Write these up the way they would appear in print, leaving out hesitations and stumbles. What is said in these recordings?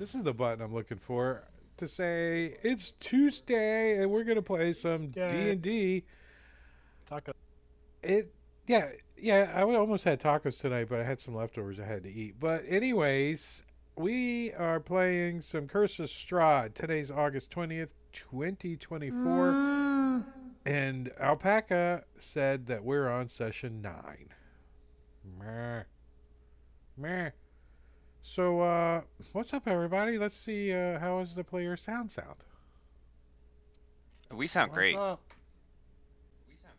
This is the button I'm looking for to say it's Tuesday and we're gonna play some D Yay. and D. Taco. It yeah yeah. I almost had tacos tonight, but I had some leftovers I had to eat. But anyways, we are playing some Curse of Strahd. Today's August 20th, 2024, and Alpaca said that we're on session 9. Meh, meh. So, what's up, everybody? Let's see, how is the player sound? We sound What's great. up?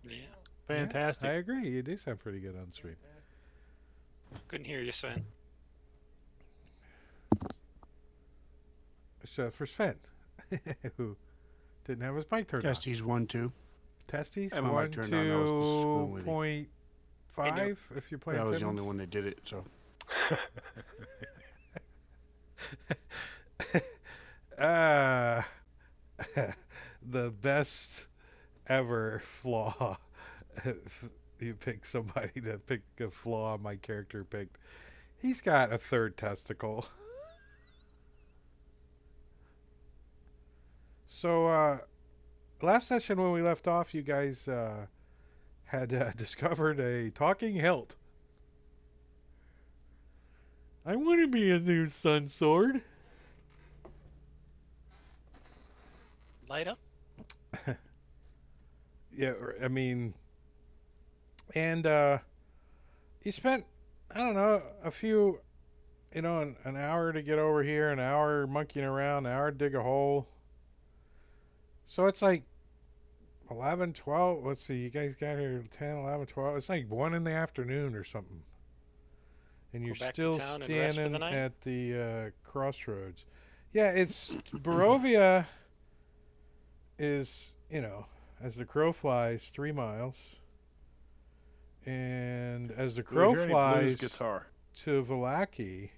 Yeah, Yeah, I Fantastic. agree. You do sound pretty good on stream. couldn't hear you, Sven. So, for Sven, who didn't have his mic turned on. Testes 1, 2. Testes, I had my mic one, turned on. I was supposed to two spoon with you. point Hey, no. five, if you're But playing I was the only Timmons. one that did it, so. uh, the best ever flaw. If you pick somebody to pick a flaw my character picked. He's got a third testicle. So, last session when we left off, you guys had discovered a talking hilt. I want to be a new sun sword. Light up? Yeah, I mean, and you spent, I don't know, a few, an hour to get over here, an hour monkeying around, an hour to dig a hole. So it's like 11, 12. Let's see, you guys got here 10, 11, 12. It's like 1 in the afternoon or something. And you're Go back to still town and rest for the standing night? at the crossroads. Yeah, it's Barovia is, as the crow flies, 3 miles. And as the Do we crow hear any blues flies guitar? to Valaki,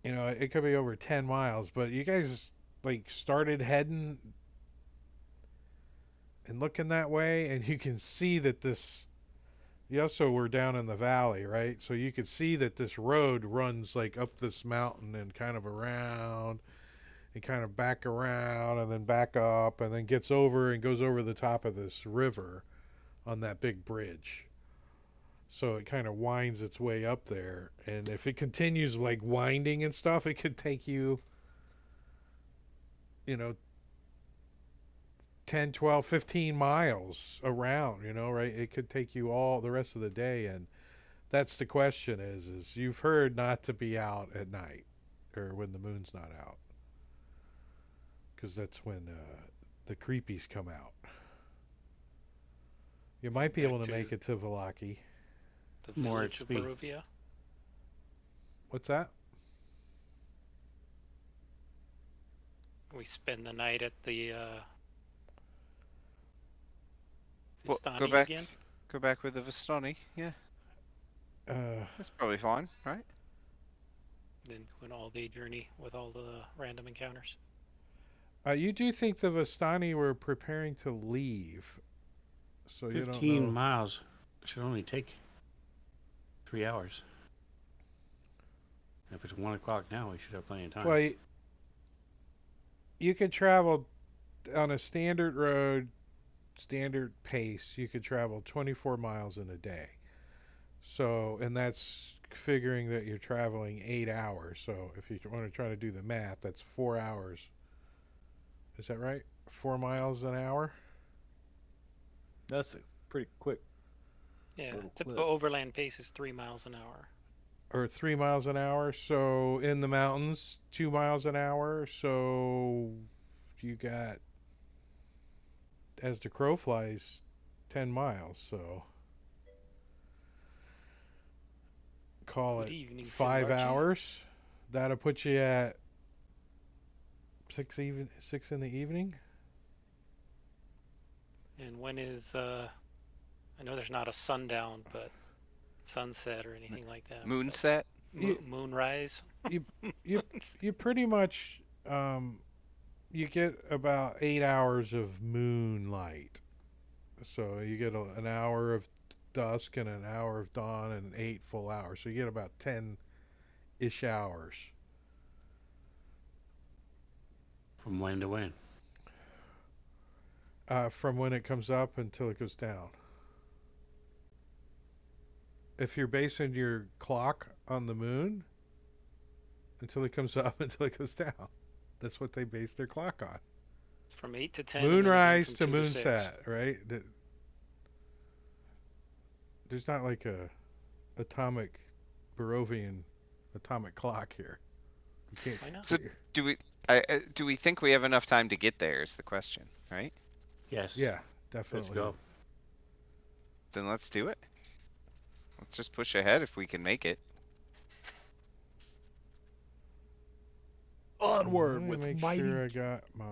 it could be over 10 miles. But you guys, like, started heading and looking that way, and you can see that this. You also were down in the valley, right? So you could see that this road runs, like, up this mountain and kind of around and kind of back around and then back up and then gets over and goes over the top of this river on that big bridge. So it kind of winds its way up there. And if it continues, like, winding and stuff, it could take you, you know, 10, 12, 15 miles around, right? It could take you all the rest of the day. And that's the question is you've heard not to be out at night or when the moon's not out. Because that's when the creepies come out. You might be Back able to to make it to Valaki. the More village of XP. Barovia. What's that? We spend the night at the Well, go Vistani back. again. Go back with the Vistani. Yeah, Uh, that's probably fine, right? Then do an all-day journey with all the random encounters. you do think the Vistani were preparing to leave, so you don't 15 know. miles should only take 3 hours. If it's 1 o'clock now, we should have plenty of time. Well, you could travel on a standard road, standard pace. You could travel 24 miles in a day. So, and that's figuring that you're traveling 8 hours. So, if you want to try to do the math, that's 4 hours. Is that right? 4 miles an hour? That's a pretty quick. Yeah, Little typical clip. overland pace is 3 miles an hour. Or 3 miles an hour. So, in the mountains, 2 miles an hour. So, you got, as the crow flies, 10 miles. So, call Good it evening, 5 Simbarchi. hours. That'll put you at 6 in the evening. And when is I know there's not a sundown, but sunset or anything like that. Moonset. You Moonrise. you you you pretty much you get about 8 hours of moonlight. So you get an hour of dusk and an hour of dawn and 8 full hours. So you get about 10 ish hours From when to when? From when it comes up until it goes down. If you're basing your clock on the moon, until it comes up until it goes down. That's what they base their clock on. It's from 8 to 10, and then again Moonrise from to 2 to 6. moonset, right? There's not like a atomic Barovian atomic clock here. You can't. Why not? So do we? Do we think we have enough time to get there? Is the question, right? Yes. Yeah, definitely. Let's go. Then let's do it. Let's just push ahead if we can make it. Onward Let me with make mighty. sure I got my.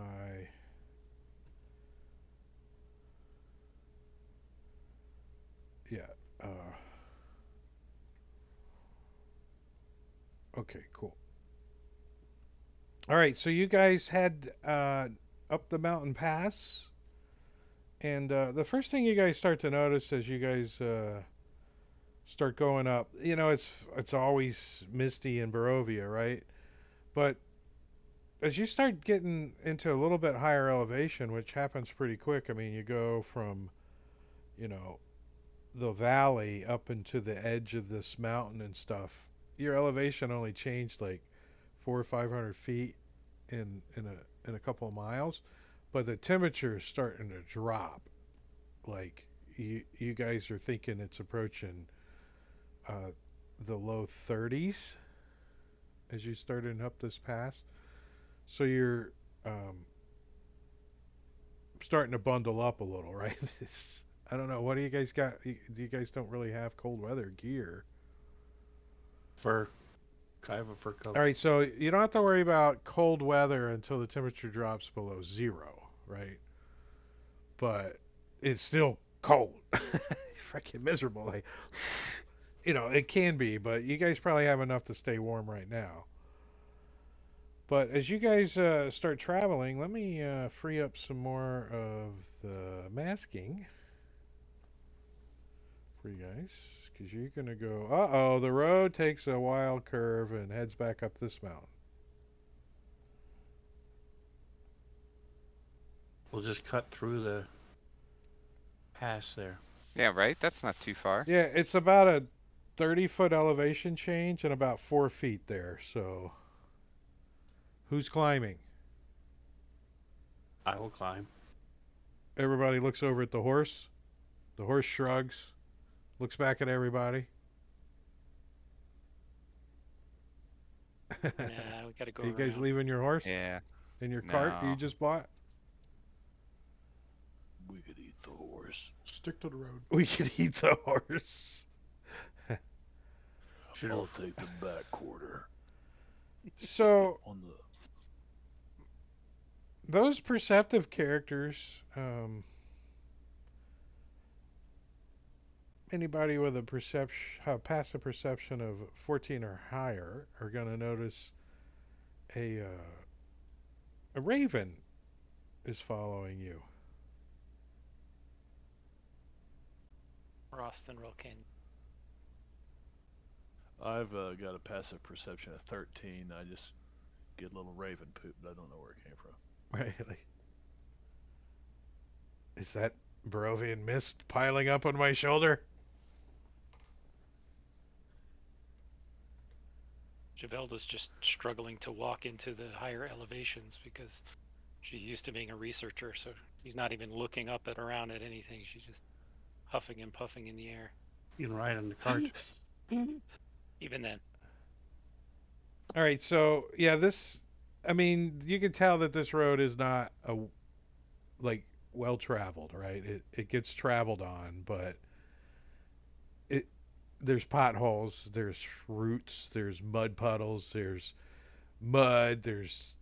Yeah. Okay, cool. All right, so you guys head up the mountain pass, and the first thing you guys start to notice as you guys start going up, it's always misty in Barovia, right? But as you start getting into a little bit higher elevation, which happens pretty quick, I mean, you go from, you know, the valley up into the edge of this mountain and stuff. Your elevation only changed like 400 or 500 feet in a couple of miles, but the temperature is starting to drop. Like you guys are thinking it's approaching the low 30s as you started up this pass. So you're starting to bundle up a little, right? I don't know. What do you guys got? You guys don't really have cold weather gear. Fur. I have a fur coat. All right, so you don't have to worry about cold weather until the temperature drops below 0, right? But it's still cold. It's freaking miserable. Like, it can be, but you guys probably have enough to stay warm right now. But as you guys start traveling, let me free up some more of the masking for you guys, because you're going to go, uh-oh, the road takes a wild curve and heads back up this mountain. We'll just cut through the pass there. Yeah, right. That's not too far. Yeah, it's about a 30-foot elevation change and about 4 feet there, so who's climbing? I will climb. Everybody looks over at the horse. The horse shrugs, looks back at everybody. Nah, we gotta go Are you guys around. leaving your horse Yeah. in your cart you No. just bought? We could eat the horse. Stick to the road. We could eat the horse. Should I'll have. take the back quarter So on the. those perceptive characters, anybody with a passive perception of 14 or higher are going to notice a raven is following you. Frost and Roll Canyon. I've got a passive perception of 13. I just get a little raven poop, but I don't know where it came from. Right? Like, is that Barovian mist piling up on my shoulder? Javelda's just struggling to walk into the higher elevations because she's used to being a researcher, so she's not even looking up and around at anything. She's just huffing and puffing in the air. You can ride on the cart. Even then. All right, so yeah, I mean, you can tell that this road is not like well traveled, right? It gets traveled on, but there's potholes, there's roots, there's mud puddles, there's mud, there's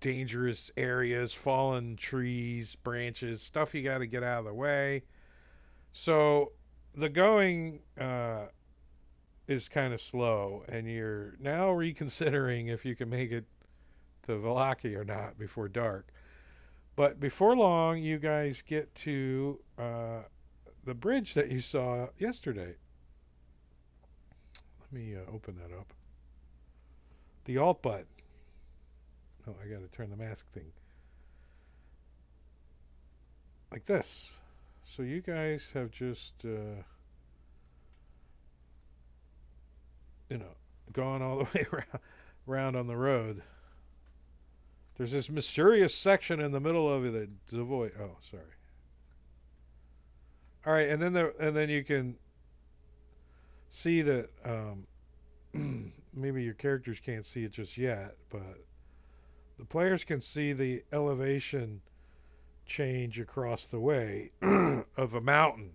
dangerous areas, fallen trees, branches, stuff you got to get out of the way. So the going is kind of slow, and you're now reconsidering if you can make it to Valaki or not before dark. But before long, you guys get to the bridge that you saw yesterday. Let me open that up. The alt button. Oh, I gotta turn the mask thing. Like this. So you guys have just, gone all the way around on the road. There's this mysterious section in the middle of it that's devoid. Oh, sorry. All right, and then you can see that maybe your characters can't see it just yet, but the players can see the elevation change across the way of a mountain.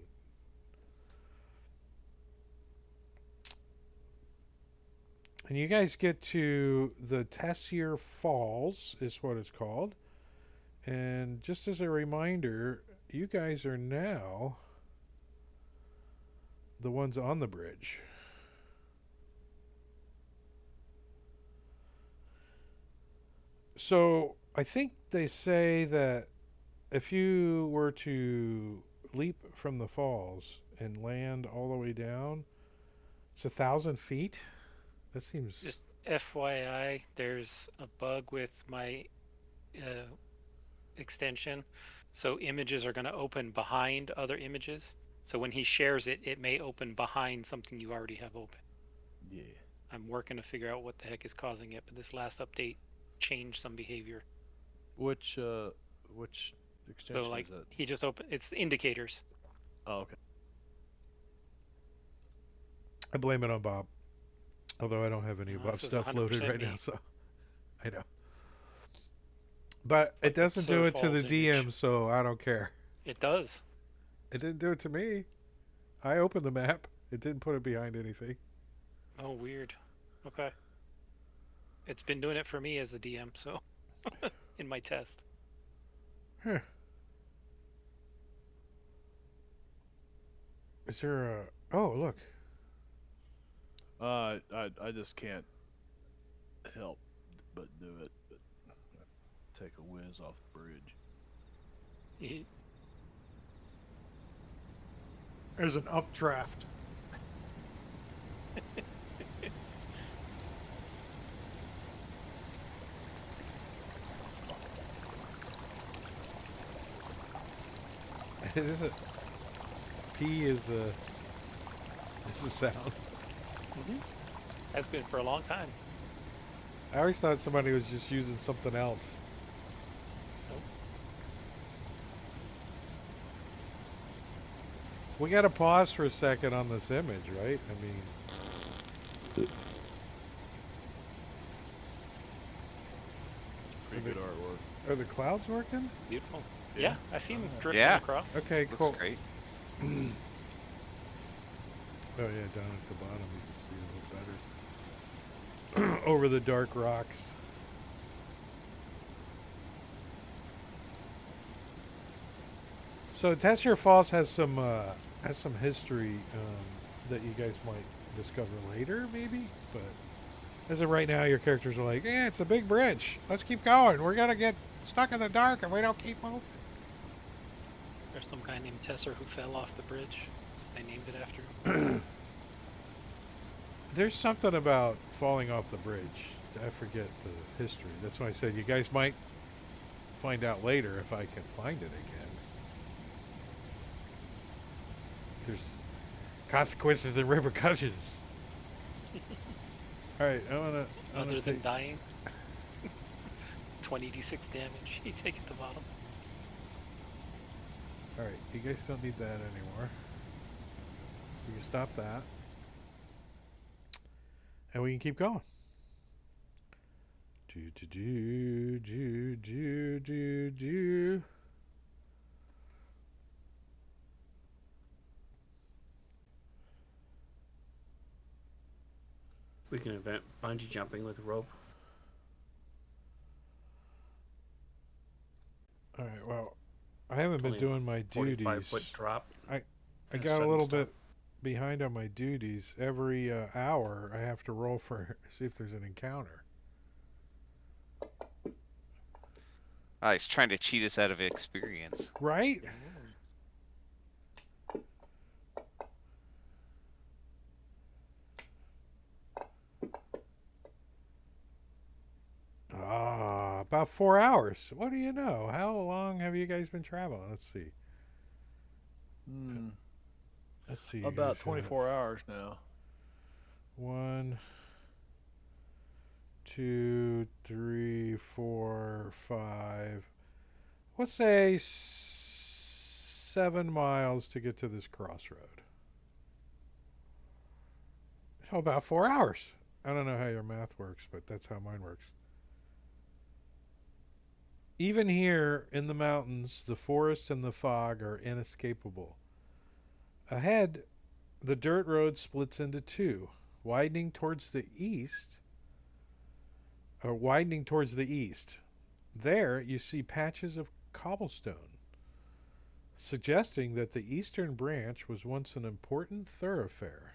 And you guys get to the Tessier Falls, is what it's called. And just as a reminder, you guys are now the ones on the bridge. So I think they say that if you were to leap from the falls and land all the way down, it's 1,000 feet. That seems. Just FYI, there's a bug with my uh, extension, so images are going to open behind other images. So when he shares it, it may open behind something you already have open. Yeah. I'm working to figure out what the heck is causing it, but this last update changed some behavior. Which So extension like is that? he just opened, it's indicators. Oh, okay. I blame it on Bob. Although I don't have any of No, Bob's this is stuff loaded 100% right now, me. so I know. But it Like the doesn't do Sur it to the Falls image. DM, so I don't care. It does. It didn't do it to me. I opened the map. It didn't put it behind anything. Oh, weird. Okay. It's been doing it for me as the DM, so in my test. Huh. Is there a... Oh, look. I just can't help but do it. But take a whiz off the bridge. There's an updraft. This is P is a sound. Has been for a long time. I always thought somebody was just using something else. Nope. We gotta pause for a second on this image, right? I mean, Pretty good artwork. are the clouds working? Beautiful. Yeah, I see him drifting Yeah. across. Okay, Looks cool. great. Oh yeah, down at the bottom you can see a little better. Over the dark rocks. So Tessier Falls has some history that you guys might discover later, maybe. But as of right now, your characters are like, "Yeah, it's a big bridge. Let's keep going. We're gonna get stuck in the dark if we don't keep moving." There's some guy named Tesser who fell off the bridge, so they named it after him. There's something about falling off the bridge. I forget the history. That's why I said you guys might find out later if I can find it again. There's consequences and repercussions. Alright, Other than dying. 20d6 damage you take at the bottom. Alright, you guys don't need that anymore. We can stop that. And we can keep going. Do do do do do do do. We can invent bungee jumping with a rope. Alright, well, I haven't been Only a doing my 45-foot duties. drop. I and got a sudden little stop. bit behind on my duties. Every hour, I have to roll for see if there's an encounter. Oh, he's trying to cheat us out of experience. Right? Ah, about 4 hours. What do you know? How long have you guys been traveling? Let's see. Hmm. Let's see. You About guys have 24 hours now. 1, 2, 3, 4, 5. Let's say 7 miles to get to this crossroad. So about 4 hours. I don't know how your math works, but that's how mine works. Even here in the mountains, the forest and the fog are inescapable. Ahead, the dirt road splits into two, widening towards the east, widening towards the east. There, you see patches of cobblestone, suggesting that the eastern branch was once an important thoroughfare.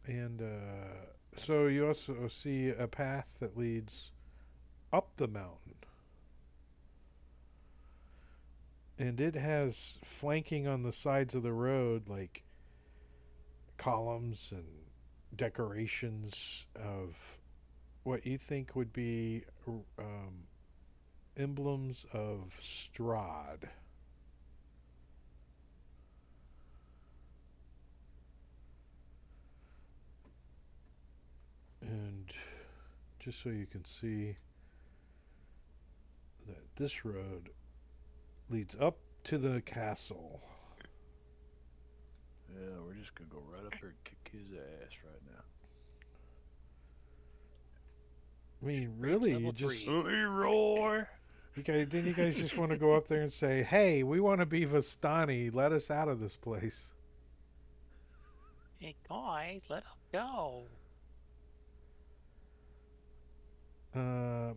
And so you also see a path that leads up the mountain. And it has flanking on the sides of the road like columns and decorations of what you think would be emblems of Strahd. And just so you can see that this road leads up to the castle. Yeah, we're just gonna go right up there and kick his ass right now. I mean, Range really, level you just 3. Leroy! didn't you guys just want to go up there and say, "Hey, we want to be Vistani. Let us out of this place." Hey guys, let us go.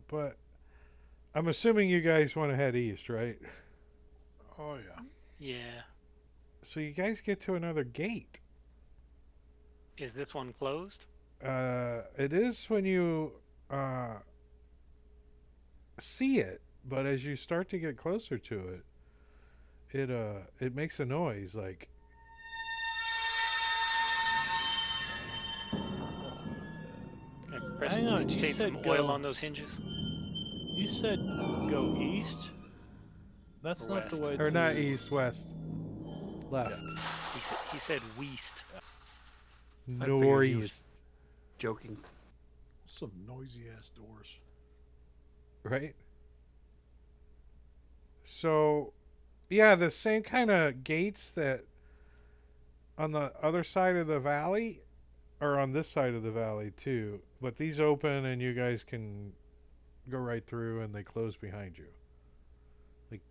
But I'm assuming you guys want to head east, right? Oh yeah. Yeah. So you guys get to another gate. Is this one closed? It is when you uh, see it, but as you start to get closer to it, it makes a noise like Okay, Preston, Hang on, did you you take some said oil go. on those hinges? You said go east? That's Or not the west? way or not to. east, west, left, He said west. I figured he was northeast, joking. Some noisy ass doors. right? So yeah, the same kind of gates that on the other side of the valley are on this side of the valley too. But these open and you guys can go right through and they close behind you. Like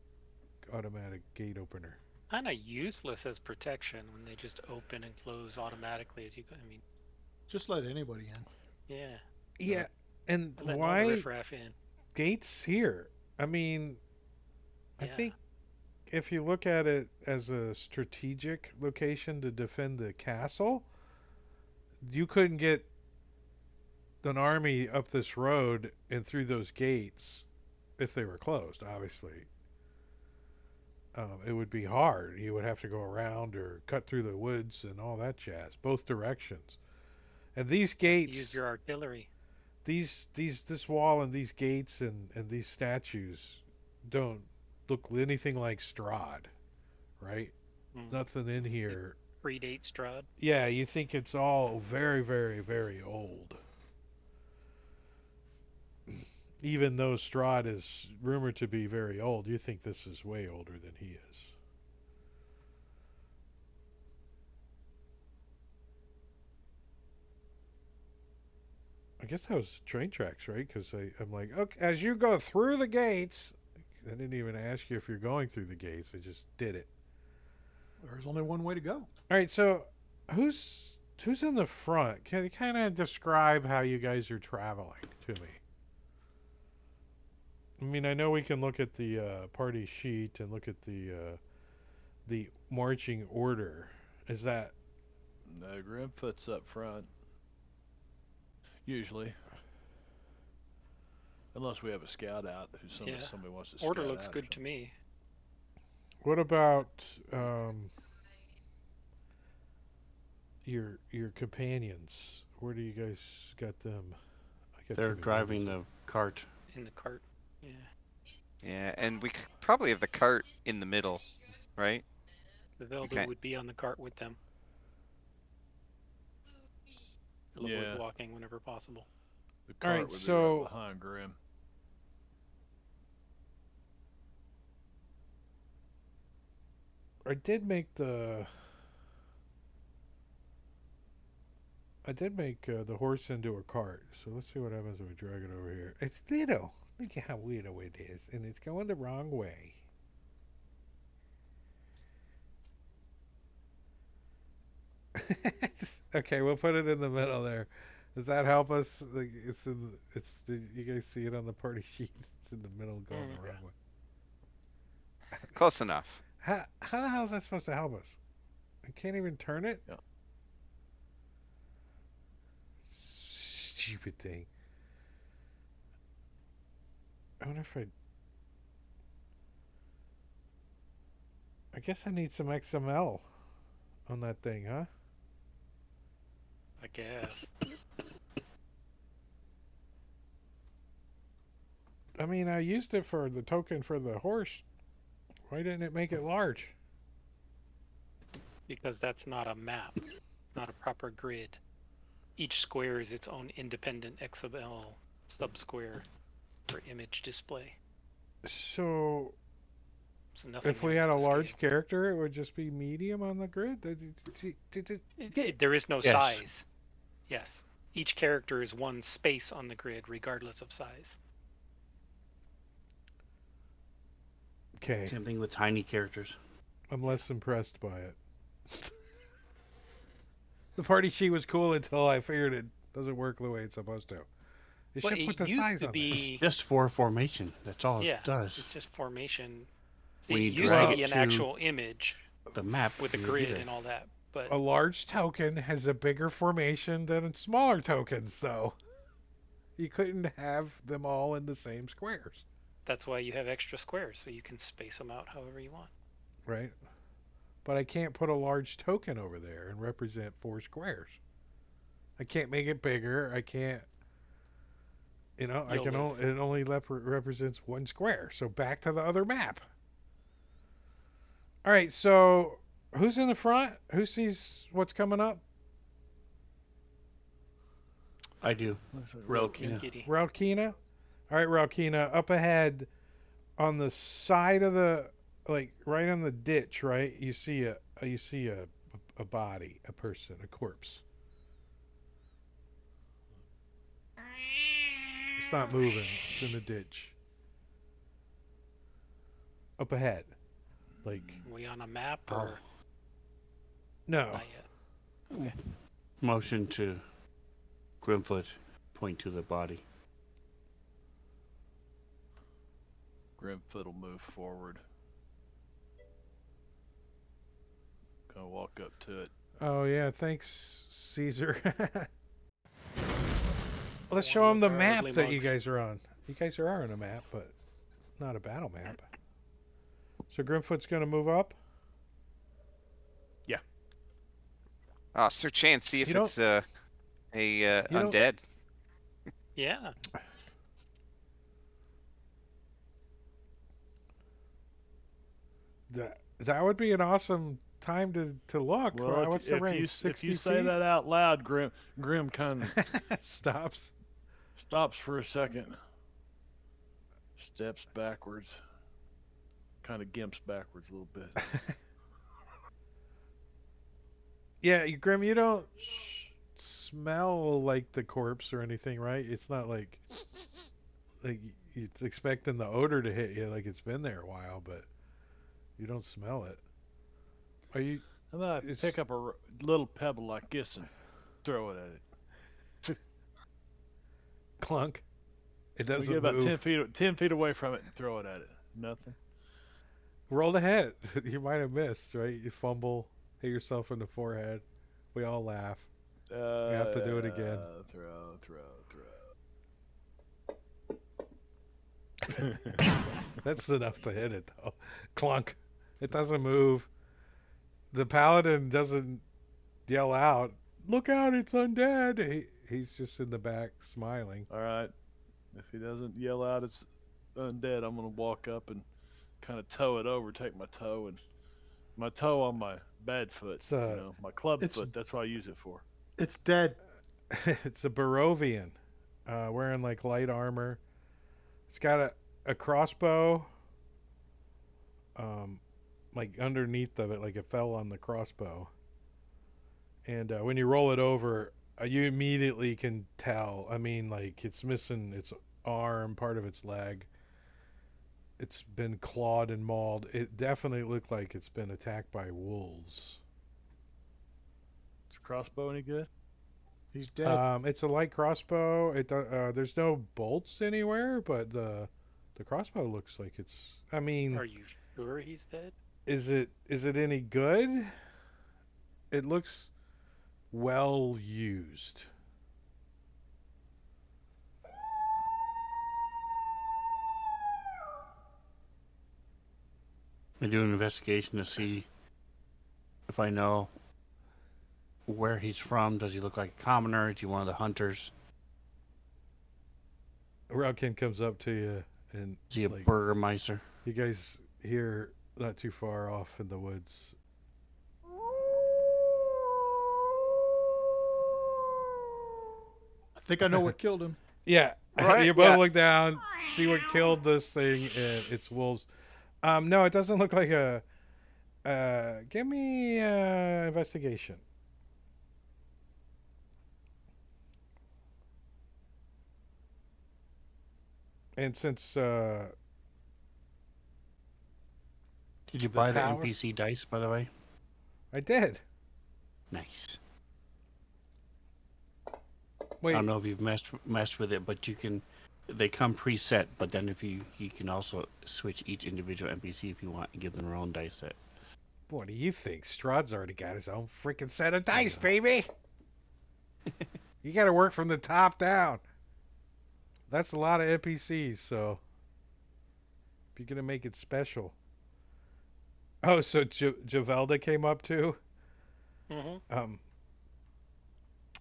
automatic gate opener. Kind of useless as protection when they just open and close automatically as you go. I mean, Just let anybody in. yeah, Yeah, and they're letting all the why riffraff in. gates here? I mean, I Yeah, think if you look at it as a strategic location to defend the castle, you couldn't get an army up this road and through those gates if they were closed, obviously. It would be hard. You would have to go around or cut through the woods and all that jazz, both directions. And these use gates, your artillery. this wall and these gates and these statues don't look anything like Strahd, right? Mm. Nothing in They here. predate Strahd. Yeah, you think it's all very, very, very old. Even though Strahd is rumored to be very old, you think this is way older than he is. I guess that was train tracks, right? Because I'm like, okay, as you go through the gates, I didn't even ask you if you're going through the gates. I just did it. There's only one way to go. All right, so who's in the front? Can you kind of describe how you guys are traveling to me? I mean, I know we can look at the party sheet and look at the marching order. Is that No, Grimfoot's up front. Usually. Unless we have a scout out who Yeah, somebody wants to order scout looks out or good to something. me. what about um, your companions. Where do you guys got them? I got too They're many driving numbers the cart. In the cart. Yeah. Yeah, and we probably have the cart in the middle, right? The Veldu Okay. would be on the cart with them. He'll avoid Yeah. walking whenever possible. The All cart right, would be right so behind Grim. I did make the the horse into a cart. So let's see what happens when we drag it over here. It's little. Look at how little it is, and it's going the wrong way. Okay, we'll put it in the middle there. Does that help us? Like, you guys see it on the party sheet? It's in the middle, going the wrong way. Close enough. How the hell is that supposed to help us? I can't even turn it. Yeah. Stupid thing. I wonder if I guess I need some XML on that thing, huh? I guess. I mean, I used it for the token for the horse. Why didn't it make it large? Because that's not a map, not a proper grid. Each square is its own independent XML subsquare for image display. So, So nothing if we there is had a to large scale. character, it would just be medium on the grid? There is no Yes. size. Yes. Each character is one space on the grid, regardless of size. Okay, Same thing with tiny characters. I'm less impressed by it. The party sheet was cool until I figured it doesn't work the way it's supposed to. It Well, should put it the used size to on be. It's just for formation. That's all Yeah, it does. it's just formation. When It you used drag to be it an to actual image the map with a you'll grid get and all that, but there. A large token has a bigger formation than smaller tokens, though. You couldn't have them all in the same squares, that's why you have extra squares, so you can space them out however you want. right? But I can't put a large token over there and represent 4 squares. I can't make it bigger. I can't, I You'll can live. only, it only represents 1 square. So back to the other map. All right, so who's in the front? Who sees what's coming up? I do. Relkina. Giddy. Ralkina? All right, Ralkina, up ahead on the side of the, like right on the ditch, right? You see a body, a person, a corpse. It's not moving. It's in the ditch. Up ahead. Like, We on a map Oh. or no. not yet? Motion to Grimfoot point to the body. Grimfoot will move forward. Gonna walk up to it. Oh, yeah, thanks, Caesar. Let's show them the Our map ugly that you mugs. guys are on. You guys are on a map, but not a battle map. So Grimfoot's going to move up? Oh, Sir Chan, see if You don't- it's a You don't- undead. Yeah. That would be an awesome time to look. Well, What's the range? if 60 you say feet? that out loud, Grim kind of Stops. stops for a second, steps backwards, kind of gimps backwards a little bit. Yeah, Grim, you don't smell like the corpse or anything, right? It's not like it's expecting the odor to hit you like it's been there a while, but you don't smell it. Are you? How about I It's- pick up a little pebble like this and throw it at it? Clunk. It We doesn't get about move. 10 feet away from it and throw it at it. Nothing. Roll the hit. You might have missed, right? You fumble, hit yourself in the forehead. We all laugh. have to do it again. Throw. That's enough to hit it, though. Clunk. It doesn't move. The paladin doesn't yell out, "Look out! It's undead!" He's just in the back smiling. All right. If he doesn't yell out it's undead, I'm gonna walk up and kind of toe it over, take my toe on my bad foot. It's You know, my club it's foot. That's what I use it for. it's dead. it's a Barovian, wearing like light armor. It's got a crossbow, um, like underneath of it, like it fell on the crossbow. And when you roll it over, you immediately can tell. I mean, like it's missing its arm, part of its leg. It's been clawed and mauled. It definitely looked like it's been attacked by wolves. Is crossbow any good? He's dead. It's a light crossbow. There's no bolts anywhere, but the crossbow looks like it's. I mean, Are you sure he's dead? is it any good? It looks well used. I do an investigation to see if I know where he's from. Does he look like a commoner? Is he one of the hunters? Ralkin comes up to you and Is he a like, burgermeister? you guys hear not too far off in the woods. I think I know what killed him. Yeah, Right, you both yeah. look down, see what killed this thing, and it's wolves. No, it doesn't look like a. Give me investigation. And since Did you the buy the tower, NPC dice, by the way? I did. Nice. Wait, I don't know if you've messed with it, but you can. They come preset, but then if you can also switch each individual NPC if you want and give them their own dice set. what do you think? Strahd's already got his own freaking set of dice, baby. You got to work from the top down. That's a lot of NPCs, so if you're gonna make it special. Oh, so Javelda came up too. Mm-hmm.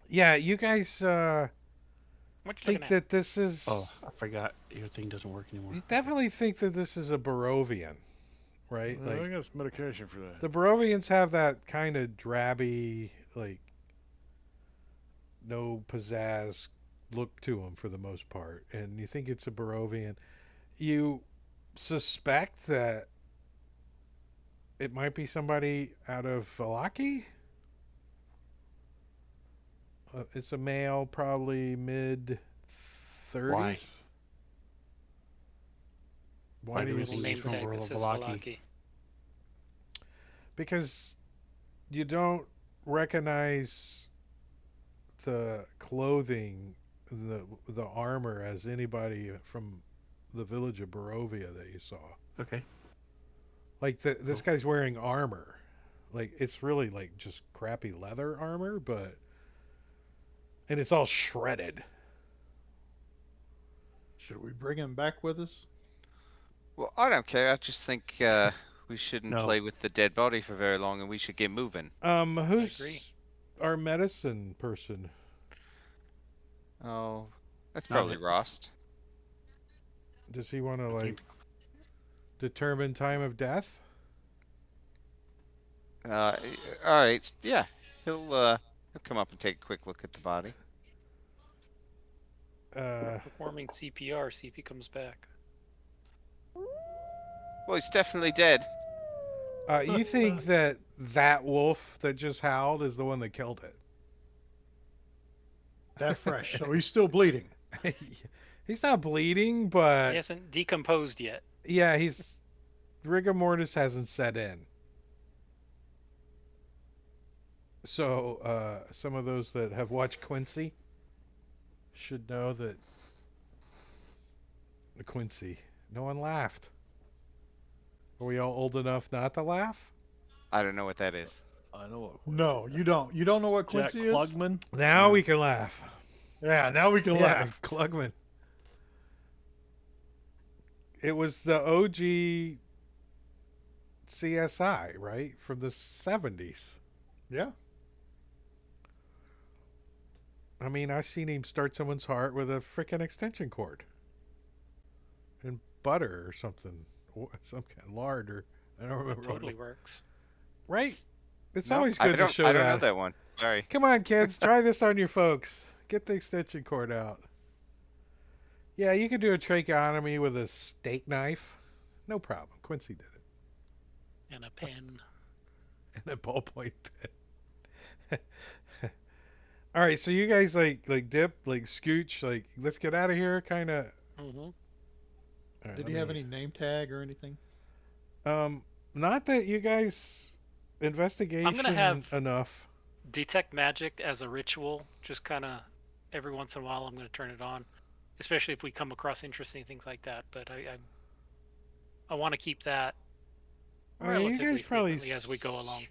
Yeah, you guys What you think looking at? that this is. Oh, I forgot your thing doesn't work anymore. You definitely think that this is a Barovian, right? I Like got some medication for that. the Barovians have that kind of drabby, like no pizzazz look to them for the most part, and you think it's a Barovian. You suspect that it might be somebody out of Valaki. It's a male, probably mid 30s. Why? Why do do we you think Name he's from tag World that of says Valaki? Valaki. Because you don't recognize the clothing, the armor as anybody from the village of Barovia that you saw. Okay. Like this guy's wearing armor. Like it's really like just crappy leather armor, but and it's all shredded. Should we bring him back with us? Well, I don't care. I just think we shouldn't No. play with the dead body for very long, and we should get moving. agree. Who's our medicine person? Oh, that's Not probably it. Rost. Does he want to I like think determine time of death? All right, yeah, he'll come up and take a quick look at the body. Performing CPR, see if he comes back. Well, he's definitely dead. You think that wolf that just howled is the one that killed That fresh. So he's still bleeding. it? He's not bleeding, He but hasn't decomposed yet. yeah, he's rigor mortis hasn't set in. So some of those that have watched Quincy should know that Quincy. No one laughed. Are we all old enough not to laugh? I don't know what that is. I know what. No, you don't. You don't know what Jack Quincy is? Klugman. Now Yeah. we can laugh. Yeah, now we can Yeah, laugh. Klugman. It was the OG CSI, right? From the 70s. Yeah. I mean, I seen him start someone's heart with a freaking extension cord and butter or something, or some kind of lard, or I don't remember. Totally works. Right? It's No, always I good to don't. show I don't know that. that one. Sorry. Come on, kids, try this on your folks. Get the extension cord out. Yeah, you could do a tracheotomy with a steak knife. No problem. Quincy did it. And a pen. And a ballpoint pen. All right, so you guys like dip, like scooch, like let's get out of here, kind of. Mm-hmm. Did he have any name tag or anything? Not that you guys investigation have- enough. Detect magic as a ritual, just kind of every once in a while I'm going to turn it on, especially if we come across interesting things like that. But I want to keep that I mean, relatively you guys probably frequently as we go along.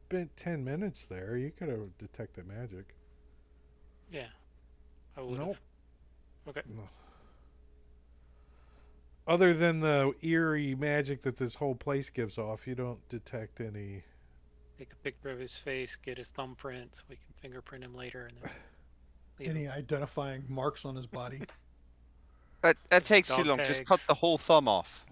spent 10 minutes there. You could have detected magic. Yeah, I would. Nope. Okay. No. Other than the eerie magic that this whole place gives off, you don't detect any. Take a picture of his face, get his thumbprint, so we can fingerprint him later, and then leave Any him. identifying marks on his body? That takes too Dog long. Just cut tags. the whole thumb off.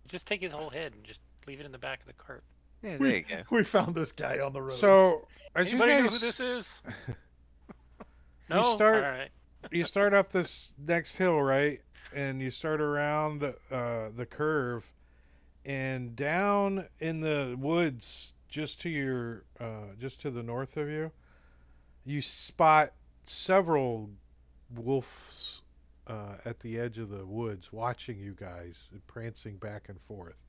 Just take his whole head and just leave it in the back of the cart. Yeah, there you go. We found this guy on the road. So, as Anybody you know guys, who this is? You No. start- All right. you start up this next hill, right? And you start around the curve, and down in the woods, just to the north of you, you spot several wolves at the edge of the woods, watching you guys, prancing back and forth.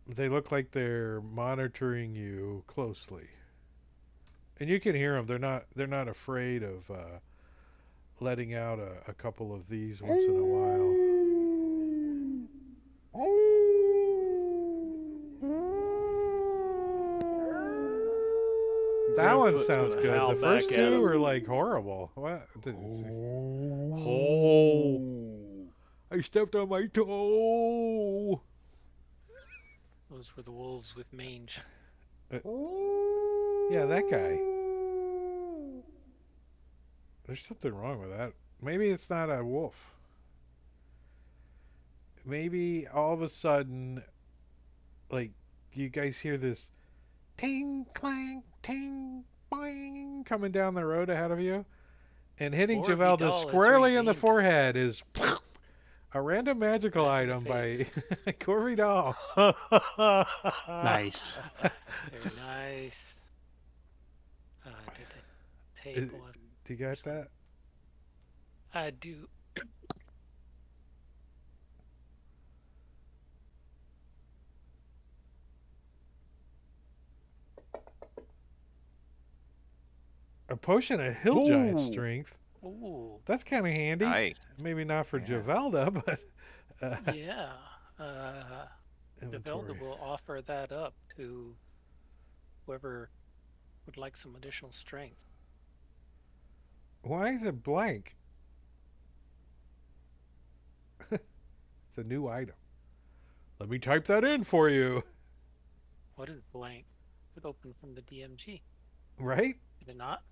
They look like they're monitoring you closely, and you can hear them. They're not afraid of letting out a couple of these once in a while. That one Grandfoot's sounds gonna good. howl The first back at two him. were like horrible. What? I stepped on my toe. Those were the wolves with mange. Yeah, that guy. There's something wrong with that. Maybe it's not a wolf. Maybe all of a sudden, like, you guys hear this ting, clang, ting, boing coming down the road ahead of you, and hitting Or Javelda Vidal is squarely in the redeemed. forehead is a random magical Right in the item by face. Corvidal. Nice. Very nice. Did the Is- table. Do you got that? I do. A potion of hill giant Ooh. strength. Ooh. That's kind of handy. Nice. Maybe not for Yeah. Javelda, but Yeah. inventory. Develda will offer that up to whoever would like some additional strength. Why is it blank? It's a new item. Let me type that in for you. What is blank? It opened from the DMG. Right? Did it not?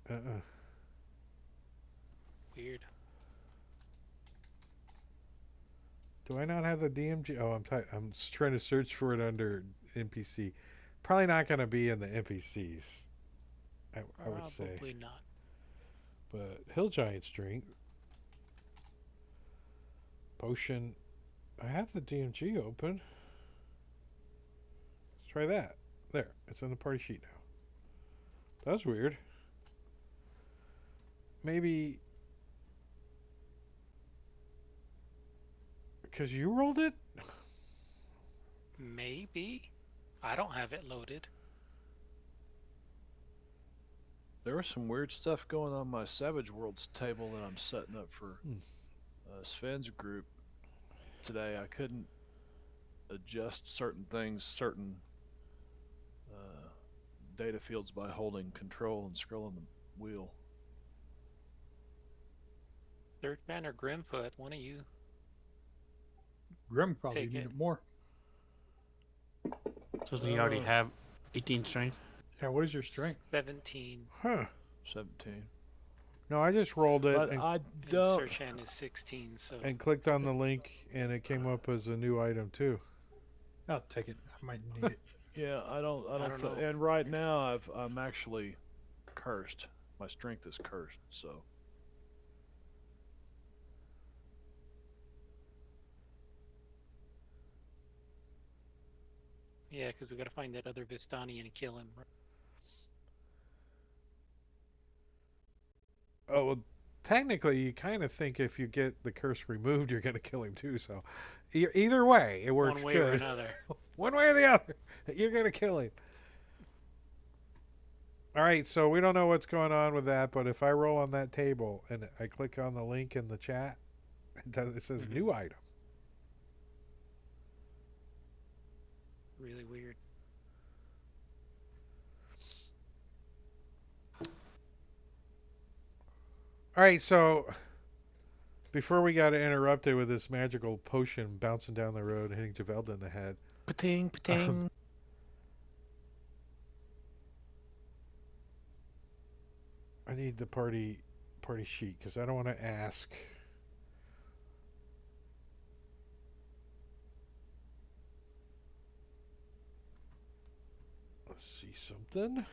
Uh-uh. Weird. Do I not have the DMG? Oh, I'm just trying to search for it under NPC. Probably not going to be in the NPCs. I would say. Probably not. But Hill Giant Strength. Potion. I have the DMG open. Let's try that. There. It's on the party sheet now. That's weird. Maybe because you rolled it? Maybe. I don't have it loaded. There was some weird stuff going on my Savage Worlds table that I'm setting up for Sven's group today. I couldn't adjust certain things, certain data fields by holding control and scrolling the wheel. Third Man or Grimfoot, one of you. Grim probably Take needed it. more. Doesn't he already have 18 strength? Yeah, what is your strength? 17. Huh. 17. No, I just rolled it But and, I And don't. search hand is 16, so clicked on the link, and it came up as a new item too. I'll take it. I might need it. Yeah, I don't. I I don't. don't Th- know. and right now, I'm actually cursed. My strength is cursed. So yeah, because we got to find that other Vistani and kill him. Oh, well, technically, you kind of think if you get the curse removed, you're going to kill him too. So, either way, it works One way or good. another. One way or the other, you're going to kill him. All right, so we don't know what's going on with that, but if I roll on that table and I click on the link in the chat, it says Mhm. new item. Really weird. All right, so before we got interrupted with this magical potion bouncing down the road, hitting Javelda in the head, pating, um, I need the party sheet because I don't want to ask. Let's see something.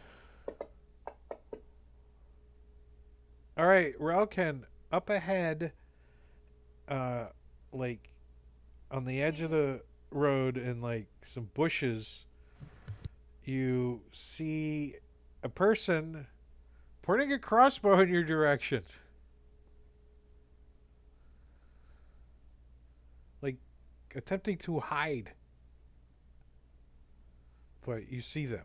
All right, Relkin, up ahead, uh, like on the edge of the road and like some bushes, you see a person pointing a crossbow in your direction. Like attempting to hide. But you see them.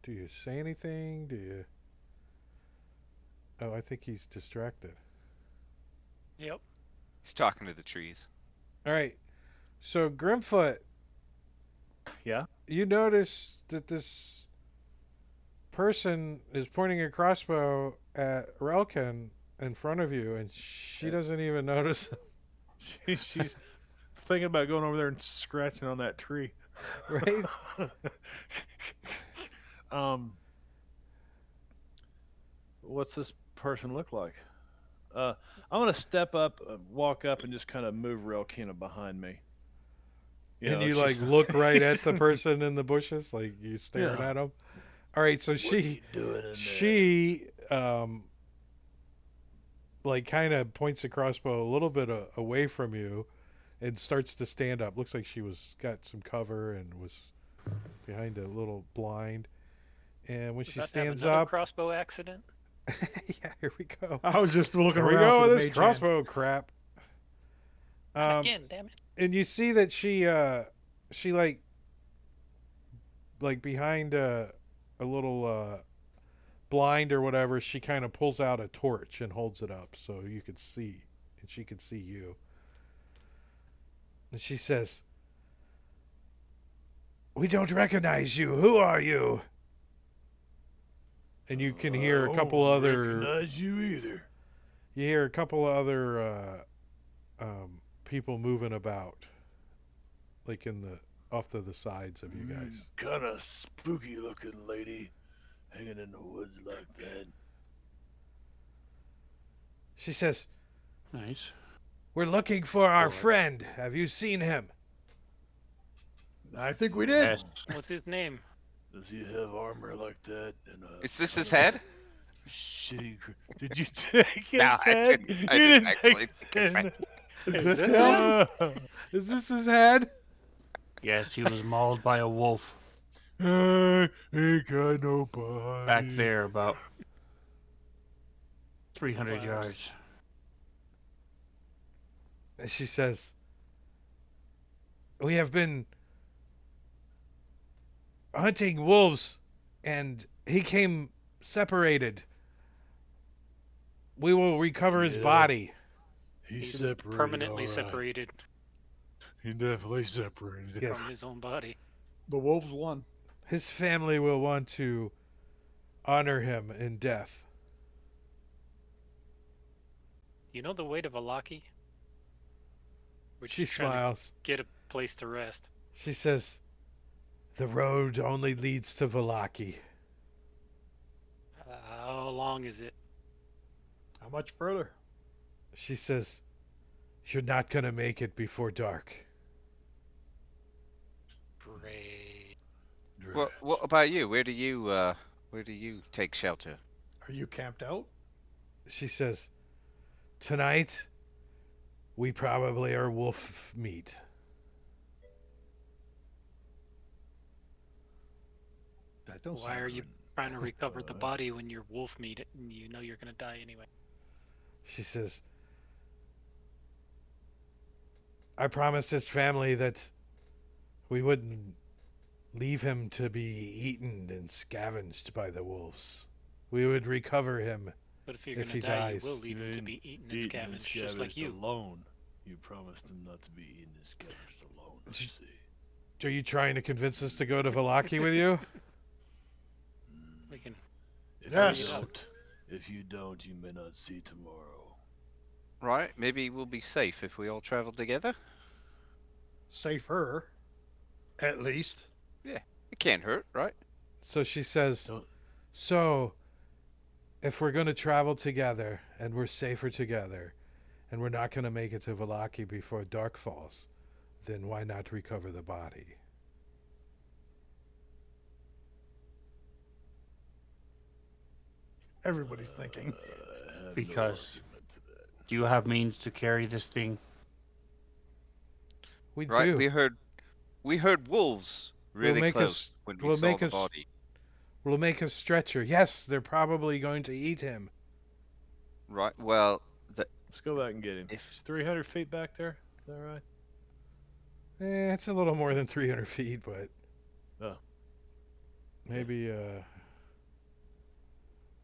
Do you say anything? Do you... Oh, I think he's distracted. Yep. He's talking to the trees. Alright, so Grimfoot, yeah. you notice that this person is pointing a crossbow at Relkin in front of you, and she doesn't even notice. She's thinking about going over there and scratching on that tree. Right? um, what's this person look like? I'm gonna step up, walk up, and just kind of move Relkina behind me. And you she's like look right at the person in the bushes, like you staring Yeah. at him. All right, so What are you doing in there? she like kind of points the crossbow a little bit away from you and starts to stand up. Looks like she was got some cover and was behind a little blind. And when she About to have stands another up, crossbow accident. yeah, here we go. I was just looking Here we around go for with the this mage hand. crossbow crap. Not again, damn it. And you see that she like behind a little blind or whatever, she kind of pulls out a torch and holds it up so you could see, and she could see you. And she says, "We don't recognize you. Who are you?" And you can hear a couple other. Recognize you either. You hear a couple other people moving about, like in the off to the sides of you guys. Kind of spooky looking lady, hanging in the woods like that. She says, Nice. "We're looking for our Forward. friend. Have you seen him?" I think we did. Yes. What's his name? Does he have armor like that? And Is this his head? Shitty. Did you take his No, I head? didn't. You I didn't didn't take actually his take his head. Is this it him? Is this his head? Yes, he was mauled by a wolf Ain't got nobody. back there about 300 Flowers. yards. And she says, "We have been hunting wolves, and he came separated. We will recover his Yeah. body." He's He's separated. permanently all right. separated He definitely separated. Yes. from his own body. The wolves won. His family will want to honor him in death. You know the way to Valaki? We're She just trying to smiles. get a place to rest. She says, The road only leads to Valaki. How long is it? How much further? She says, you're not gonna make it before dark. Great. What about you? Where do you take shelter? Are you camped out? She says, tonight, we probably are wolf meat. That don't Why sound are you good. trying to recover the body when you're wolf meat and you know you're gonna die anyway? She says, I promised his family that we wouldn't leave him to be eaten and scavenged by the wolves. We would recover him But if you're if gonna he die, dies. you will leave him to be eaten and scavenged, just like you. alone. You promised him not to be eaten and scavenged alone. I Sh- see. Are you trying to convince us to go to Valaki with you? We can. If Yes. you don't, if you don't, you may not see tomorrow. Right? Maybe we'll be safe if we all travel together. Safer, at least. It can't hurt, right? So she says, Don't- so if we're going to travel together and we're safer together and we're not going to make it to Valaki before dark falls, then why not recover the body? Everybody's thinking. I have Because- no argument to that. Do you have means to carry this thing? We Right? do. We heard wolves really make close us- when we we'll saw make the us- body. We'll make a stretcher. Yes, they're probably going to eat him. Right? Well, Let's go back and get him. If- He's 300 feet back there. Is that right? It's a little more than 300 feet, but Oh. maybe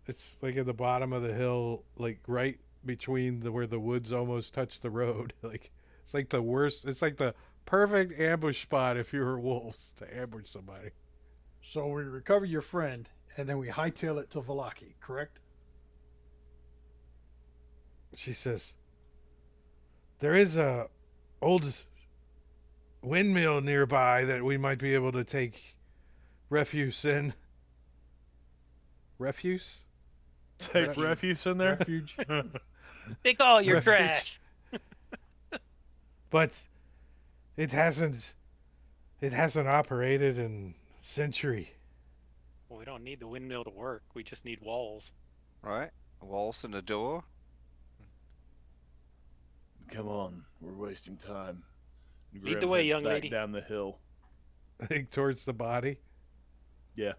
it's like at the bottom of the hill, like right between where the woods almost touch the road. Like it's like the worst. It's like the perfect ambush spot if you were wolves to ambush somebody. So we recover your friend, and then we hightail it to Valaki, correct? She says, there is a old windmill nearby that we might be able to take refuse in. Refuse? Take refuse in there? Refuge. Take all your Refuge. trash. But it hasn't operated in a century. Well, we don't need the windmill to work. We just need walls. right? Walls and a door. Come on, we're wasting time. Lead the Grim way, heads young back lady. down the hill. Like towards the body. Yeah.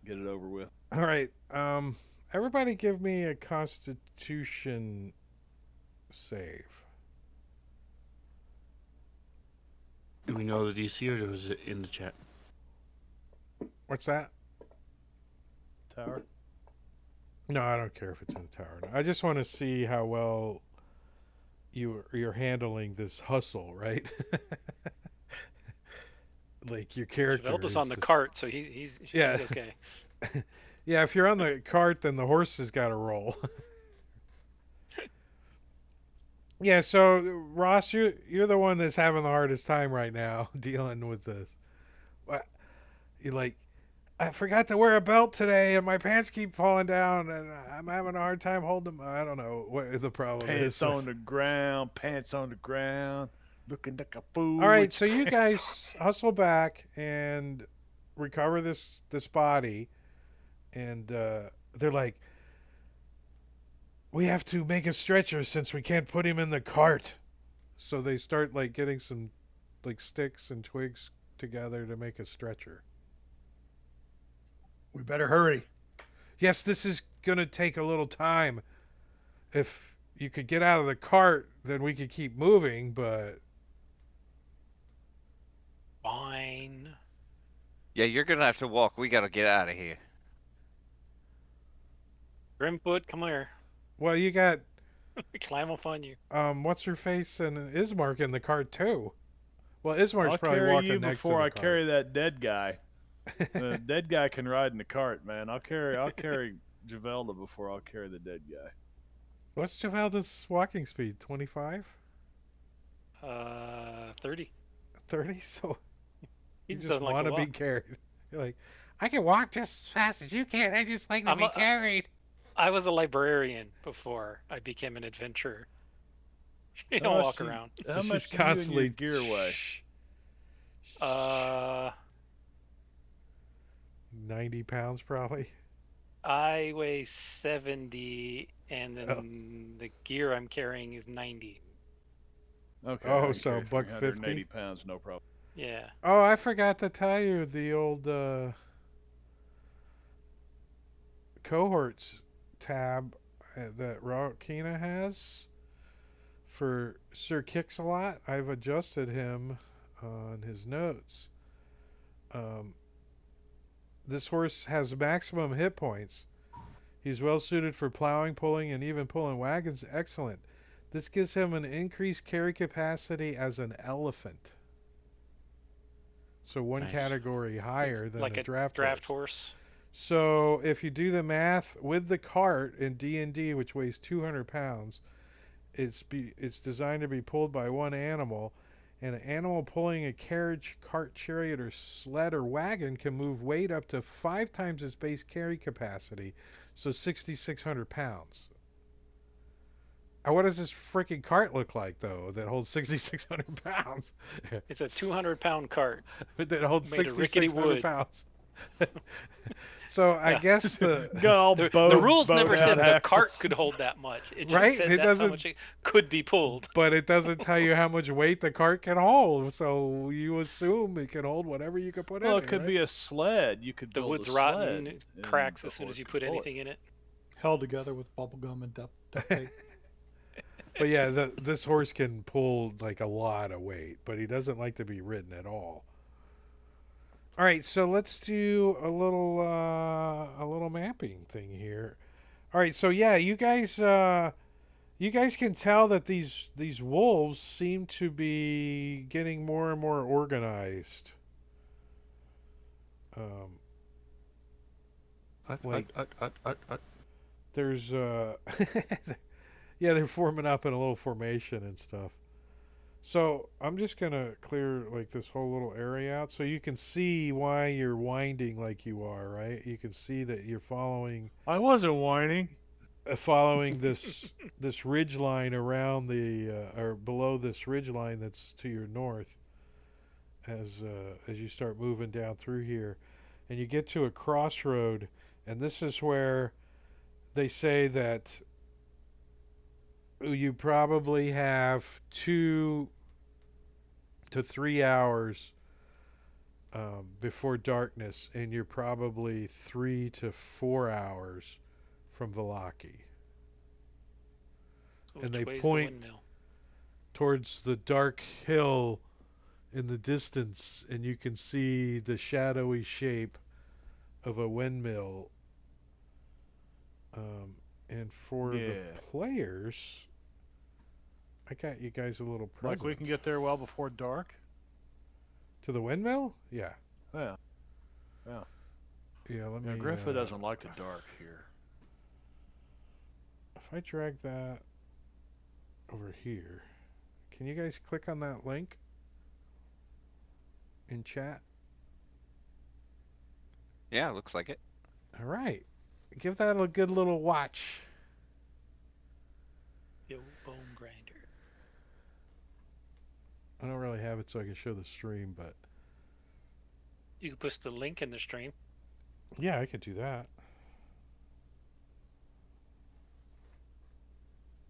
Get it over with. All right. Everybody give me a Constitution save. Do we know the DC or was it in the chat? What's that? Tower. No, I don't care if it's in the tower. I just want to see how well you're handling this hustle, right? Like your character. Velda's is on the this- cart, so he's Yeah. okay. Yeah, if you're on the cart, then the horse has got to roll. Yeah, so Ross, you're the one that's having the hardest time right now dealing with this. You're like, I forgot to wear a belt today, and my pants keep falling down, and I'm having a hard time holding them. I don't know what the problem Pants is. on the ground, looking like a fool. All right, with so you pants guys hustle back and recover this body, and they're like, we have to make a stretcher since we can't put him in the cart. So they start like getting some like sticks and twigs together to make a stretcher. We better hurry. Yes, this is gonna take a little time. If you could get out of the cart, then we could keep moving, but Fine. Yeah, you're gonna have to walk. We gotta get out of here. Grimfoot, come here. well, you got Climb up on you. what's her face and Ismark in the cart too. Well, Ismark's I'll probably carry walking you next before to I the carry that dead guy. The dead guy can ride in the cart, man. I'll carry Javelda before I'll carry the dead guy. What's Javelda's walking speed? 25? 30. 30? So He You just just doesn't like want to to be walk. carried. You're like, I can walk just as fast as you can. I just like to I'm be a, carried. I was a librarian before I became an adventurer. You How don't much walk do you, around. So how she's much do you and your constantly gear weigh? shh, shh, Uh, 90 pounds probably. I weigh 70, and Oh, then the gear I'm carrying is 90. Okay, oh, I can so carry buck 380 50. pounds, no problem. Yeah. Oh, I forgot to tell you the old cohorts tab that Rokina has for Sir Kix-a-Lot. I've adjusted him on his notes. Um, this horse has maximum hit points. He's well suited for plowing, pulling, and even pulling wagons. Excellent. This gives him an increased carry capacity as an elephant. So one Nice. category higher than Like a a draft draft horse. horse. So if you do the math with the cart in D&D, which weighs 200 pounds, it's designed to be pulled by one animal, and an animal pulling a carriage, cart, chariot, or sled or wagon can move weight up to 5 times its base carry capacity, so 6,600 pounds. What does this freaking cart look like, though, that holds 6,600 pounds? It's a 200-pound cart That holds made of rickety 6,600 wood. pounds. So I Yeah. guess the Got all The rules bowed never out said the cart axles. could hold that much. It just right, said it that's how doesn't, much it could be pulled. but it doesn't tell you how much weight the cart can hold. So you assume it can hold whatever you can put Well, in it it, could right? be a sled. You could The build wood's a rotten, sled, it and cracks the as soon as horse you could put pull it. anything in it. Held together with bubble gum and duct tape. But yeah, this horse can pull like a lot of weight, but he doesn't like to be ridden at all. All right, so let's do a little mapping thing here. All right, so yeah, you guys can tell that these wolves seem to be getting more and more organized. Um, like there's yeah, they're forming up in a little formation and stuff. So I'm just gonna clear like this whole little area out so you can see why you're winding like you are, right? You can see that you're I wasn't whining. following this ridge line around the or below this ridge line that's to your north as you start moving down through here, and you get to a crossroad, and this is where they say that you probably have 2 to 3 hours before darkness, and you're probably 3 to 4 hours from Valaki. So And which they way's the point windmill? towards the dark hill in the distance, and you can see the shadowy shape of a windmill. And for the Yeah. players, I got you guys a little present. Like we can get there well before dark? To the windmill? Yeah. Yeah. Yeah, let Yeah, me. Griffith doesn't like the dark here. If I drag that over here, can you guys click on that link in chat? Yeah, looks like it. All right. Give that a good little watch. The old bone grinder. I don't really have it so I can show the stream, but You can push the link in the stream. yeah, I could do that.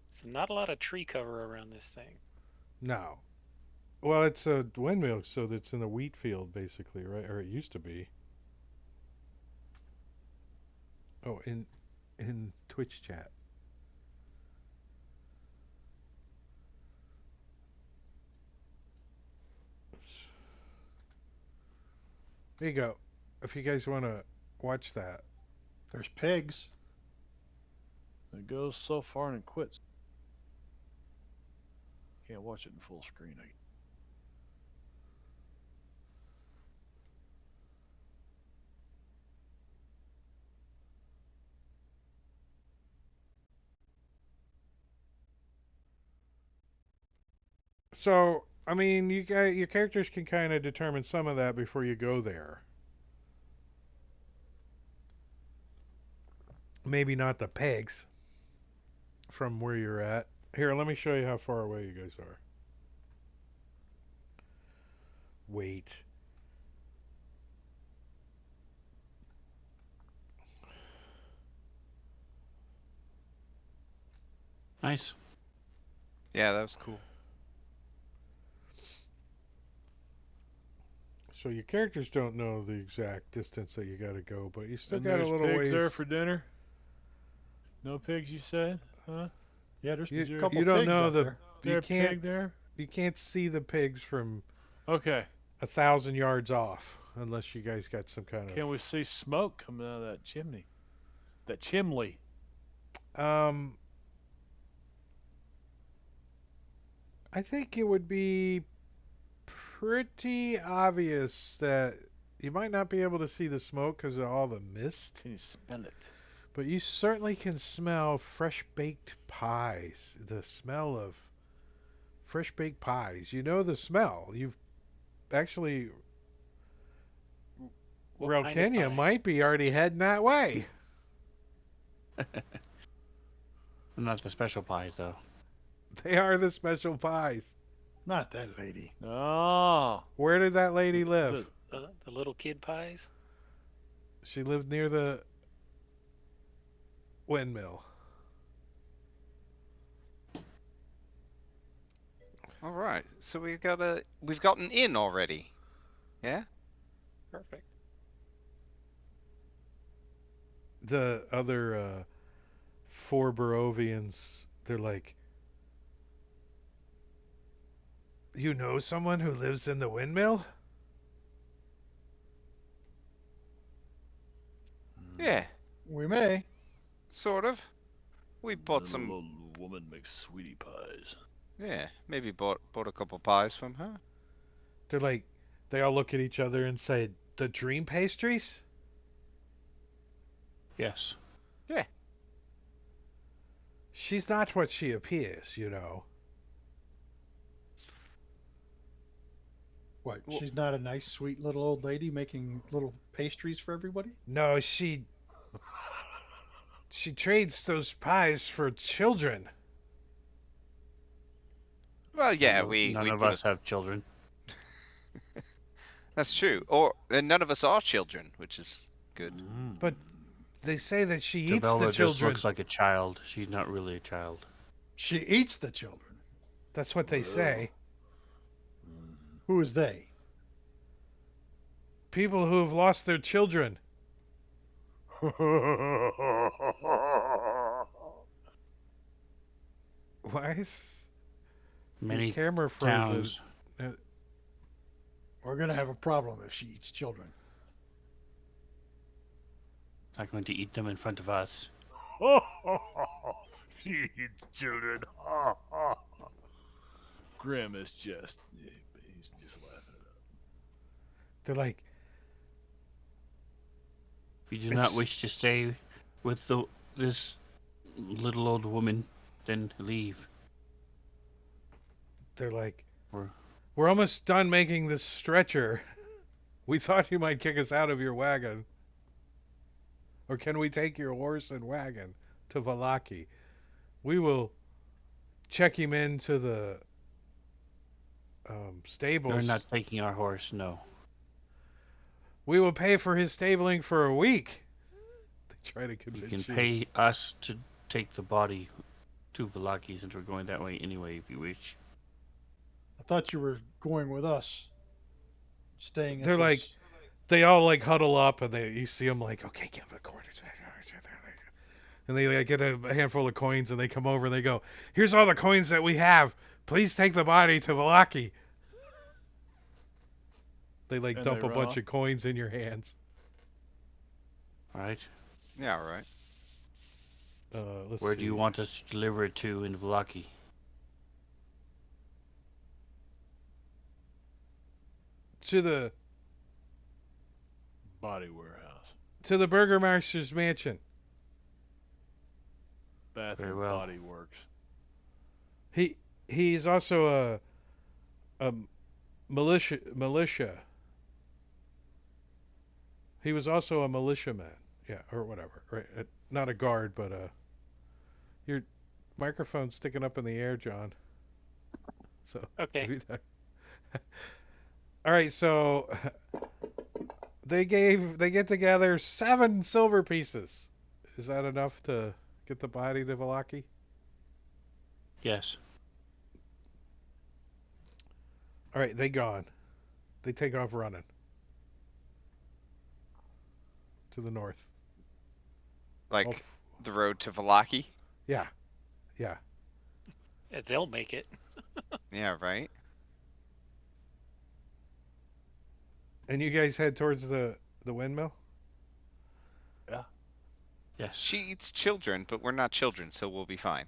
So not a lot of tree cover around this thing. No. Well, it's a windmill, so it's in a wheat field, basically, right? Or it used to be. Oh, in Twitch chat. Oops. There you go. If you guys want to watch that. There's pigs. It goes so far and it quits. Can't watch it in full screen. So I mean, your characters can kind of determine some of that before you go there. Maybe not the pegs from where you're at. Here, let me show you how far away you guys are. Wait. Nice. Yeah, that was cool. So your characters don't know the exact distance that you got to go, but you still And got a there's little pigs ways. there for dinner? No pigs, you said? Huh? Yeah, there's You, a couple you don't pigs know out there. you There a can't pig there? you can't see the pigs from Okay. 1,000 yards off unless you guys got some kind Can we see smoke coming out of that chimney? That chimney. of. I think it would be pretty obvious that you might not be able to see the smoke because of all the mist, Can you smell it? but you certainly can smell fresh baked pies. The smell of fresh baked pies. You know the smell. You've actually, What Rel kind of Kenya pie? might be already heading that way. Not the special pies, though. They are the special pies. Not that lady. Oh. Where did that lady live? The little kid pies? She lived near the windmill. All right, so we've got an inn already. Yeah. Perfect. The other 4 Barovians, they're like, you know someone who lives in the windmill? Yeah, We may. sort of. We bought Little some. old woman makes sweetie pies. Yeah, maybe bought a couple pies from her. They're like, they all look at each other and say, the dream pastries? Yes. She's not what she appears, you know. What? Well- She's not a nice, sweet little old lady making little pastries for everybody? No, she trades those pies for children. Well, yeah, None we of put us have children. That's true. And none of us are children, which is good. But they say that she eats the Javelda just children. looks like a child. She's not really a child. She eats the children. That's what they say. Who is they? People who have lost their children. Why is your Many camera frozen? towns. We're gonna have a problem if she eats children. Not going to eat them in front of us. She eats children. Grim is just, he's just laughing it up. They're like, If you do It's- not wish to stay with this little old woman, then leave. they're like, Or we're almost done making this stretcher. We thought you might kick us out of your wagon. Or can we take your horse and wagon to Valaki? We will check him into the stables. you're not taking our horse, no. We will pay for his stabling for a week. They try to You convince can you. pay us to take the body to Valaki since we're going that way anyway, if you wish. I thought you were going with us. Staying at They're this... like- They all like huddle up and you see them like, okay, give him a quarter. And they like, get a handful of coins and they come over and they go, here's all the coins that we have. Please take the body to Valaki. They like And dump they a run bunch off? of coins in your hands. Alright? Yeah, all right. Let's Where do see. you want us to deliver it to in Valaki? To the Body warehouse. Burgermeister's mansion. Bath Very and well. Body Works. He's also a militia. He was also a militiaman. Yeah, or whatever. Right? Not a guard, but your microphone's sticking up in the air, John. So if Okay. you all right, so they get together 7 silver pieces. Is that enough to get the body to Valaki? Yes. All right, they gone. They take off running to the north. Oh, Like the road to Valaki? yeah, yeah. They'll make it. Yeah, right? And you guys head towards the windmill. Yeah. Yes. She eats children, but we're not children, so we'll be fine.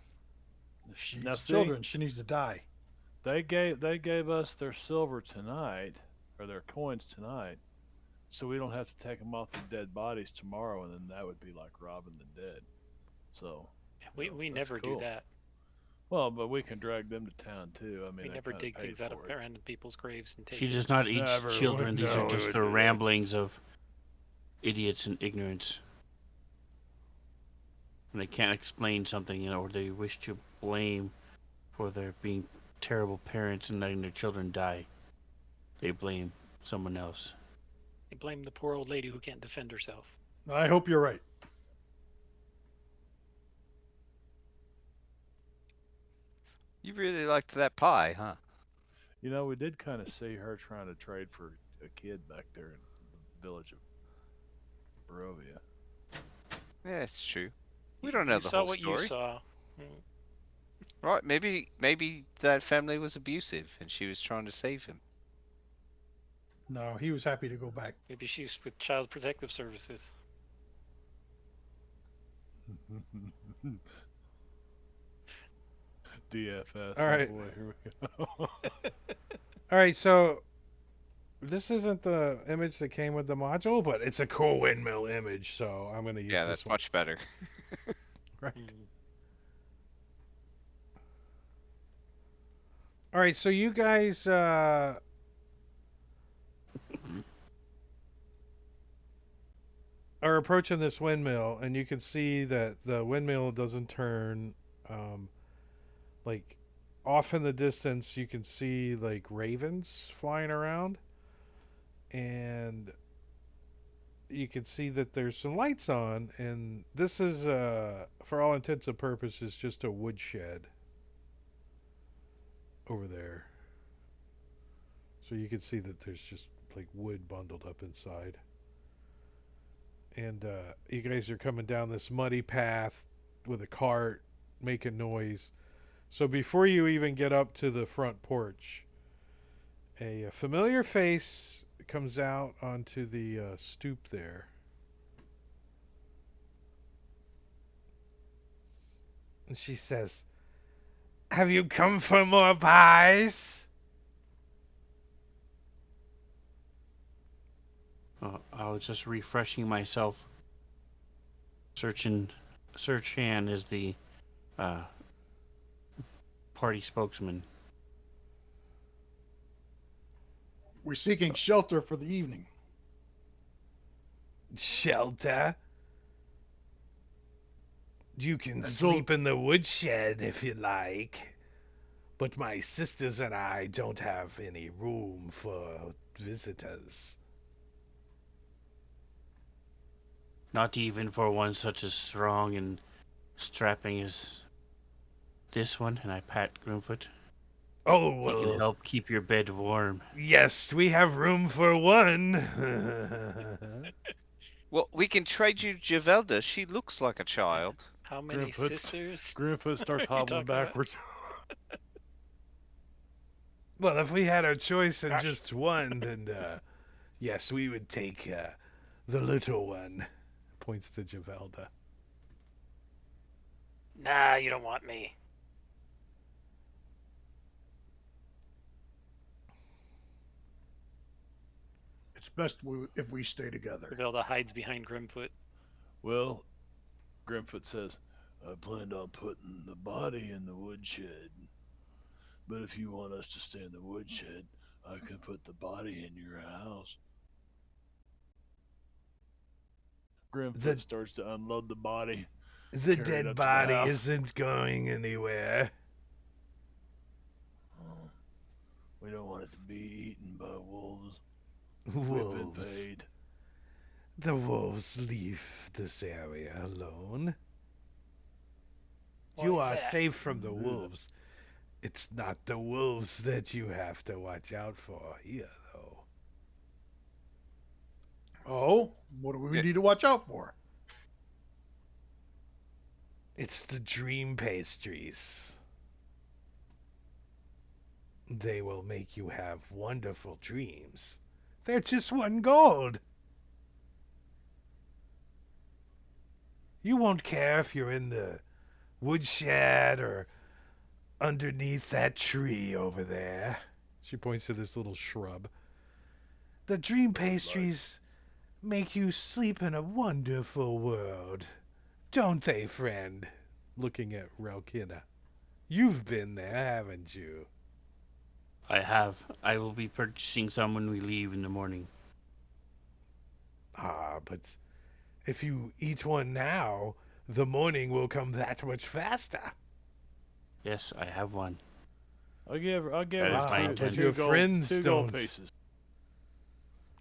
If she Now needs see- children, she needs to die. They gave us their silver tonight, or their coins tonight, so we don't have to take them off the dead bodies tomorrow, and then that would be like robbing the dead. So We that's never do cool. that. Well, but we can drag them to town too. I mean, We I never kinda dig paid things out of for it. random people's graves and take She it. does not eat Never children. would These know are just it the would. ramblings of idiots and ignorance. When they can't explain something, or they wish to blame for their being terrible parents and letting their children die, they blame someone else. They blame the poor old lady who can't defend herself. I hope you're right. You really liked that pie, huh? You know, we did kind of see her trying to trade for a kid back there in the village of Barovia. Yeah, it's true. We don't know You the saw whole what story. you saw. Right, maybe that family was abusive and she was trying to save him. No, he was happy to go back. Maybe she's with Child Protective Services. DFS. All right. Oh boy, here we go. All right, so this isn't the image that came with the module, but it's a cool windmill image, so I'm gonna use Yeah, this that's one. much better. Right. Mm. All right, so you guys are approaching this windmill, and you can see that the windmill doesn't turn. Like off in the distance, you can see like ravens flying around, and you can see that there's some lights on, and this is for all intents and purposes just a woodshed over there. So you can see that there's just like wood bundled up inside. And you guys are coming down this muddy path with a cart making noise. So before you even get up to the front porch, a familiar face comes out onto the stoop there. And she says, "Have you come for more pies?" I was just refreshing myself. Search hand is the uh, party spokesman. We're seeking shelter for the evening. Shelter? You can Until- sleep in the woodshed if you like. But my sisters and I don't have any room for visitors. Not even for one such as strong and strapping as this one. And I pat Grimfoot. Oh, He can well, help keep your bed warm. yes, we have room for one. Well, we can trade you Javelda. She looks like a child. How many Grimfoot- sisters? Grimfoot starts What are you hobbling talking about? backwards. Well, if we had our choice in Gosh. just one, then yes, we would take the little one. Points to Javelda. Nah, you don't want me. It's best if we stay together. Gavelda hides behind Grimfoot. Well, Grimfoot says, I planned on putting the body in the woodshed. But if you want us to stay in the woodshed, I can put the body in your house. Grimfoot The starts to unload the body, the carry it dead up to the body house. isn't going anywhere. Oh, we don't want it to be eaten by wolves. We've been Wolves. paid. The wolves leave this area alone. Why You is are that? safe from the Yeah. wolves. It's not the wolves that you have to watch out for here, though. Oh, what do we Yeah. need to watch out for? It's the dream pastries. They will make you have wonderful dreams. They're just 1 gold. You won't care if you're in the woodshed or underneath that tree over there. She points to this little shrub. The dream pastries make you sleep in a wonderful world. Don't they, friend? Looking at Relkina. You've been there, haven't you? I have. I will be purchasing some when we leave in the morning. Ah, but if you eat one now, the morning will come that much faster. Yes, I have one. I'll give That her is my two, intention. two Your gold, friends two gold don't. pieces.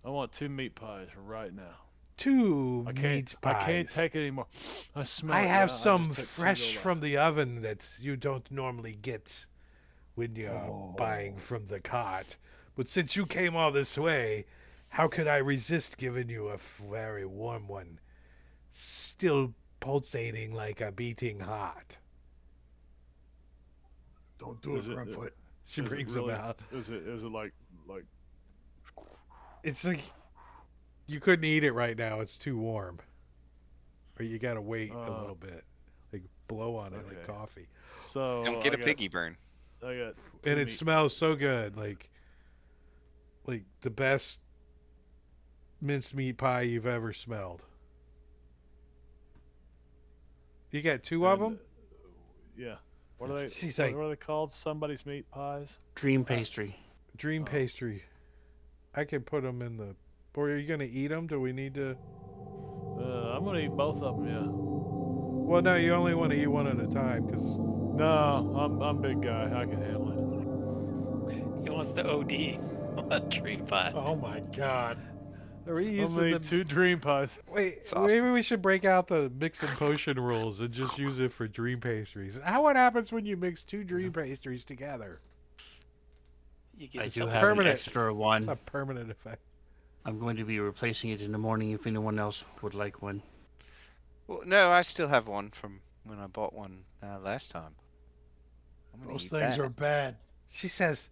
I want 2 meat pies right now. 2 I meat can't. I can't pies. take it anymore. I smell I it. have Yeah, I some just took 2 fresh gold from the oven that you don't normally get when you're Oh. buying from the cart. But since you came all this way, how could I resist giving you a very warm one? Still pulsating like a beating heart. Don't do it, Is it- Grimfoot. She Is it brings really? them out. Is it like? It's like you couldn't eat it right now. It's too warm. Or you gotta wait a little bit. Like blow on it like Okay. coffee. So Don't get I a got, piggy burn. I got. And 2 it meat smells so good. Like the best minced meat pie you've ever smelled. You got 2 of and, them? Yeah. What are they? She's what, like, what are they called? Somebody's meat pies. Dream pastry. dream Oh. pastry. I can put them in the. Boy, are you gonna eat them? Do we need to? I'm gonna eat both of them. Yeah. Well, no, you only want to eat one at a time, because No, I'm big guy. I can handle He wants the OD on dream pie. Oh my God. are we it. I'm using gonna the? eat 2 dream pies. Wait, It's awesome. maybe we should break out the mix and potion rules and just use it for dream pastries. What happens when you mix 2 dream pastries together? You get I do something have an permanent. extra It's one. a permanent effect. I'm going to be replacing it in the morning if anyone else would like one. Well, no, I still have one from when I bought one last time. I'm gonna Those eat things that. are bad. She says,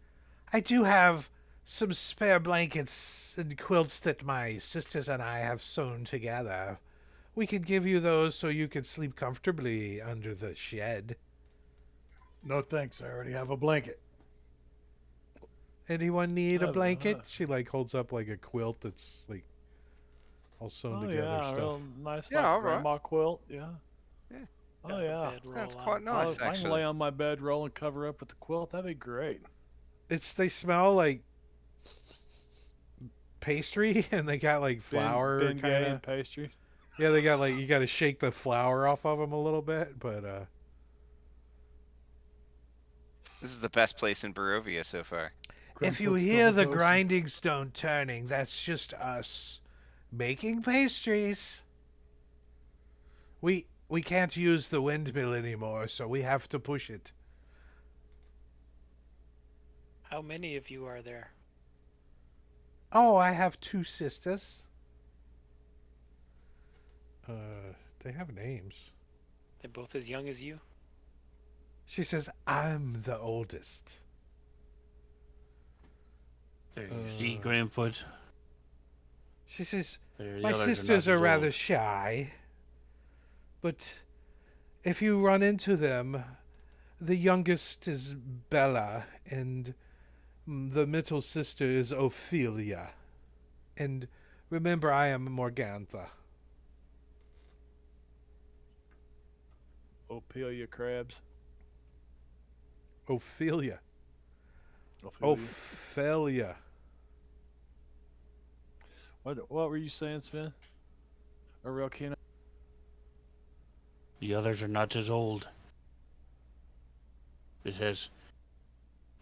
I do have some spare blankets and quilts that my sisters and I have sewn together. We could give you those so you could sleep comfortably under the shed. No thanks. I already have a blanket. Anyone need a Uh, blanket? uh. She like holds up like a quilt that's like all sewn Oh together yeah, stuff. real nice Yeah, like all right. grandma quilt. Yeah. Yeah. Oh Got a yeah. bedroll Sounds on. quite nice, I can actually. lay on my bedroll and cover up with the quilt. That'd be great. They smell like pastry and they got like flour Ben Gay kind and of. pastry. Yeah, they got like you got to shake the flour off of them a little bit, but This is the best place in Barovia so far. if you Grimfoot's hear the double dosing. grinding stone turning, that's just us making pastries. We can't use the windmill anymore, so we have to push it. How many of you are there? Oh, I have 2 sisters. They have names. They're both as young as you? She says, I'm the oldest. There you see, Grimfoot. She says, There, the my others are not sisters are as rather old. shy, but if you run into them, the youngest is Bella, and the middle sister is Ophelia. And remember, I am Morgantha. Ophelia crabs. Ophelia. Ophelia. Ophelia. What were you saying, Sven? Or Relkina? The others are not as old. It has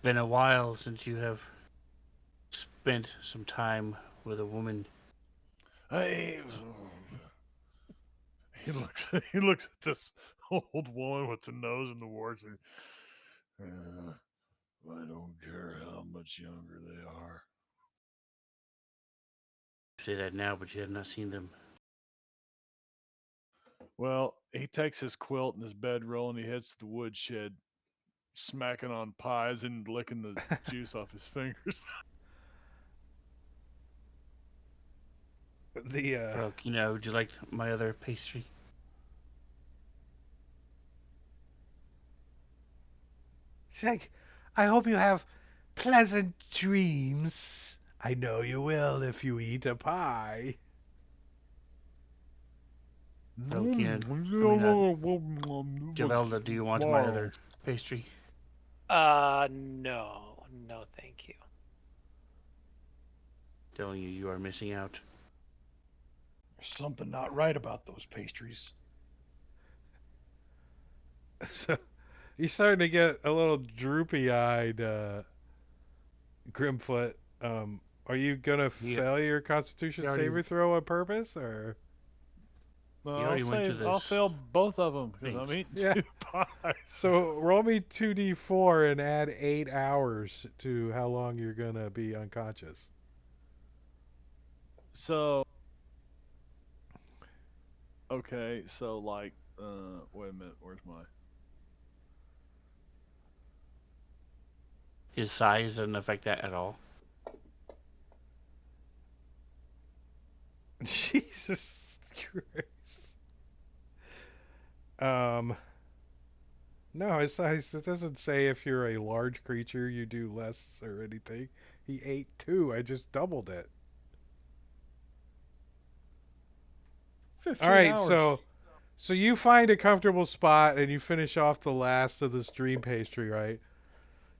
been a while since you have spent some time with a woman. Hey, he looks. He looks at this old woman with the nose and the warts, and I don't care how much younger they are. You say that now, but you have not seen them. Well, he takes his quilt and his bedroll and he heads to the woodshed, smacking on pies and licking the juice off his fingers. The Well, would you like my other pastry? she's like, I hope you have pleasant dreams. I know you will if you eat a pie. Well, Javelda, do you want my other pastry? No, no, thank you. Telling you, you are missing out. There's something not right about those pastries. So you're starting to get a little droopy-eyed, Grimfoot. Are you gonna He, fail your Constitution he already, saving throw on purpose, or? No, he I'll already went say to I'll this fail both of them because I'm things. eating Yeah. 2 pies. So roll me 2d4 and add 8 hours to how long you're gonna be unconscious. So okay, so like, wait a minute, where's my? His size doesn't affect that at all. Jesus Christ. No, it doesn't say if you're a large creature you do less or anything. He ate 2. I just doubled it. 15 All right, hours. so you find a comfortable spot and you finish off the last of this dream pastry, right?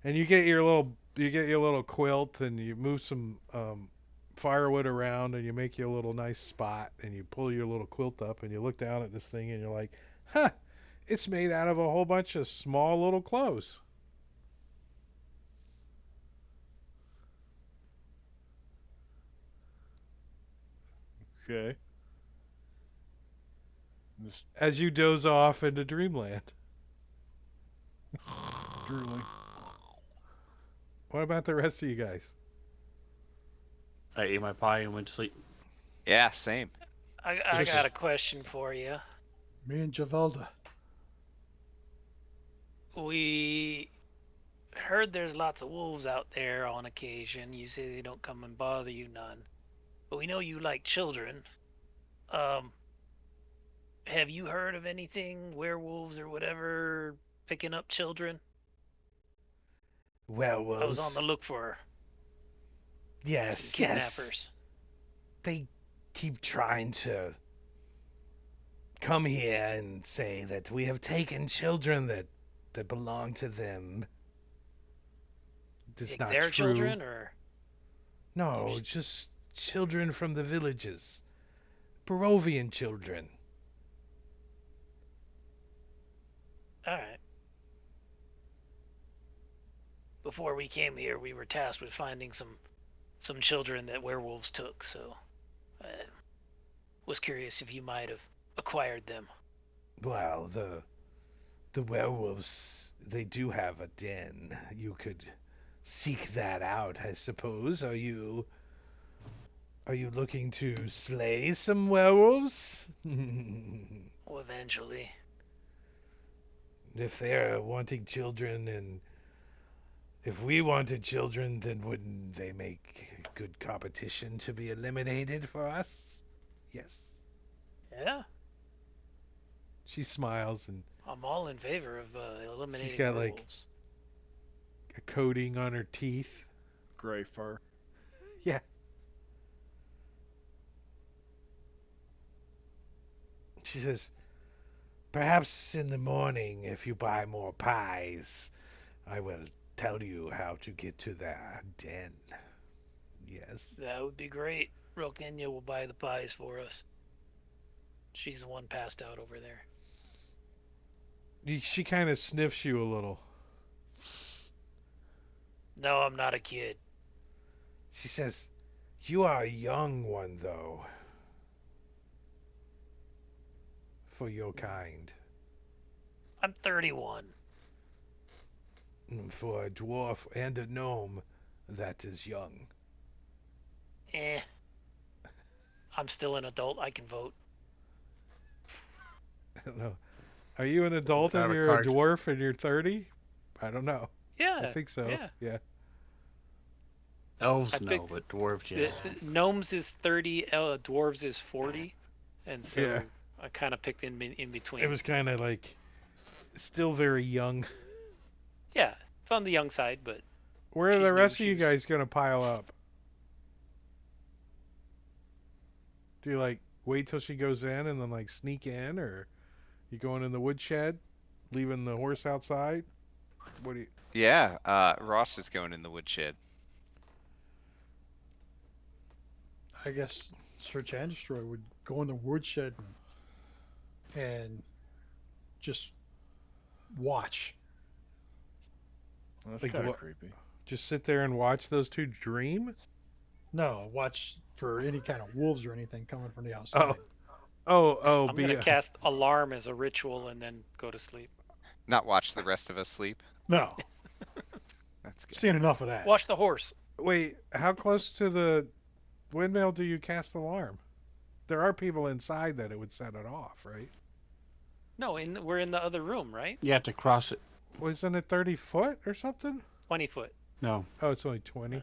And you get your little quilt and you move some firewood around and you make you a little nice spot and you pull your little quilt up and you look down at this thing and you're like, "Huh, it's made out of a whole bunch of small little clothes." Okay. Just As you doze off into dreamland. drooling. What about the rest of you guys? I ate my pie and went to sleep. Yeah, same. I got a question for you. Me and Javelda. We heard there's lots of wolves out there on occasion. You say they don't come and bother you none. But we know you like children. Um, have you heard of anything, werewolves or whatever, picking up children? I was on the Werewolves. look for some Yes, yes. kidnappers. They keep trying to come here and say that we have taken children that belong to them. It's Like not their true. children, or No, just children from the villages. Barovian children. all right. Before we came here, we were tasked with finding some children that werewolves took. So, I was curious if you might have acquired them. Well, the werewolves, they do have a den. You could seek that out, I suppose. Are you looking to slay some werewolves? Well, eventually. If they're wanting children and if we wanted children, then wouldn't they make good competition to be eliminated for us? Yes. Yeah, She smiles and I'm all in favor of she's eliminating got like werewolves. a coating on her teeth. Gray fur. Yeah. She says, perhaps in the morning, if you buy more pies, I will tell you how to get to that den. Yes. That would be great. Rokenya will buy the pies for us. She's the one passed out over there. She kind of sniffs you a little. No, I'm not a kid. She says, "You are a young one, though, for your kind. I'm 31. For a dwarf and a gnome, that is young." Eh. I'm still an adult. I can vote. I don't know. Are you an adult Without if a you're a card. dwarf and you're 30? I don't know. Yeah. I think so. Yeah. Yeah. Elves I no, picked but dwarves yes. Gnomes is 30, dwarves is 40, and so Yeah. I kind of picked in between. It was kind of like still very young. Yeah, it's on the young side, but Where are She's the new, rest of she you was- guys going to pile up? Do you like wait till she goes in and then like sneak in, or you going in the woodshed, leaving the horse outside? What do you? Yeah, Ross is going in the woodshed. I guess Search and Destroy would go in the woodshed and just watch. That's Like kind of what- creepy. Just sit there and watch those two dream? No, watch for any kind of wolves or anything coming from the outside. Oh, I'm be gonna cast alarm as a ritual and then go to sleep. Not watch the rest of us sleep. No, That's good. seen enough of that. Watch the horse. Wait, how close to the windmill do you cast alarm? There are people inside that it would set it off, right? No, we're in the other room, right? You have to cross it. Wasn't it 30 foot or something? 20 foot. No. Oh, it's only 20.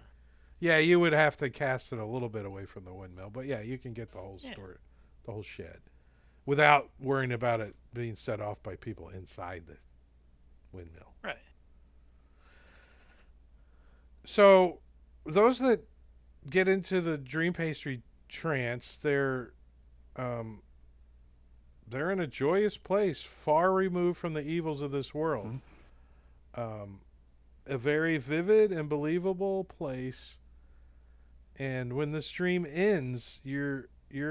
Yeah, you would have to cast it a little bit away from the windmill, but yeah, you can get the whole Yeah. store, the whole shed, without worrying about it being set off by people inside the windmill. Right. So, those that get into the dream pastry trance, they're in a joyous place, far removed from the evils of this world. A very vivid and believable place. And when the stream ends, you're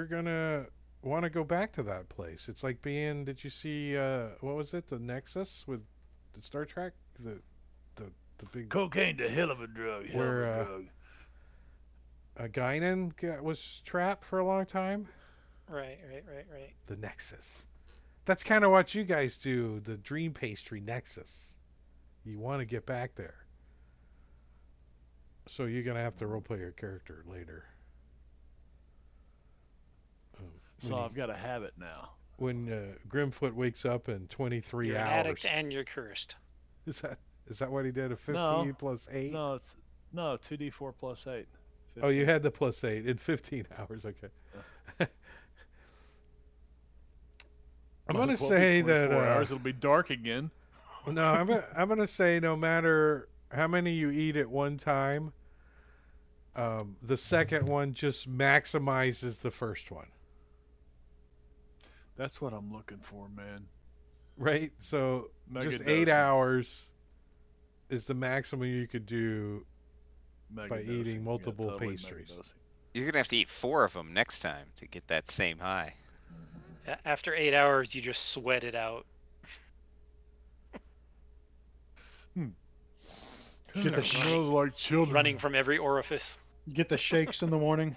gonna want to go back to that place. It's like being. Did you see what was it? The Nexus with the Star Trek. The big Cocaine's a hell of a drug. Hell Where, of a drug. Guinan was trapped for a long time. Right. The Nexus. That's kind of what you guys do. The dream pastry Nexus. You want to get back there. So you're gonna have to roleplay your character later. So I've got a habit now. When Grimfoot wakes up in 23 You're an hours. addict and you're cursed. Is that what he did? A 15 No. plus 8? No, it's 2d4 plus 8. Oh, you 15. had the plus 8 in 15 hours. Okay. I'm Well, gonna it won't be say 24 that. hours, it'll be dark again. No, I'm gonna say no matter how many you eat at one time, the second one just maximizes the first one. That's what I'm looking for, man. Right? So Mega just 8 dosing. hours is the maximum you could do. Mega by dosing. eating Yeah, multiple totally mega pastries. dosing. You're gonna have to eat 4 of them next time to get that same high. After 8 hours, you just sweat it out. Get the It smells like children. Running from every orifice. Get the shakes in the morning.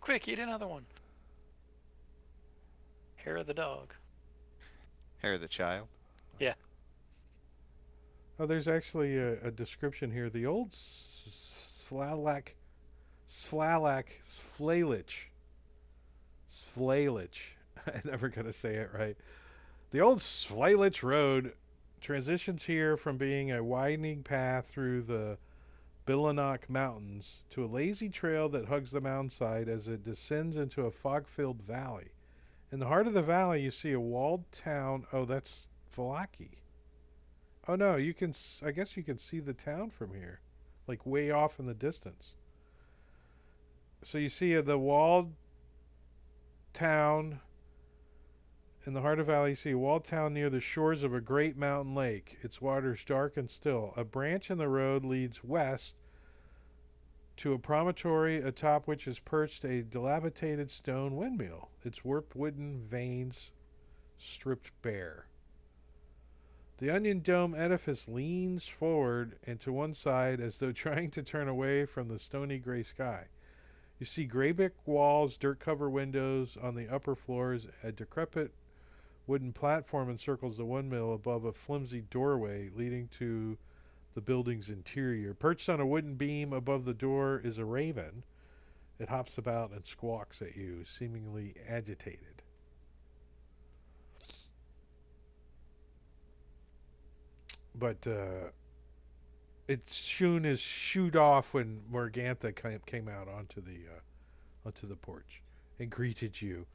Quick, eat another one. Hair of the dog. Hair of the child. Oh, there's actually a description here. The old Sflalich, I'm never gonna say it right. The old Sflalich Road transitions here from being a widening path through the Billanock Mountains to a lazy trail that hugs the mountainside as it descends into a fog-filled valley. In the heart of the valley, you see a walled town. Oh, that's Vallaki. Oh no, I guess you can see the town from here, like way off in the distance. So you see the walled town, In the heart of the valley, you see a walled town near the shores of a great mountain lake. Its waters dark and still. A branch in the road leads west to a promontory atop which is perched a dilapidated stone windmill, its warped wooden vanes stripped bare. The onion dome edifice leans forward and to one side as though trying to turn away from the stony gray sky. You see gray brick walls, dirt-covered windows on the upper floors. A decrepit wooden platform encircles the windmill above a flimsy doorway leading to the building's interior. Perched on a wooden beam above the door is a raven. It hops about and squawks at you, seemingly agitated. But it soon is shooed off when Morgantha came out onto the porch and greeted you.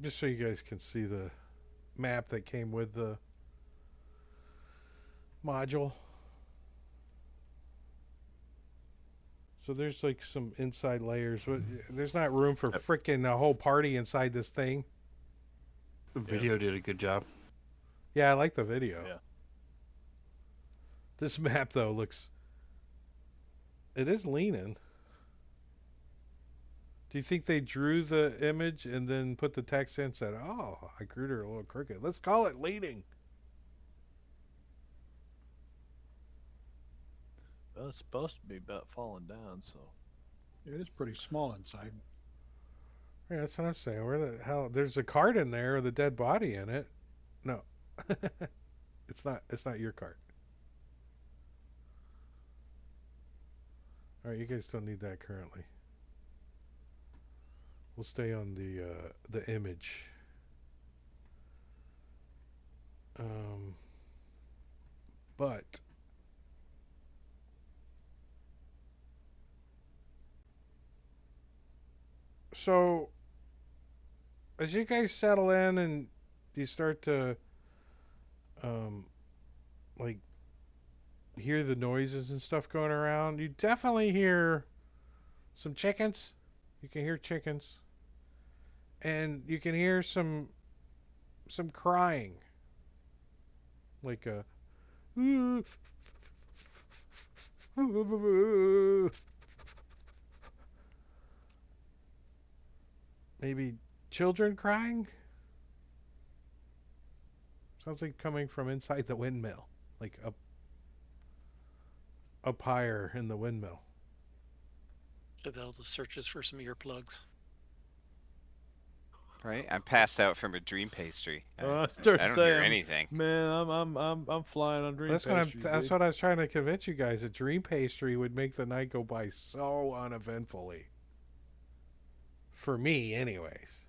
Just so you guys can see the map that came with the module. So there's like some inside layers. There's not room for frickin' a whole party inside this thing. The video did a good job. Yeah, I like the video. Yeah. This map though looks. It is leaning. Do you think they drew the image and then put the text in and said, "Oh, I grew her a little crooked. Let's call it leaning." Well, it's supposed to be about falling down, so. It is pretty small inside. Yeah, that's what I'm saying. Where the hell? There's a cart in there with a dead body in it. No, it's not. It's not your cart. All right, you guys don't need that currently. We'll stay on the image. But so as you guys settle in and you start to like hear the noises and stuff going around, you definitely hear some chickens. You can hear chickens, and you can hear some crying, like a maybe children crying. Sounds like coming from inside the windmill, like up higher in the windmill. Develop searches for some earplugs. Right? I'm passed out from a dream pastry. I I don't hear saying, anything. man, I'm flying on dream That's pastries. that's what I was trying to convince you guys. A dream pastry would make the night go by so uneventfully. For me, anyways.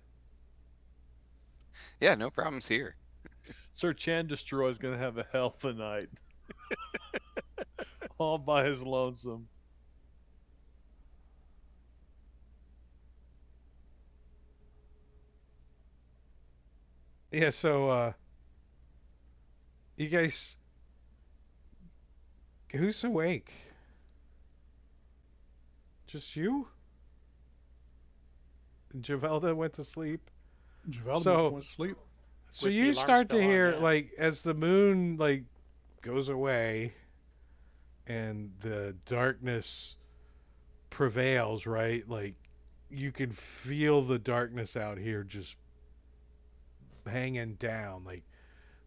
Yeah, no problems here. Sir Chan Destroy's gonna have a hell of a night. All by his lonesome. Yeah, so you guys, who's awake? Just you? Javelda went to sleep. Javel So- just went to sleep. So With the you alarm start to spell on, hear yeah. like as the moon like goes away and the darkness prevails, right? Like you can feel the darkness out here just hanging down. Like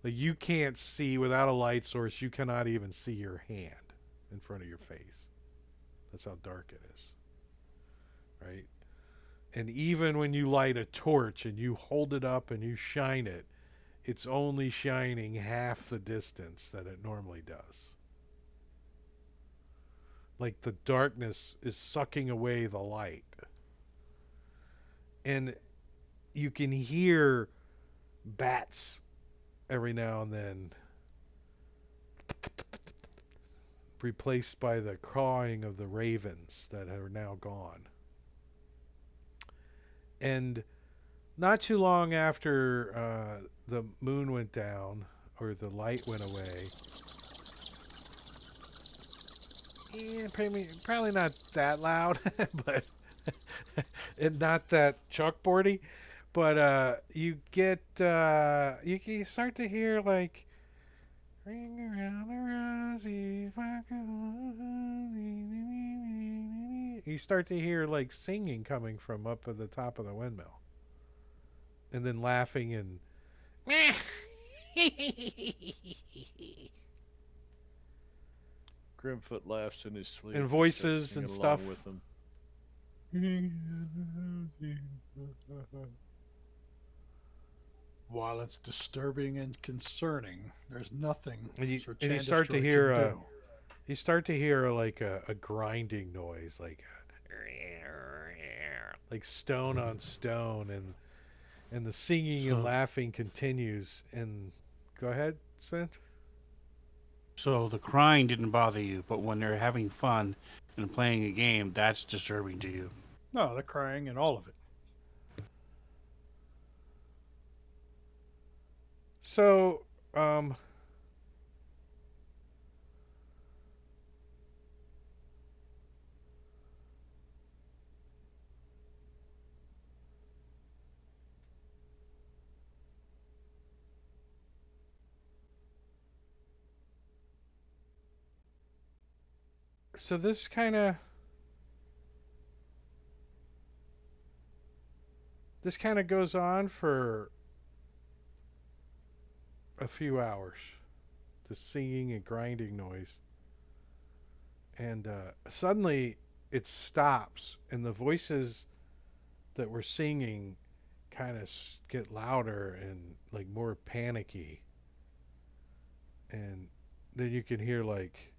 you can't see without a light source. You cannot even see your hand in front of your face. That's how dark it is, right? And even when you light a torch and you hold it up and you shine it, it's only shining half the distance that it normally does. Like the darkness is sucking away the light. And you can hear bats every now and then replaced by the cawing of the ravens that are now gone. And not too long after the moon went down, or the light went away, probably not that loud, but and not that chalkboardy, but you get you start to hear like ring around the rosy. You start to hear like singing coming from up at the top of the windmill, and then laughing and Grimfoot laughs in his sleep and starts voices singing and along stuff. with them. While it's disturbing and concerning, there's nothing Sir And you Chandis start to Joy hear can do. you start to hear like a grinding noise, like stone on stone, and the singing and So, laughing continues. And go ahead, Sven. so the crying didn't bother you, but when they're having fun and playing a game, that's disturbing to you. No, the crying and all of it. So, so this kind of goes on for a few hours. The singing and grinding noise, and suddenly it stops, and the voices that were singing kind of get louder and like more panicky, and then you can hear like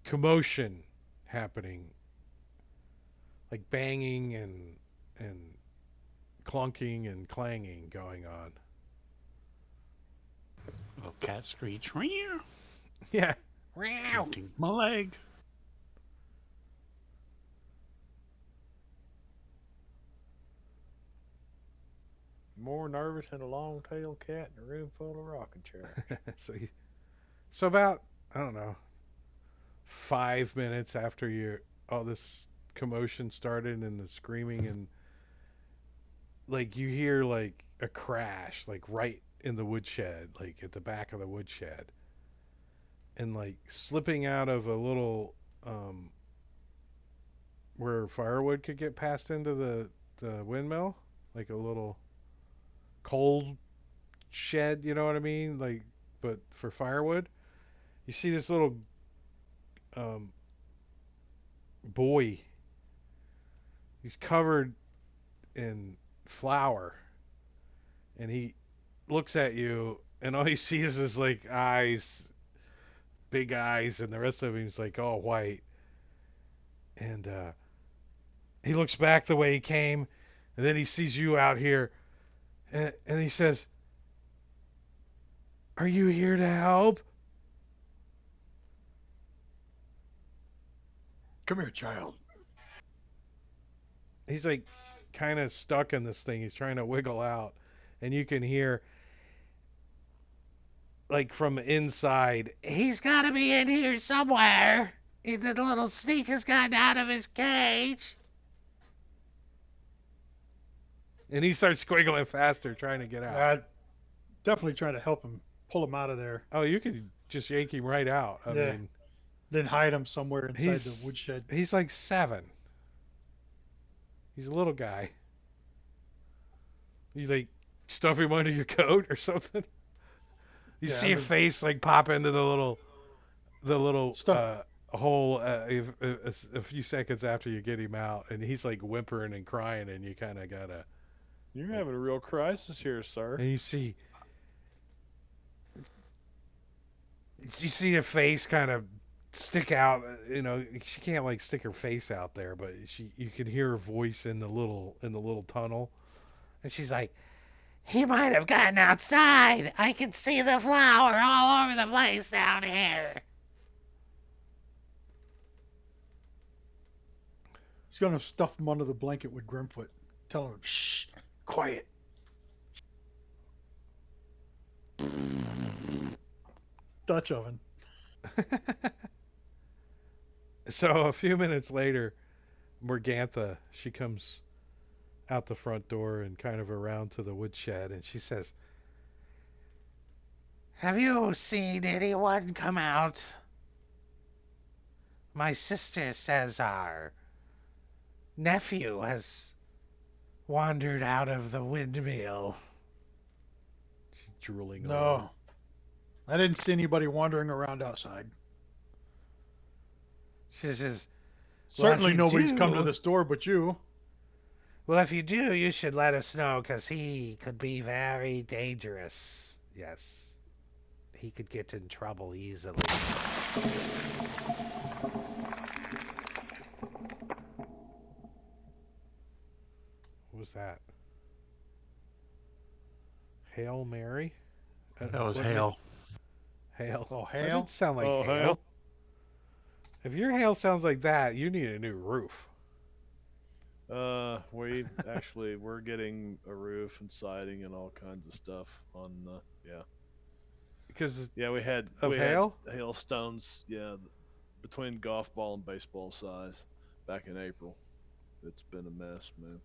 commotion happening, like banging and clunking and clanging going on. A cat screech, "Meow, Yeah. ding my leg." More nervous than a long-tailed cat in a room full of rocking chairs. so so about, I don't know, 5 minutes after all this commotion started and the screaming, and like you hear like a crash like right in the woodshed, like at the back of the woodshed, and like slipping out of a little um where firewood could get passed into the windmill, like a little cold shed, you know what I mean, like, but for firewood. You see this little um boy. He's covered in flour, and he looks at you, and all he sees is like eyes, big eyes, and the rest of him's like all white. And he looks back the way he came, and then he sees you out here, and he says, "Are you here to help?" Come here, child. He's like kind of stuck in this thing. He's trying to wiggle out, and you can hear like from inside, "He's got to be in here somewhere. The little sneak has gotten out of his cage." And he starts squiggling faster, trying to get out. Definitely trying to help him, pull him out of there. Oh, you could just yank him right out. I Yeah. mean, Then hide him somewhere inside the he's woodshed. he's like 7. He's a little guy. You like stuff him under your coat or something. You Yeah, see a face like pop into the little Stuff. hole a few seconds after you get him out, and he's like whimpering and crying, and you kind of gotta. You're having a real crisis here, sir. And you see a face kind of stick out. You know, she can't like stick her face out there, but you can hear her voice in the little tunnel, and she's like, "He might have gotten outside. I can see the flour all over the place down here." He's gonna stuff him under the blanket with Grimfoot. Tell him, shh, quiet. Dutch oven. So a few minutes later, Morgantha, she comes out the front door and kind of around to the woodshed, and she says, "Have you seen anyone come out? My sister says our nephew has wandered out of the windmill." She's drooling a little. No, I didn't see anybody wandering around outside. She says, Certainly you nobody's come to do- this door but you. "Well, if you do, you should let us know, because he could be very dangerous. Yes, he could get in trouble easily." What was that? Hail Mary? That was Wasn't it? hail. Hail. Oh, That hail? didn't sound like Oh, hail. hail. If your hail sounds like that, you need a new roof. We're getting a roof and siding and all kinds of stuff on Because we had of hail? hailstones, between golf ball and baseball size back in April. It's been a mess, man.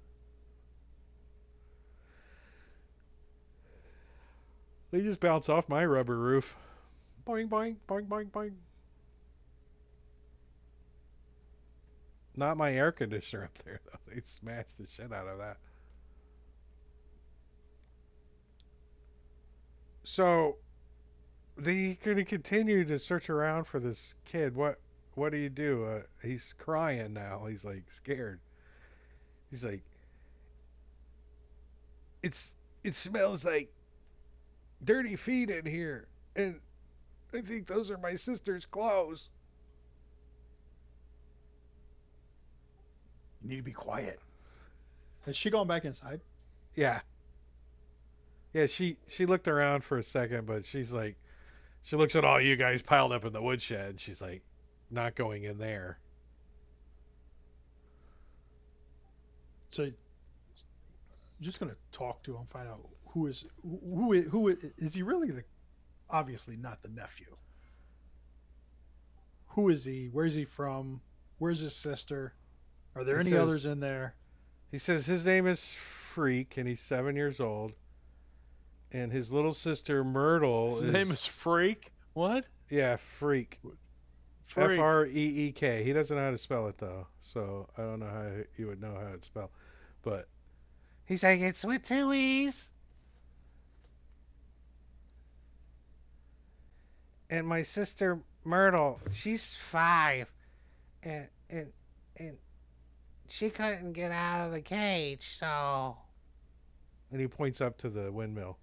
They just bounce off my rubber roof. Boing, boing, boing, boing, boing. Not my air conditioner up there, though. They smashed the shit out of that. So, they're going to continue to search around for this kid. What do you do? He's crying now. He's like scared. He's like, it smells like dirty feet in here, and I think those are my sister's clothes. You need to be quiet. Has she gone back inside? Yeah. Yeah, she looked around for a second, but she's like, she looks at all you guys piled up in the woodshed, and she's like, not going in there. So you're just gonna talk to him, find out who is he really the obviously not the nephew. Who is he? Where's he from? Where's his sister? Are there He any says- others in there? He says his name is Freak, and he's 7 years old. And his little sister Myrtle His name is Freak. What? Yeah, Freak. Freak. Freek. He doesn't know how to spell it, though, so I don't know how you would know how it's spelled. But he's like, it's with two E's. And my sister Myrtle, she's 5, and she couldn't get out of the cage, so. And he points up to the windmill.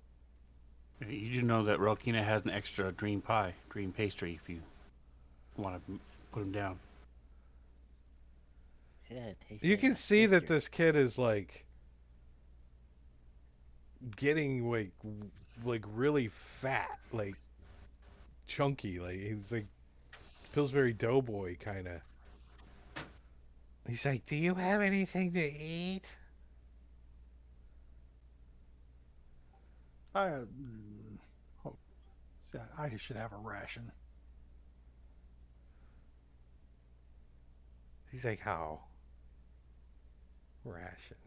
You do know that Rokina has an extra dream pastry, if you want to put him down. You can see that this kid is like getting like really fat, like chunky, like he's like Pillsbury Doughboy kind of. He's like, "Do you have anything to eat?" I I should have a ration. He's like, "How?" Rationed.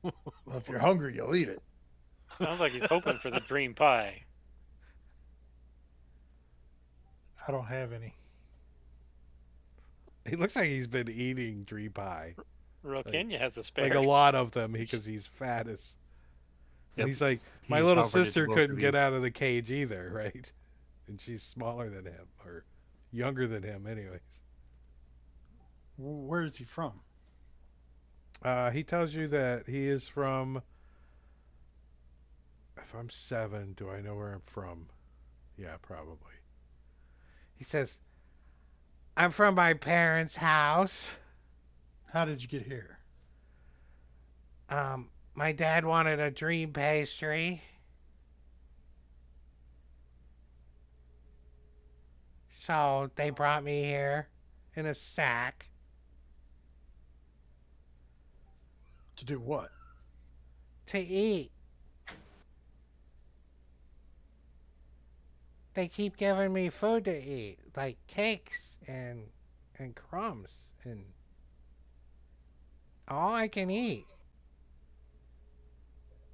Well, if you're hungry, you'll eat it. Sounds like he's hoping for the dream pie. I don't have any. He looks like he's been eating dream pie, Rokenya has a spare. like a lot of them, because he's fat as. Yep. And he's like, my He's little offered it to sister both couldn't of get you. out of the cage either, right? And she's smaller than him, or younger than him, anyways. Where is he from? He tells you that he is from. If I'm 7, do I know where I'm from? Yeah, probably. He says, I'm from my parents' house. How did you get here? My dad wanted a dream pastry. So they brought me here. in a sack. To do what? To eat. They keep giving me food to eat, like cakes and crumbs and all I can eat.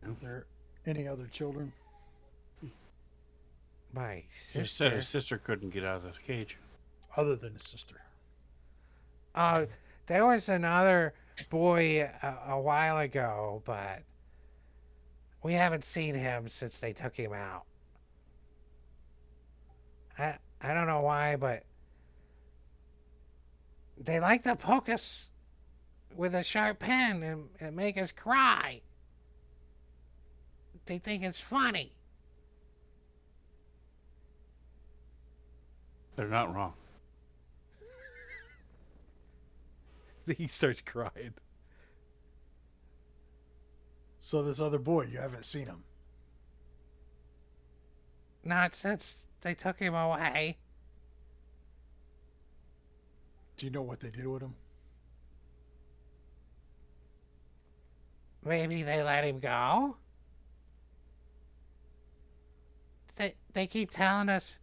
Are there any other children? My Just said sister. his sister couldn't get out of the cage. Other than his sister? Uh, there was another boy a while ago, but we haven't seen him since they took him out. I don't know why, but they like to poke us with a sharp pen and make us cry. They think it's funny. They're not wrong. He starts crying. So this other boy, you haven't seen him? Not since they took him away. Do you know what they did with him? Maybe they let him go. They keep telling us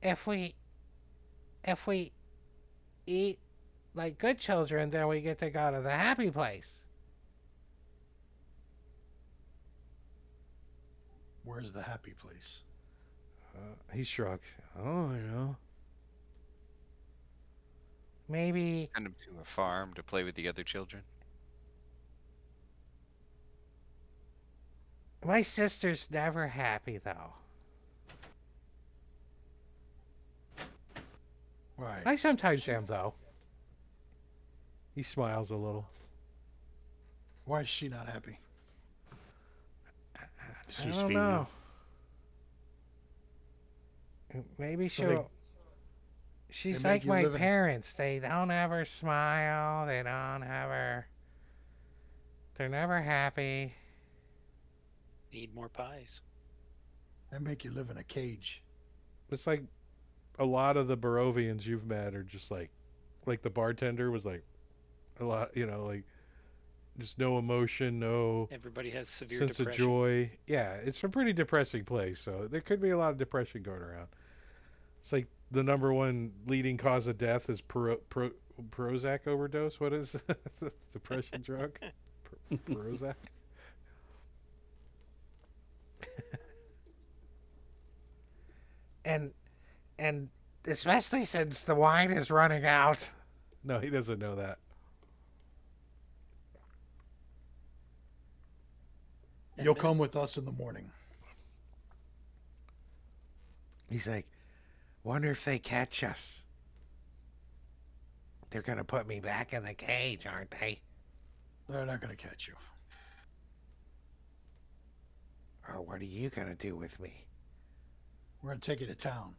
if we eat like good children, then we get to go to the happy place. Where's the happy place? He shrugged. Oh, I know. Maybe Send him to a farm to play with the other children. my sister's never happy though. Right. I sometimes am though. He smiles a little. Why is she not happy? I She's don't female. know. Maybe So she'll. She's they make like you my live in a- parents. They don't ever smile. They don't ever. They're never happy. Need more pies. They make you live in a cage. It's like a lot of the Barovians you've met are just like the bartender was like a lot, like just no emotion, no Everybody has severe sense of depression. joy. Yeah, it's a pretty depressing place. So there could be a lot of depression going around. It's like the number one leading cause of death is Prozac overdose. What is the depression drug? Prozac. and and especially since the wine is running out. No, he doesn't know that. And You'll then- come with us in the morning. He's like, wonder if they catch us. They're gonna put me back in the cage, aren't they? They're not going to catch you. Or what are you gonna do with me? We're going to take you to town.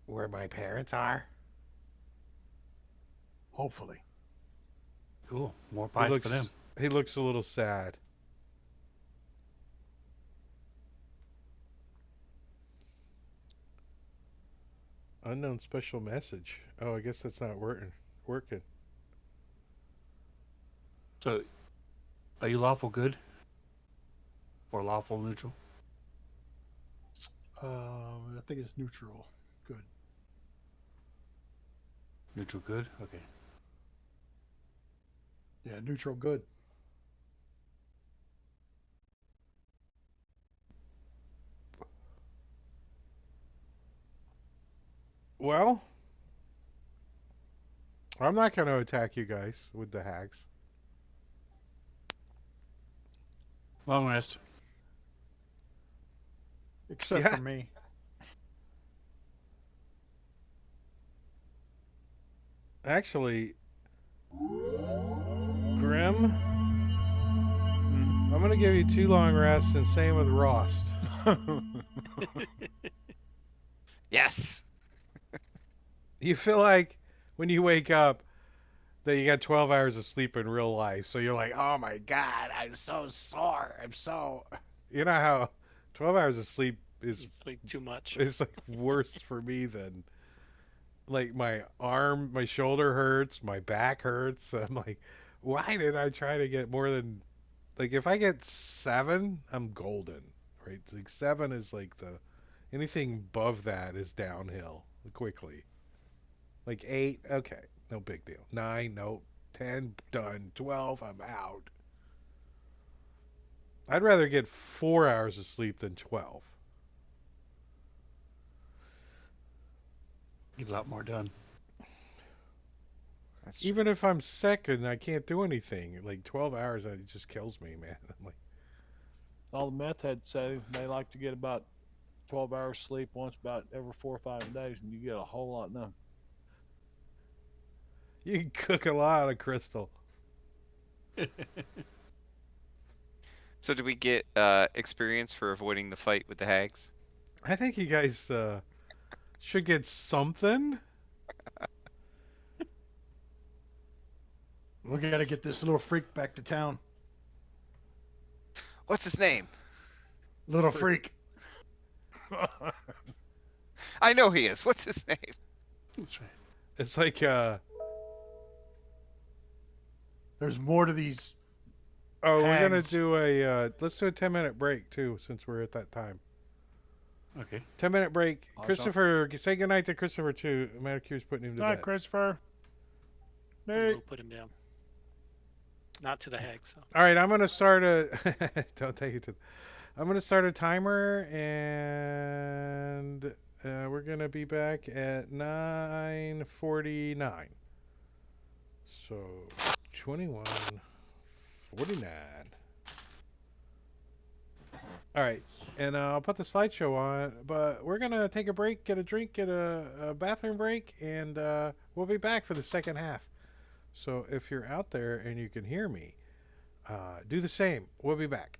Where my parents are? Hopefully. Cool. More He pies looks for them. he looks a little sad. Unknown special message. Oh, I guess that's not working. So, are you lawful good? Or lawful neutral? I think it's neutral. Good. Neutral good? Okay. Yeah, neutral good. Well, I'm not gonna attack you guys with the hags. Long rest. Except Yeah. for me. Actually, Grim, I'm gonna give you 2 long rests, and same with Rost. Yes. You feel like when you wake up that you got 12 hours of sleep in real life, so you're like, oh my god, I'm so sore. You know how 12 hours of sleep is It's like too much. like worse for me than like my arm, my shoulder hurts, my back hurts. I'm like, why did I try to get more than like if I get 7, I'm golden, right? Like 7 is like the anything above that is downhill quickly. Like 8, okay, no big deal. 9, no. 10, done. 12, I'm out. I'd rather get 4 hours of sleep than 12. Get a lot more done. That's true. Even if I'm sick and I can't do anything, like 12 hours, it just kills me, man. I'm like, All the meth heads say they like to get about 12 hours sleep once about every 4 or 5 days, and you get a whole lot done. you can cook a lot of crystal. So do we get experience for avoiding the fight with the hags? I think you guys should get something. We gotta get this little freak back to town. What's his name? Little freak. I know he is. What's his name? That's right. It's like There's more to these. oh, we're gonna Hags. do a let's do a 10-minute break too, since we're at that time. Okay. 10-minute break. Awesome. Christopher, say goodnight to Christopher too. Manicure's putting him to Night, bed. Christopher. We'll Night. put him down. Not to the hags. So. All right, I'm gonna start a. Don't take it to. I'm gonna start a timer, and we're gonna be back at 9:49. So 21:49. All right, and I'll put the slideshow on, but we're gonna take a break, get a drink, get a bathroom break, and we'll be back for the second half. So if you're out there and you can hear me, do the same. We'll be back.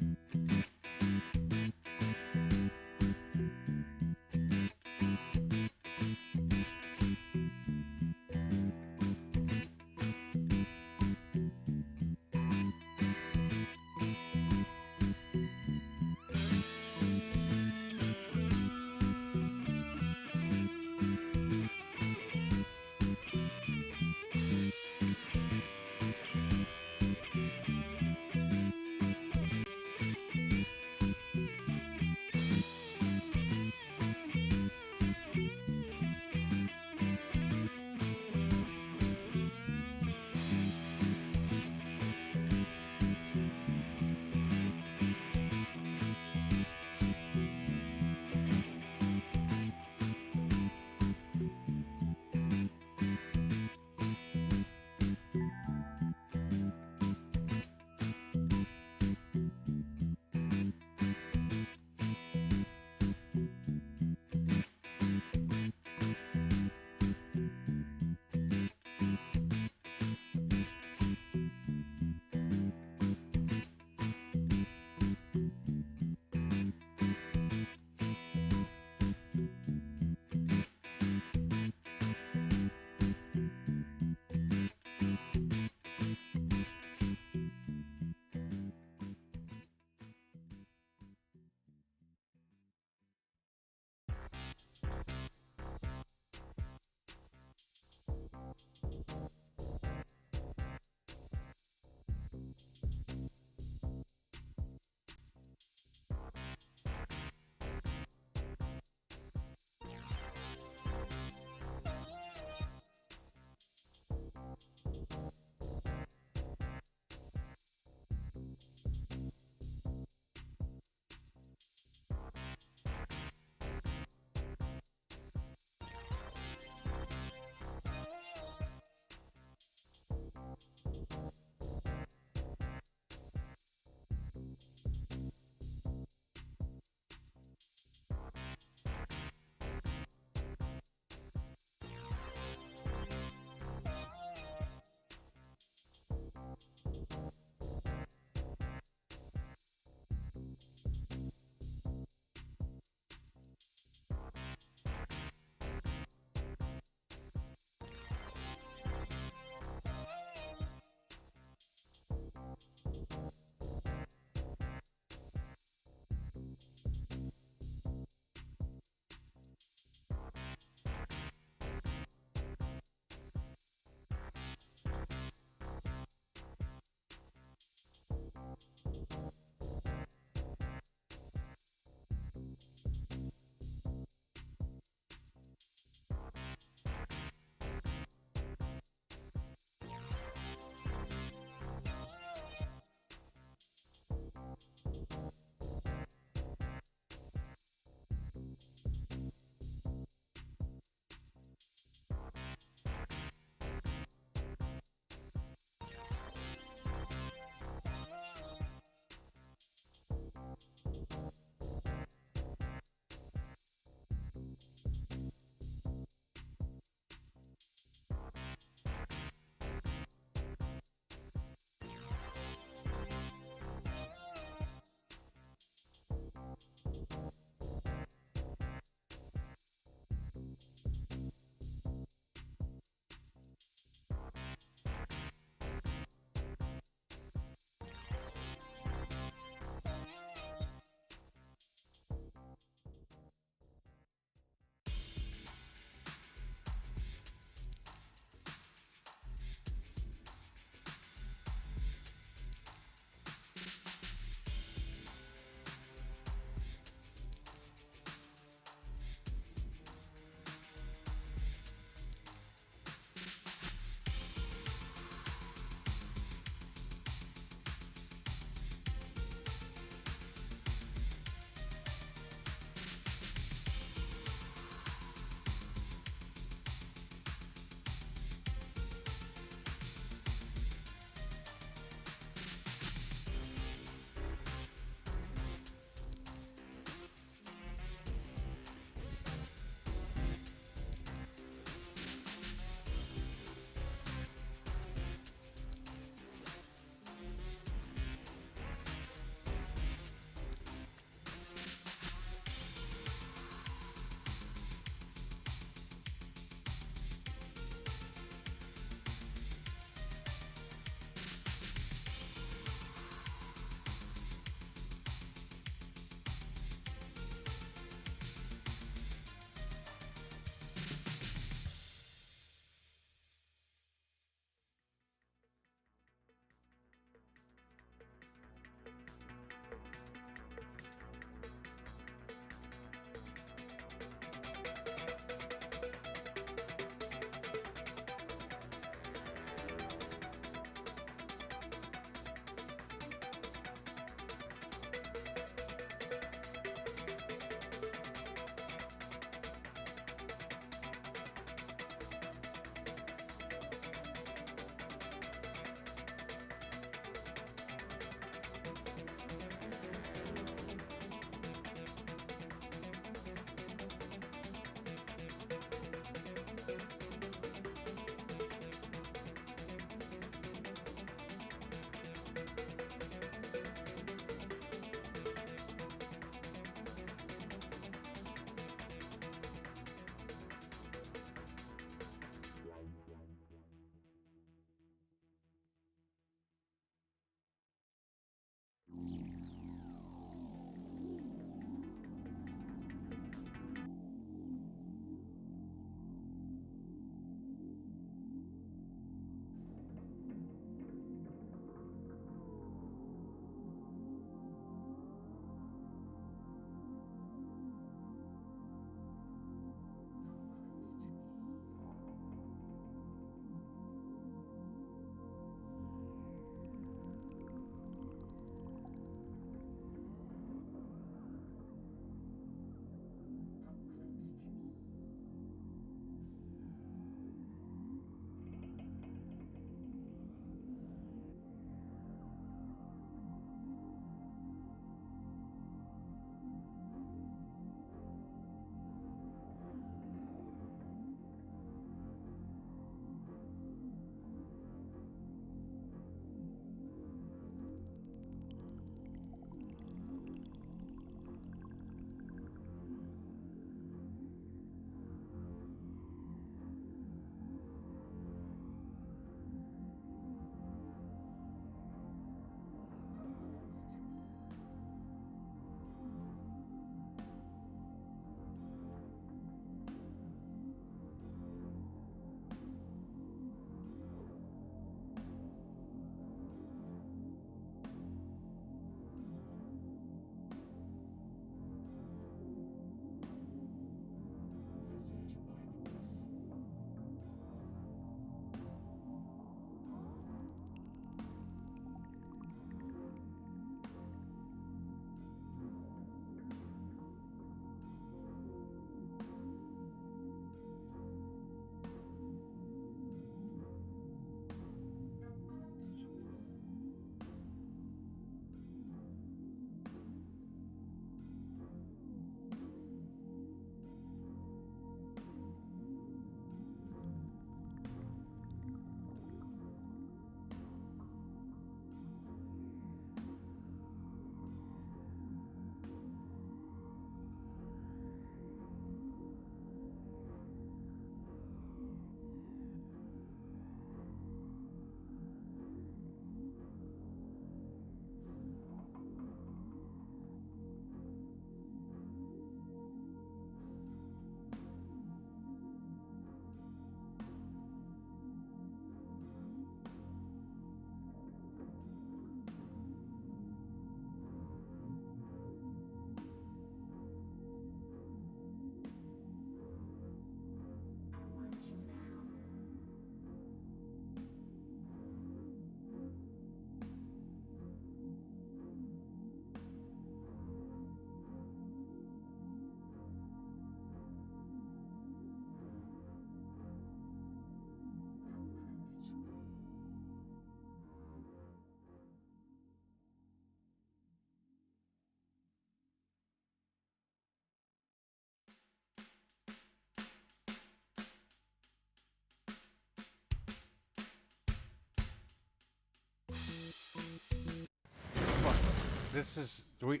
this is we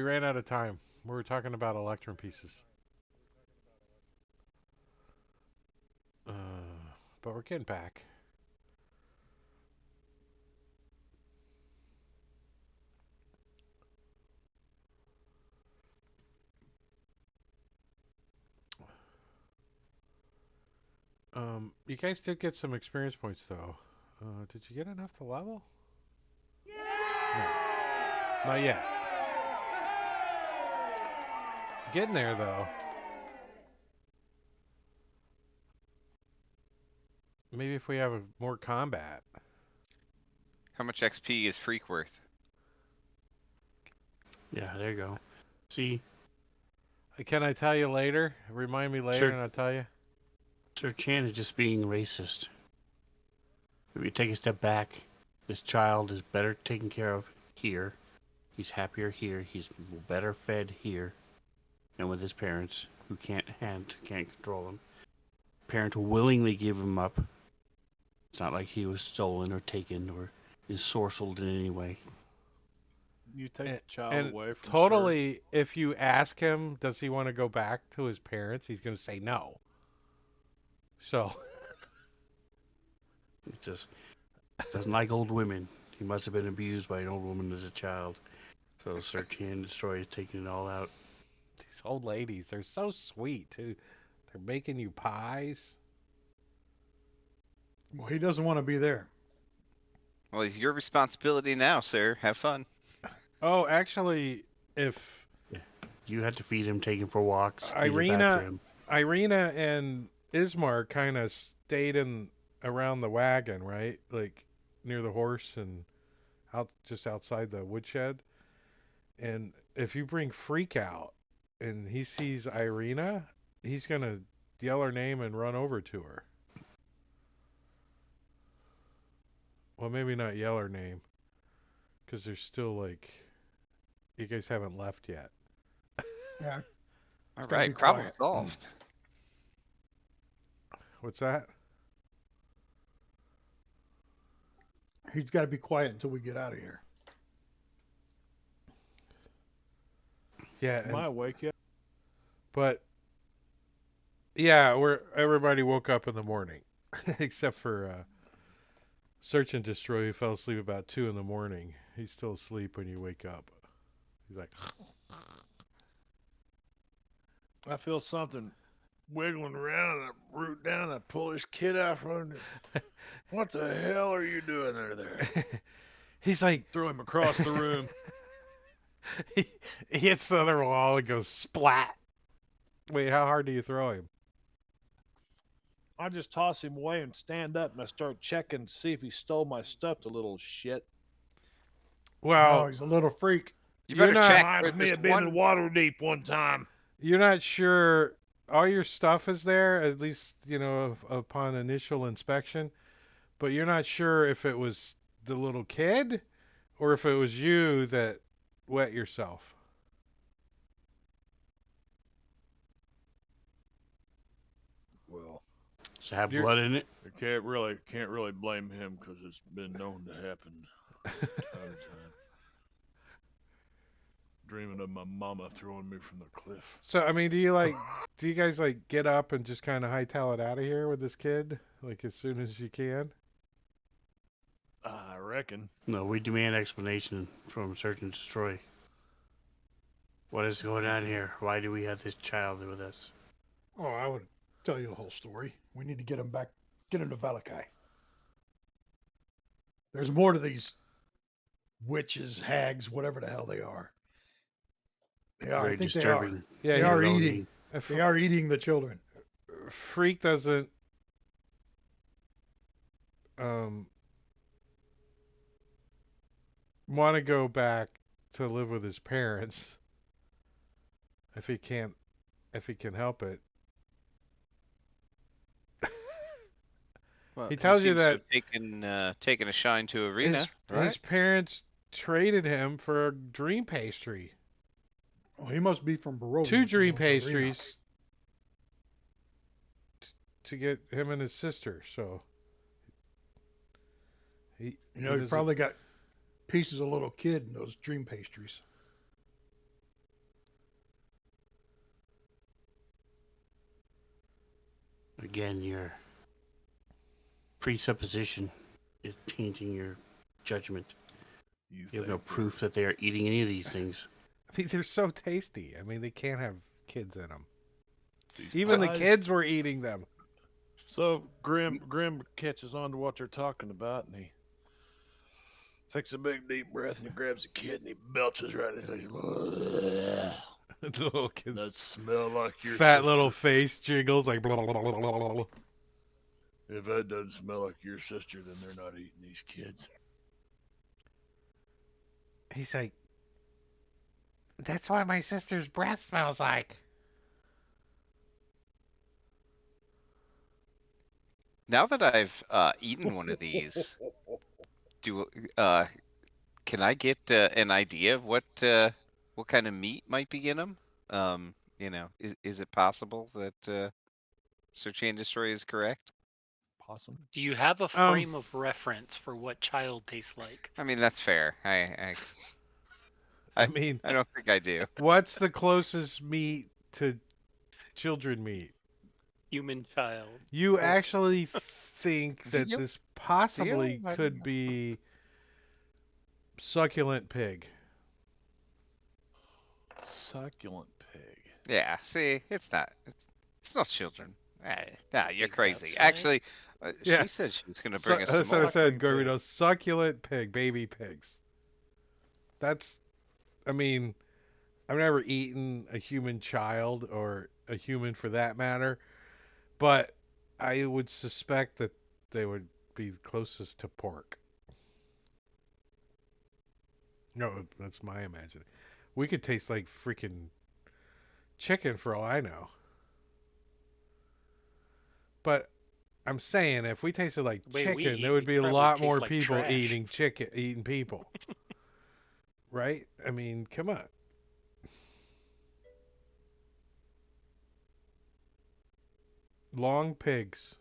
ran out of time. We were talking about electron pieces. Uh, but we're getting back. You guys did get some experience points though. Did you get enough to level? No, not yet. Getting there though. Maybe if we have more combat. How much XP is Freak worth? Yeah, there you go. See, Can I tell you later? Remind me later Sir, and I'll tell you. Sir Chan is just being racist. If you take a step back, this child is better taken care of here. He's happier here. He's better fed here than with his parents, who can't control him. Parents willingly give him up. It's not like he was stolen or taken or is sorcelled in any way. You take the child And away from totally, if you ask him, does he want to go back to his parents? He's going to say no. So, He just doesn't like old women. He must have been abused by an old woman as a child. So Search and Destroy is taking it all out. these old ladies, they're so sweet too. They're making you pies. Well, he doesn't want to be there. Well, it's your responsibility now, sir. Have fun. Oh, actually, if You had to feed him, take him for walks, clean it back for Irina, him. Irina and Ismar kind of stayed around the wagon, right? Like near the horse and just outside the woodshed. And if you bring Freak out and he sees Irina, he's gonna yell her name and run over to her. Well, maybe not yell her name, because there's still like you guys haven't left yet. Yeah. All gotta right, be problem quiet. solved. What's that? He's got to be quiet until we get out of here. Yeah, Am I awake yet? but yeah, everybody woke up in the morning, except for Search and Destroy, who fell asleep about 2 in the morning. He's still asleep when you wake up. He's like, I feel something wiggling around, and I root down, and I pull this kid out from under. What the hell are you doing under there? he's like, Throw him across the room. he hits the other wall and goes splat. Wait, how hard do you throw him? I just toss him away and stand up, and I start checking to see if he stole my stuff, the little shit. Well, No, he's a little freak. You You're better not- check. Reminds me There's of being one. in Waterdeep one time. you're not sure. All your stuff is there, at least upon initial inspection, but you're not sure if it was the little kid or if it was you that wet yourself. Well, Does it have You're- blood in it? I can't really blame him because it's been known to happen time to time. Dreaming of my mama throwing me from the cliff. So, I mean, do you guys like get up and just kind of hightail it out of here with this kid, like as soon as you can? I reckon. No, we demand explanation from Search and Destroy. What is going on here? Why do we have this child with us? Oh, I would tell you the whole story. We need to get him back, get him to Valakai. There's more to these witches, hags, whatever the hell they are. They are. Very I think disturbing. Yeah, They you are know, eating. if they are eating the children. Freak doesn't want to go back to live with his parents if he can help it. Well, He tells you seems to that have taken a shine to Arena, right? his parents traded him for a dream pastry. Oh, he must be from Barovia. 2 dream if he knows pastries to get him and his sister. So he Arena. You know, he doesn't- probably got pieces a little kid in those dream pastries. Again, your presupposition is tainting your judgment. You You have no think proof that they are eating any of these things. I mean, they're so tasty. I mean, they can't have kids in them. these Even the pies- kids were eating them. So Grim catches on to what they're talking about, and he takes a big deep breath, and he grabs a kid, and he belches right in his face. The little That kids' smell like your fat sister. little face jiggles like. Blah, blah, blah, blah, blah. If that doesn't smell like your sister, then they're not eating these kids. He's like, that's what my sister's breath smells like. Now that I've eaten one of these, do can I get an idea of what kind of meat might be in them? Is it possible that Search and Destroy is correct? Possum. Do you have a Um, frame of reference for what child tastes like? I mean, that's fair. I mean, I don't think I do. what's the closest meat to children meat? Human child. You Well, actually think that veal? this possibly Veal? I don't could know. be succulent pig. Succulent pig. Yeah. See, it's not. It's not children. Nah, you're Pigs crazy. outside. Actually, Yeah. she said she was gonna bring us some That's what I more. said, Suckling Garvino. pig. Succulent pig, baby pigs. That's, I mean, I've never eaten a human child or a human for that matter, but I would suspect that they would be closest to pork. No, that's my imagining. We could taste like freaking chicken for all I know. But I'm saying if we tasted like The way we chicken, there eat, would we be a probably lot taste more like people trash. eating chicken, eating people. Right? I mean, come on. Long pigs.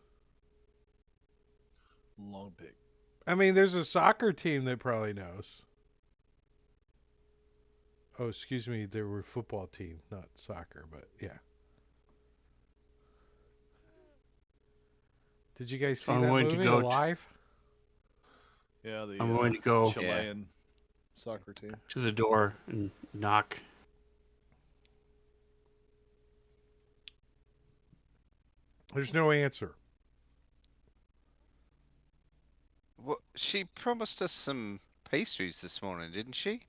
Long pig. I mean, there's a soccer team that probably knows. Oh, excuse me, they were a football team, not soccer, but yeah. Did you guys So see I'm that going to movie go. Alive? Yeah, the I'm going to go Chilean soccer team. to the door and knock. There's no answer. Well, she promised us some pastries this morning, didn't she?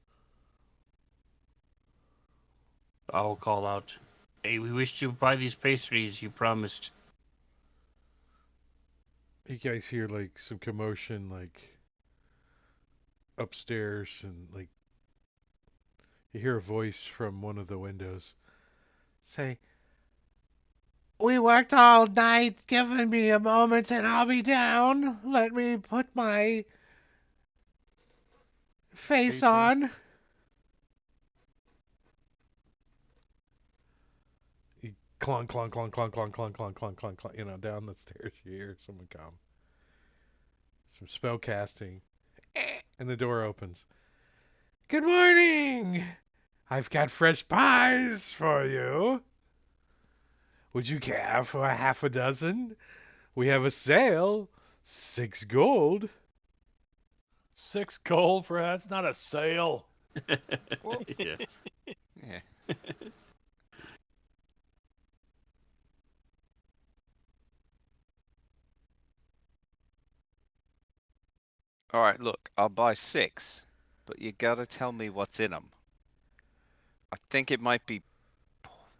I'll call out. Hey, we wish to buy these pastries you promised. You guys hear like some commotion like upstairs and like you hear a voice from one of the windows say, "We worked all night. Give me a moment and I'll be down. Let me put my face Apron. on." You clunk, clunk, clunk, clunk, clunk, clunk, clunk, clunk, clunk, clunk. You know, down the stairs you hear someone come. Some spell casting. And the door opens. "Good morning! I've got fresh pies for you. Would you care for a half a dozen? We have a sale. 6 gold." 6 gold for that's not a sale. Well, Yeah. yeah. All right, look, I'll buy 6, but you gotta tell me what's in them. I think it might be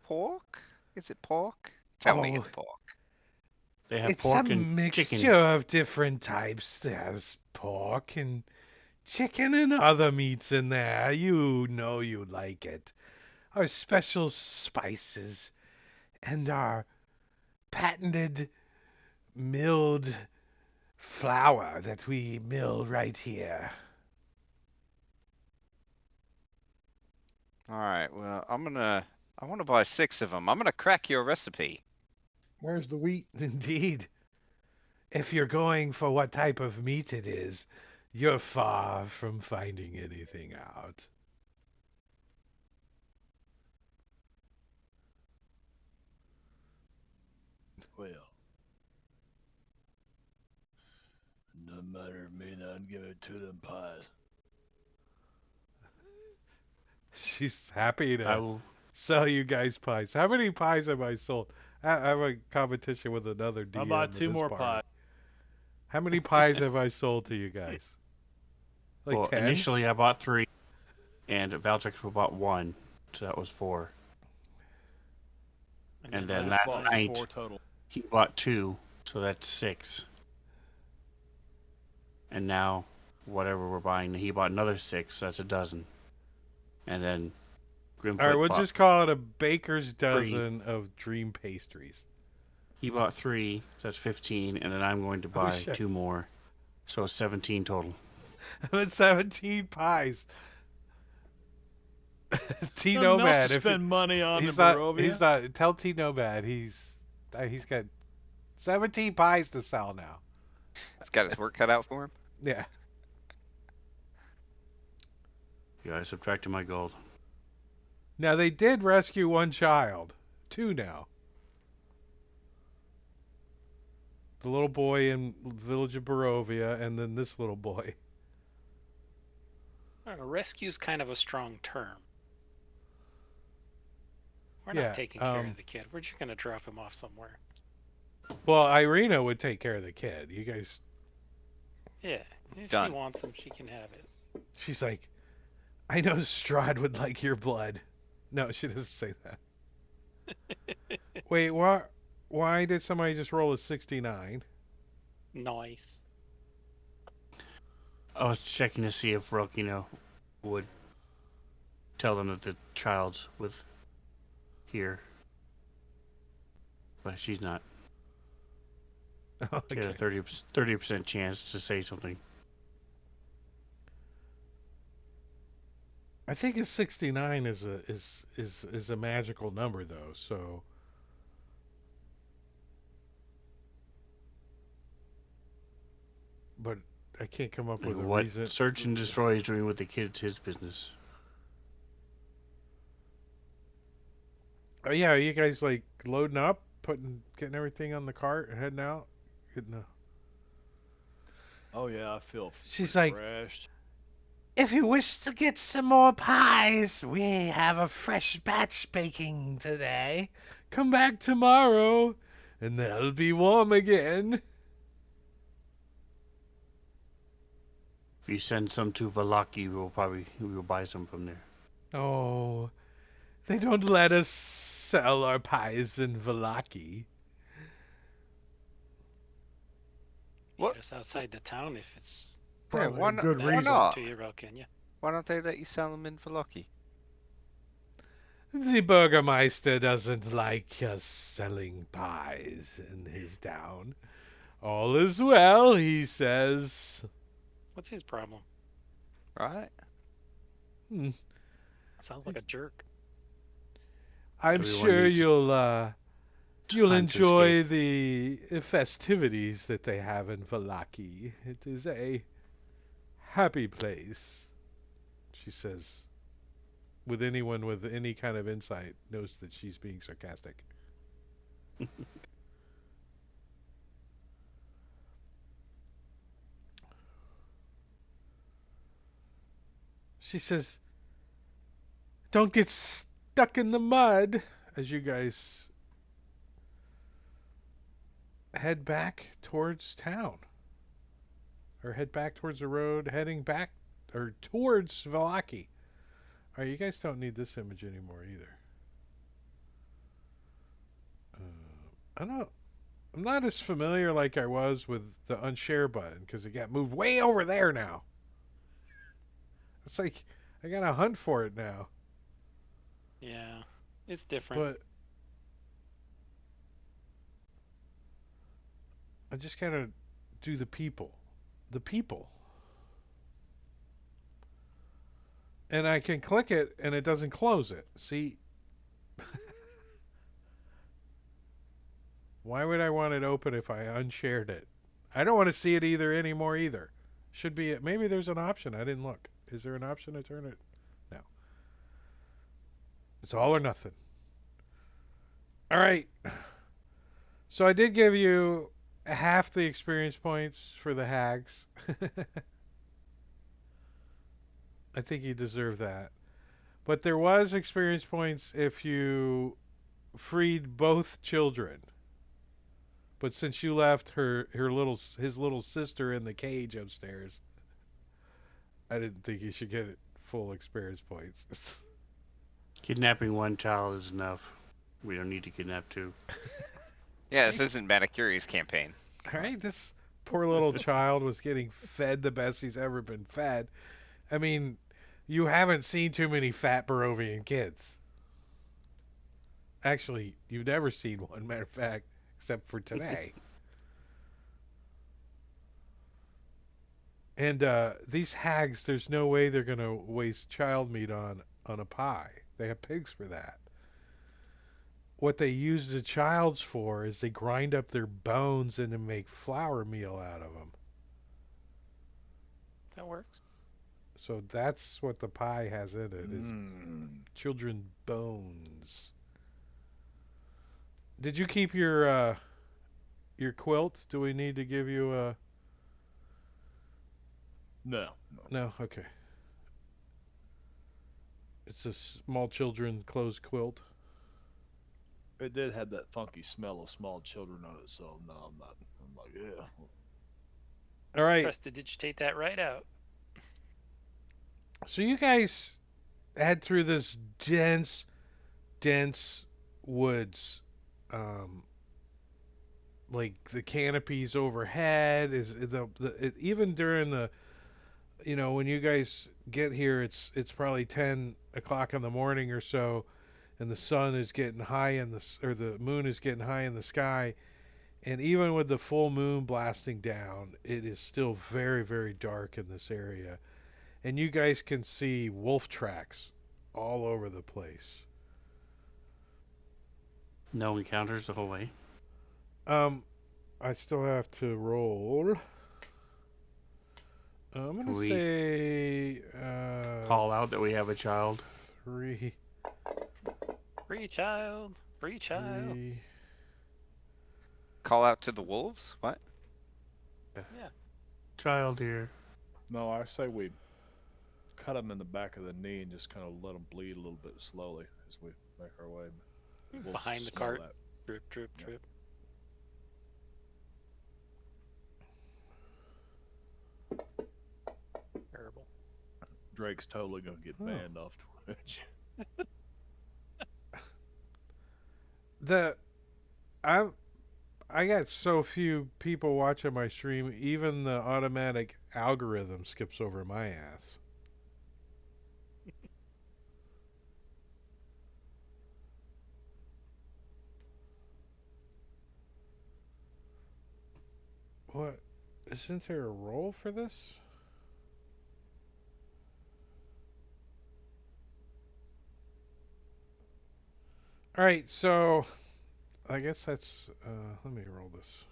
pork. Is it pork? Tell me Oh, it's pork. They have it's a pork and mixture chicken. of different types. There's pork and chicken and other meats in there. You know you like it. Our special spices and our patented milled flour that we mill right here. All right, well, I want to buy 6 of them. I'm gonna crack your recipe. Where's the wheat? Indeed. If you're going for what type of meat it is, You're far from finding anything out. Well, no matter me not give it to them pies. She's happy I to will. sell you guys pies. How many pies have I sold? I have a competition with another I'll DM buy of 2 this more party. pies. How many pies have I sold to you guys? Like Well, 10? initially I bought 3, and Valtrix bought 1, so that was 4. And then I last last bought night, night 4 total. he bought 2, so that's 6. And now, whatever we're buying, he bought another 6, so that's a dozen. And then All right, Grimfoot we'll bought just call it a baker's 3. dozen of dream pastries. He bought 3, so that's 15, and then I'm going to Oh, buy shit. 2 more, so 17 total. I'm at 17 pies. T Something else Nomad, to if he, spend money on he's in not, Barovia. he's not. Tell T Nomad he's got 17 pies to sell now. He's got his work cut out for him. Yeah. Yeah, I subtracted my gold. Now they did rescue one child, 2 now. The little boy in village of Barovia, and then this little boy. I don't know, rescue's kind of a strong term. We're not Yeah. taking care of the kid. We're just gonna drop him off somewhere. Well, Irina would take care of the kid. You guys. Yeah, if Done. she wants him, she can have it. She's like, I know Strahd would like your blood. No, she doesn't say that. Wait, what? Why did somebody just roll a 69? Nice. I was checking to see if Rokina would tell them that the child's with here. But she's not. She had a Okay. 30% chance to say something. I think a 69 is a magical number though, so but I can't come up Like with a what reason. Search and Destroy is doing with the kids, his business. Oh yeah, are you guys like loading up, getting everything on the cart and heading out? Oh yeah, I feel She's like, refreshed. if you wish to get some more pies, we have a fresh batch baking today. Come back tomorrow, and they'll be warm again. If you send some to Valaki, we will buy some from there. Oh, they don't let us sell our pies in Valaki. What? Just outside the town if it's Yeah, Probably a good that why reason. important not? to you, Kenya. Why don't they let you sell them in Valaki? The Burgermeister doesn't like us selling pies in his town. All is well, he says. What's his problem? Right? Hmm. Sounds like a jerk. I'm Everyone sure needs you'll time to escape. enjoy the festivities that they have in Valaki. It is a happy place, she says. With anyone with any kind of insight knows that she's being sarcastic. She says, "Don't get stuck in the mud," as you guys head back towards town. Or head back towards the road, heading back or towards Valaki. Alright, you guys don't need this image anymore either. I don't. I'm not as familiar like I was with the unshare button because it got moved way over there now. It's like I gotta hunt for it now. Yeah, it's different. But I just gotta do the people. The people. And I can click it and it doesn't close it. See? Why would I want it open if I unshared it? I don't want to see it either anymore either. Should be it. Maybe there's an option. I didn't look. Is there an option to turn it? No. It's all or nothing. All right. So I did give you half the experience points for the hags. I think you deserve that. But there was experience points if you freed both children. But since you left his little sister in the cage upstairs, I didn't think you should get it full experience points. Kidnapping one child is enough. We don't need to kidnap two. Yeah, this isn't Manicuri's campaign. Come on. Right? This poor little child was getting fed the best he's ever been fed. I mean, you haven't seen too many fat Barovian kids. Actually, you've never seen one, matter of fact, except for today. And these hags, there's no way they're going to waste child meat on a pie. They have pigs for that. What they use the childs for is they grind up their bones and then make flour meal out of them. That works. So that's what the pie has in it, is Mm. children bones. Did you keep your quilt? Do we need to give you a... No. No, okay. It's a small children closed quilt. It did have that funky smell of small children on it, so no, I'm not. I'm like, yeah. All right. Prestidigitate that right out. So you guys head through this dense woods. Like the canopies overhead is even during the, when you guys get here, it's probably 10 o'clock in the morning or so, and the sun is getting high or the moon is getting high in the sky, and even with the full moon blasting down, it is still very, very dark in this area, and you guys can see wolf tracks all over the place. No encounters the whole way. I still have to roll. I'm Can gonna we say call out that we have a child? three. Free child. Free child. Three. Call out to the wolves? What? Yeah. Child here. No, I say we cut them in the back of the knee and just kind of let them bleed a little bit slowly as we make our way. We'll Behind the smell cart. that. Drip, drip, Yeah. drip. Terrible. Drake's totally gonna get Oh. banned off Twitch. I got so few people watching my stream, even the automatic algorithm skips over my ass. What? Isn't there a role for this? Alright, so I guess that's let me roll this.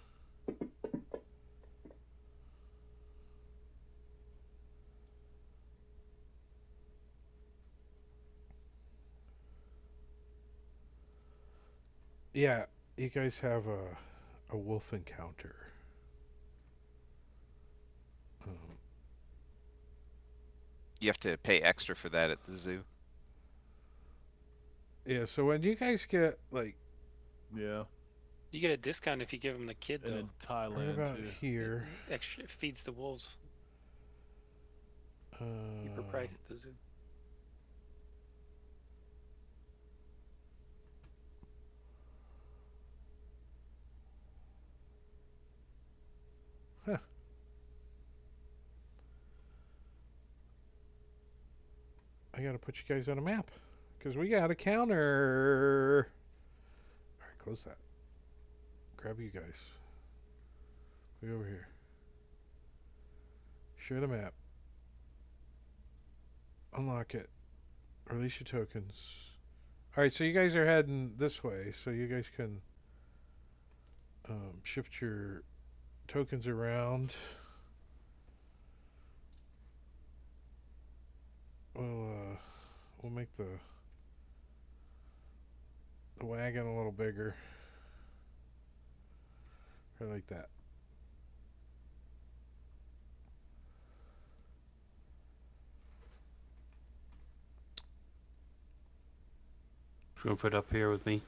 Yeah, you guys have a wolf encounter. You have to pay extra for that at the zoo. Yeah, so when you guys get like Yeah, You get a discount if you give them the kid, and though. in right Thailand about too. here, Extra it feeds the wolves. Cheaper price at the zoo. huh, I gotta put you guys on a map because we got a counter. All right, close that. Grab you guys. Way over here. Share the map. Unlock it. Release your tokens. Alright, so you guys are heading this way, so you guys can shift your tokens around. we'll make the wagon a little bigger. Right like that. Room for it up here with me.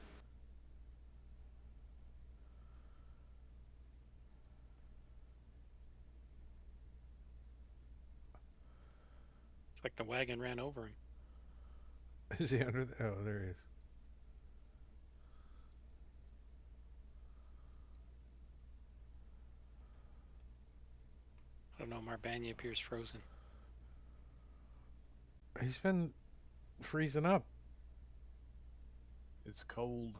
It's like the wagon ran over him. Is he under the? Oh, there he is. I don't know. Marbanya appears frozen. He's been freezing up. It's cold.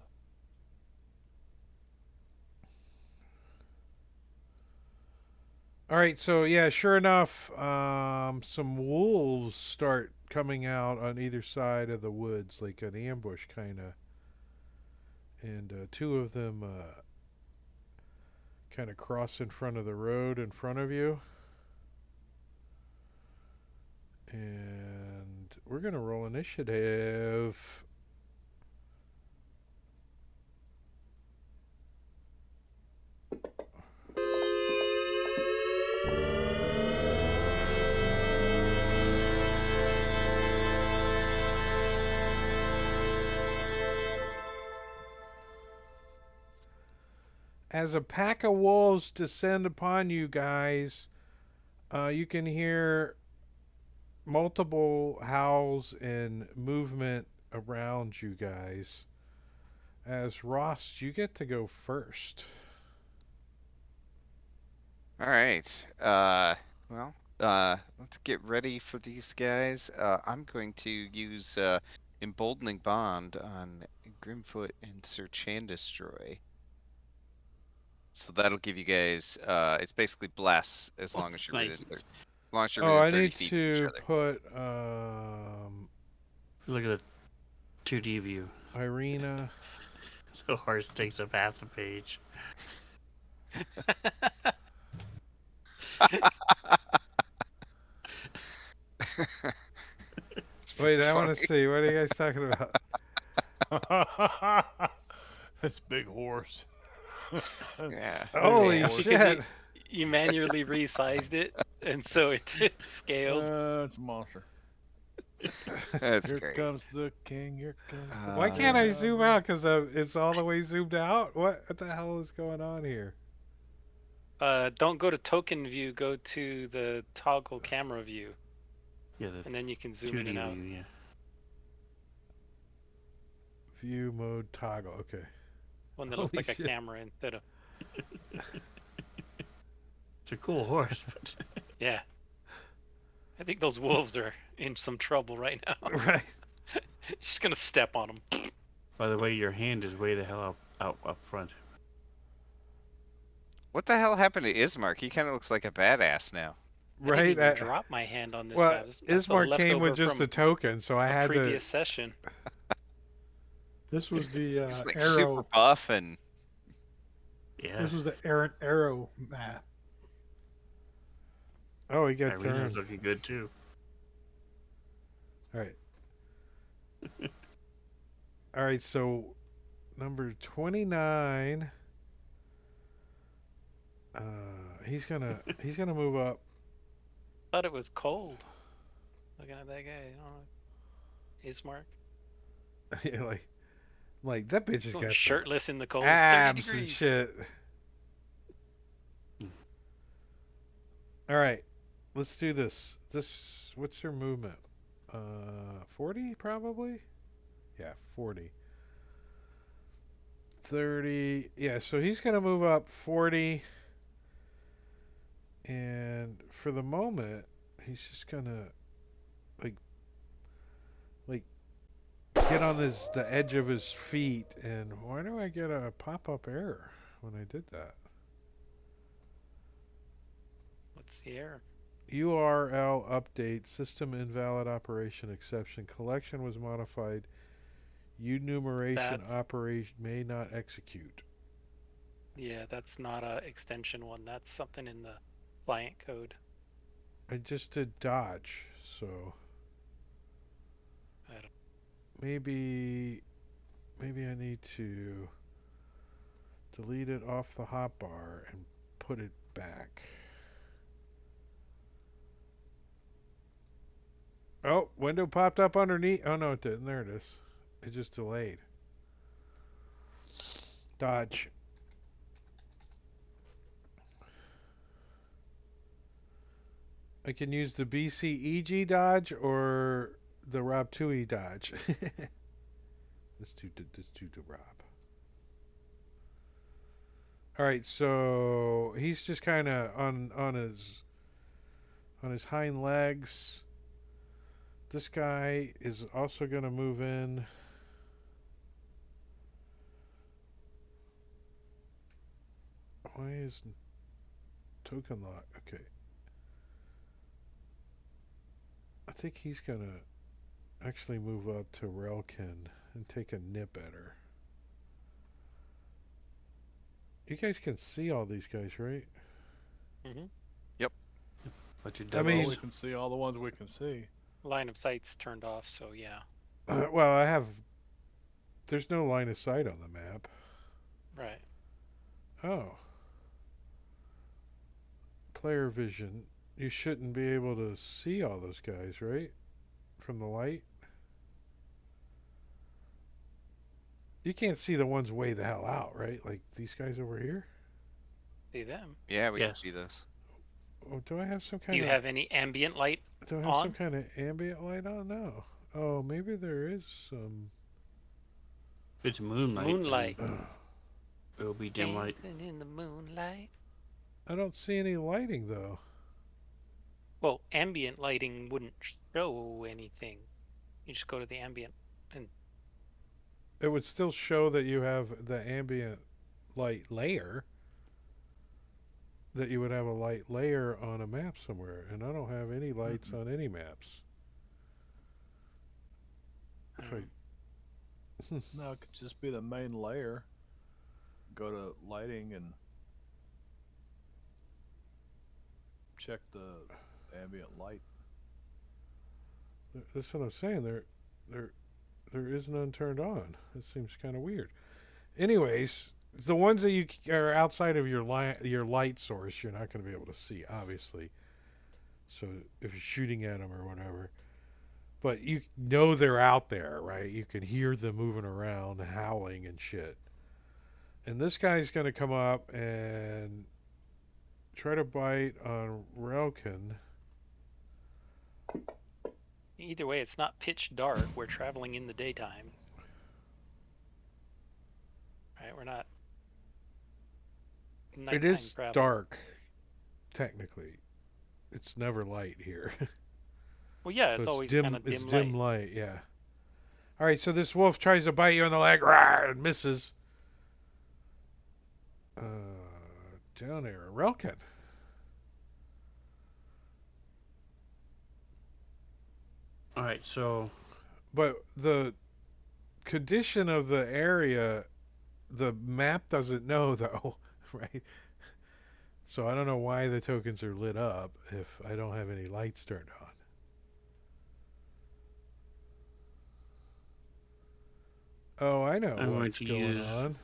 All right, so yeah, sure enough, some wolves start coming out on either side of the woods, like an ambush kind of, and two of them kind of cross in front of the road in front of you, and we're gonna roll initiative. As a pack of wolves descend upon you guys, you can hear multiple howls and movement around you guys. As Ross, you get to go first. All right. Well, let's get ready for these guys. I'm going to use Emboldening Bond on Grimfoot and Search and Destroy. So that'll give you guys. It's basically bless as long as you're within Nice. 30, as long as you're Oh, within I 30 need feet of each to other. put Look at the 2D view. Irina. The horse takes up half the page. It's Wait, pretty I want to funny. see. What are you guys talking about? That's big horse. Yeah. Big Holy old horse. shit! You manually resized it, and so it's scaled. It's a monster. That's Here great. comes the king. Here comes the Why can't I king. zoom out? Because it's all the way zoomed out? What the hell is going on here? Don't go to token view. Go to the toggle camera view, Yeah, the and then you can zoom in 2D and out. view, yeah. View mode toggle. Okay. One that Holy looks like a shit. camera instead of. It's a cool horse, but Yeah. I think those wolves are in some trouble right now. Right. She's gonna step on them. by the way, your hand is way the hell up front. What the hell happened to Ismark? He kind of looks like a badass now. I didn't Right. even drop my hand on this Well, map. That's the Ismark came with leftover just from a token, so I a had previous session. This was the He's like arrow. super buff and Yeah. This was the arrow map. to. Oh, he got Irina's turned. looking good too. All right. All right. So number 29. He's gonna move up. Thought it was cold. Looking at that guy, I don't know. Ismark. Yeah, like that bitch has Going got shirtless in the cold. 30 abs and degrees. shit. All right, let's do this. What's her movement? 40 probably. Yeah, 40. 30. Yeah, so he's gonna move up 40, and for the moment, he's just gonna like get on the edge of his feet. And why do I get a pop-up error when I did that? What's the error? URL update, system invalid operation exception. Collection was modified. Enumeration operation may not execute. Yeah, that's not a extension one. That's something in the client code. I just did dodge, so maybe I need to delete it off the hotbar and put it back. Oh, window popped up underneath. Oh no, it didn't. There it is. It just delayed. Dodge. I can use the BCEG dodge or the Rob Tui dodge. Let's do the Rob. All right, so he's just kind of on his hind legs. This guy is also going to move in. Why is token lock? Okay. I think he's going to actually move up to Relkin and take a nip at her. You guys can see all these guys, right? Mm-hmm. Yep. But your I mean- Well, doubles. we can see all the ones we can see. Line of sight's turned off, so yeah. Well, I have. There's no line of sight on the map. Right. Oh. Player vision. You shouldn't be able to see all those guys, right? From the light? You can't see the ones way the hell out, right? Like these guys over here? See them. Yeah, we Yes. can see those. Oh, do I have some Do kind you of have any ambient light? do I have some on? kind of ambient light on? No. Oh, maybe there is some. It's moonlight. Moonlight. It'll be dim light. Dancing in the moonlight. I don't see any lighting though. Well, ambient lighting wouldn't show anything. You just go to the ambient. It would still show that you have the ambient light layer. That you would have a light layer on a map somewhere, and I don't have any lights on any maps. If I No, it could just be the main layer. Go to lighting and check the ambient light. That's what I'm saying. There is none turned on. It seems kind of weird. Anyways, the ones that you are outside of your light source, you're not going to be able to see, obviously. So if you're shooting at them or whatever, but you know they're out there, right? You can hear them moving around, howling and shit. And this guy's going to come up and try to bite on Relkin. Either way, it's not pitch dark. We're traveling in the daytime. Right? We're not. It Nighttime is travel. dark, technically. It's never light here. Well, yeah, So it's always dim. kind of It's dim dim light. light. Yeah. All right. So this wolf tries to bite you on the leg, rawr, and misses. Down there, Relkin. All right, so But the condition of the area, the map doesn't know though, right? So I don't know why the tokens are lit up if I don't have any lights turned on. Oh, I know I'm going what's to going use- on.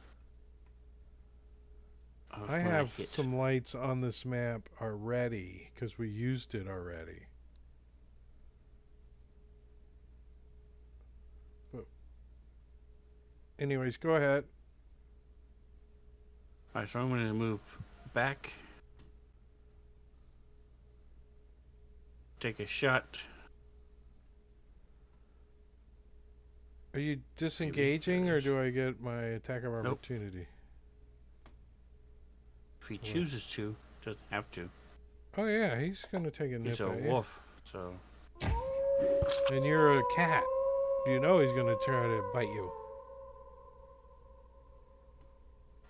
was I when have hit. some lights on this map already because we used it already. But anyways, go ahead. All right, so I'm going to move back. Take a shot. Are you disengaging or there's- do I get my attack of opportunity? If he chooses to, doesn't have to. Oh yeah, he's gonna take a nip He's a at you. wolf, so And you're a cat. You know he's gonna try to bite you.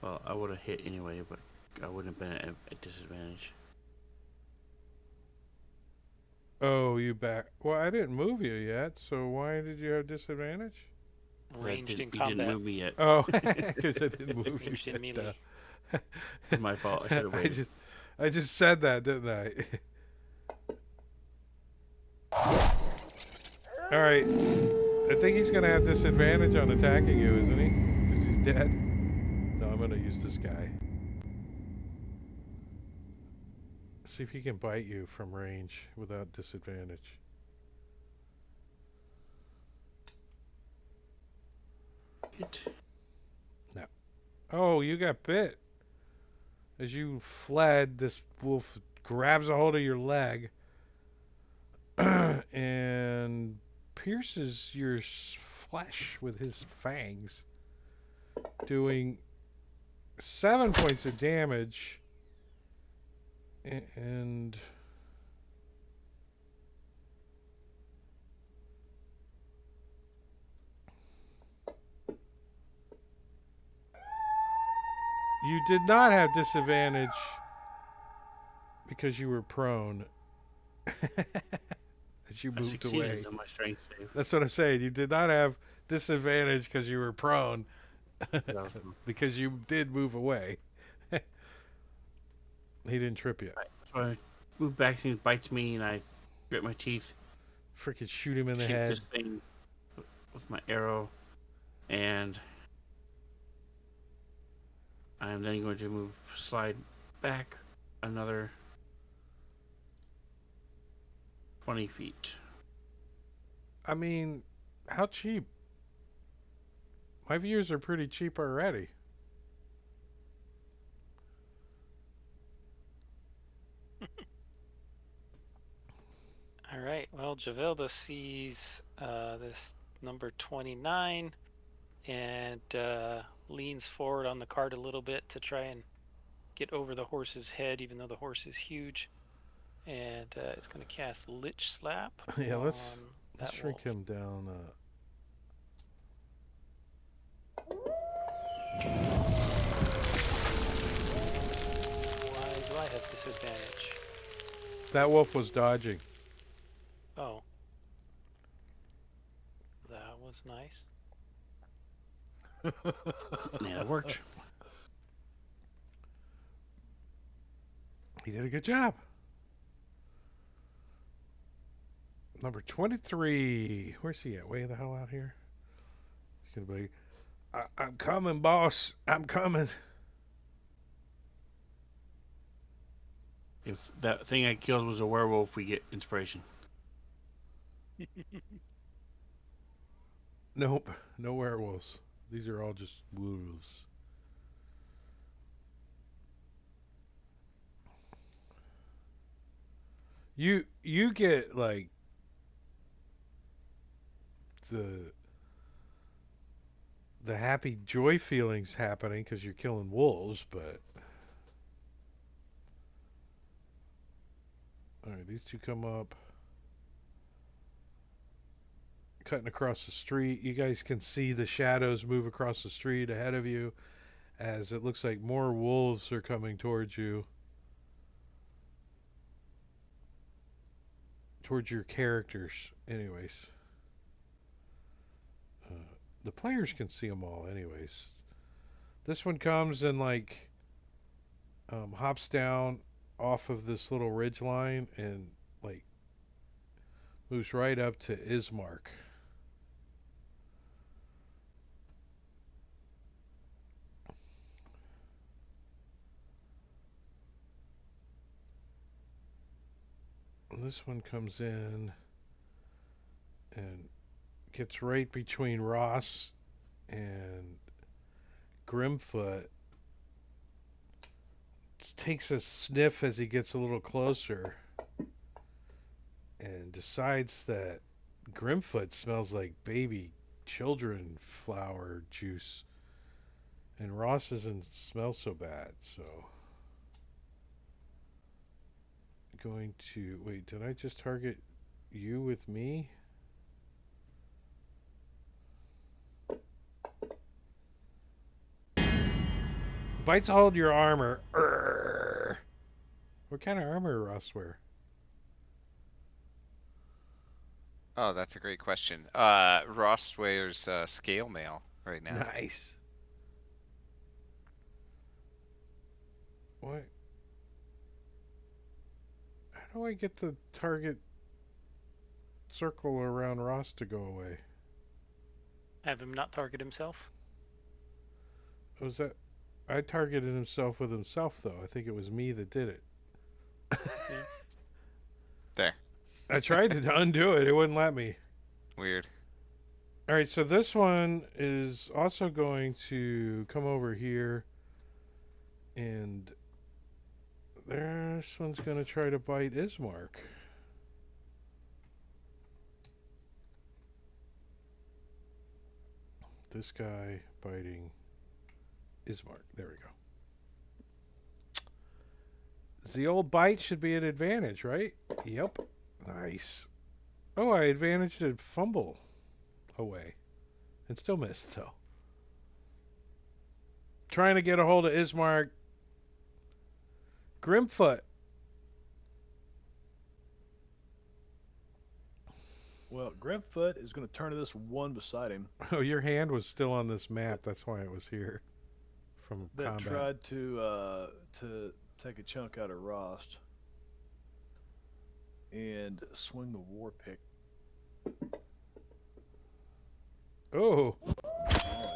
well, I would have hit anyway, but I wouldn't have been at a disadvantage. Oh, you back. Well, I didn't move you yet, so why did you have disadvantage? 'Cause Ranged in he combat. didn't move me yet. Oh, because I didn't move you Ranged in yet. melee. It's my fault. I should have waited. I just said that, didn't I? All right. I think he's gonna have disadvantage on attacking you, isn't he? Because he's dead. No, I'm gonna use this guy. See if he can bite you from range without disadvantage. Hit. No. Oh, you got bit. As you fled, this wolf grabs a hold of your leg and pierces your flesh with his fangs, doing 7 points of damage. And you did not have disadvantage because you were prone. As you I moved succeeded away. on my strength save. That's what I'm saying. You did not have disadvantage because you were prone. Because you did move away. He didn't trip you. Right. So I move back, he bites me, and I grit my teeth, Freaking shoot him in the shoot head. this thing with my arrow, and I'm then going to slide back another 20 feet. I mean, how cheap? My views are pretty cheap already. All right. Well, Javelda sees this number 29 and leans forward on the cart a little bit to try and get over the horse's head, even though the horse is huge. And it's going to cast Lich Slap Yeah, on let's that shrink wolf. him down. Why do I have disadvantage? That wolf was dodging. Oh. That was nice. Yeah, it worked. He did a good job. Number 23. Where's he at? Way the hell out here? He's gonna be. I'm coming, boss. I'm coming. If that thing I killed was a werewolf, we get inspiration. Nope, no werewolves. These are all just wolves. You get like the happy joy feelings happening because you're killing wolves, but all right, these two come up, cutting across the street. You guys can see the shadows move across the street ahead of you as it looks like more wolves are coming towards you, towards your characters. Anyways, uh, the players can see them all. Anyways, this one comes and like hops down off of this little ridge line and like moves right up to Ismark. And this one comes in and gets right between Ross and Grimfoot. Takes a sniff as he gets a little closer and decides that Grimfoot smells like baby children flower juice. And Ross doesn't smell so bad, so going to wait, did I just target you with me? Bites a hold of your armor. Urgh. What kind of armor Ross wear? Oh, that's a great question. Ross wears scale mail right now. Nice. What? How do I get the target circle around Ross to go away? Have him not target himself. Was that? I targeted himself with himself, though. I think it was me that did it. Yeah. There. I tried to undo it. It wouldn't let me. Weird. All right, so this one is also going to come over here, and this one's going to try to bite Ismark. This guy biting Ismark. There we go. The old bite should be an advantage, right? Yep. Nice. Oh, I advantaged a fumble away. And still missed, though. Trying to get a hold of Ismark. Grimfoot. Well, Grimfoot is going to turn to this one beside him Oh, your hand was still on this map. That's why it was here from that combat. tried to take a chunk out of Rost and swing the war pick. Oh, Oh yeah.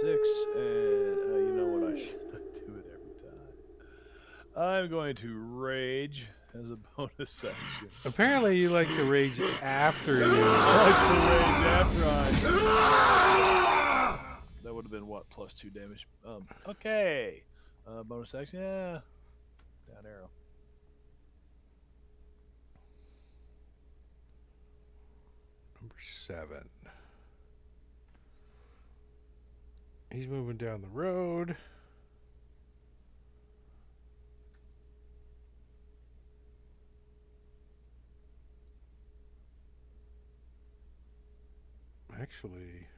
6 and you know what? I should do it every time. I'm going to rage as a bonus action. apparently you like to rage after I you. like to rage after I. That would have been what, +2 damage. Okay. Bonus action, yeah. Down arrow. Number 7. He's moving down the road. Actually,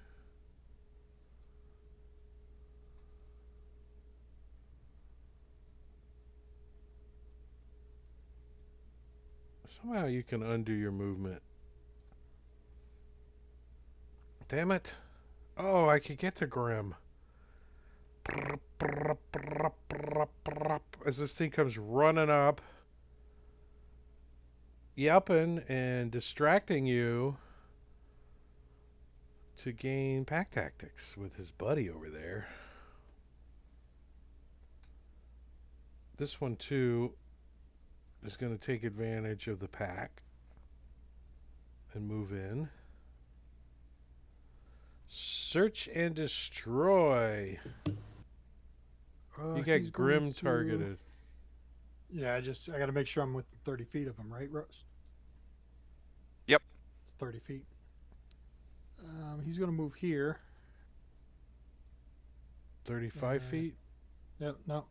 somehow you can undo your movement. Damn it. Oh, I could get to Grim. As this thing comes running up, yelping and distracting you to gain pack tactics with his buddy over there. This one, too, is going to take advantage of the pack and move in. Search and destroy. You He's got going Grim to- targeted. Yeah, I got to make sure I'm within 30 feet of him, right, Rose? Yep. 30 feet. He's going to move here. 35 feet? No.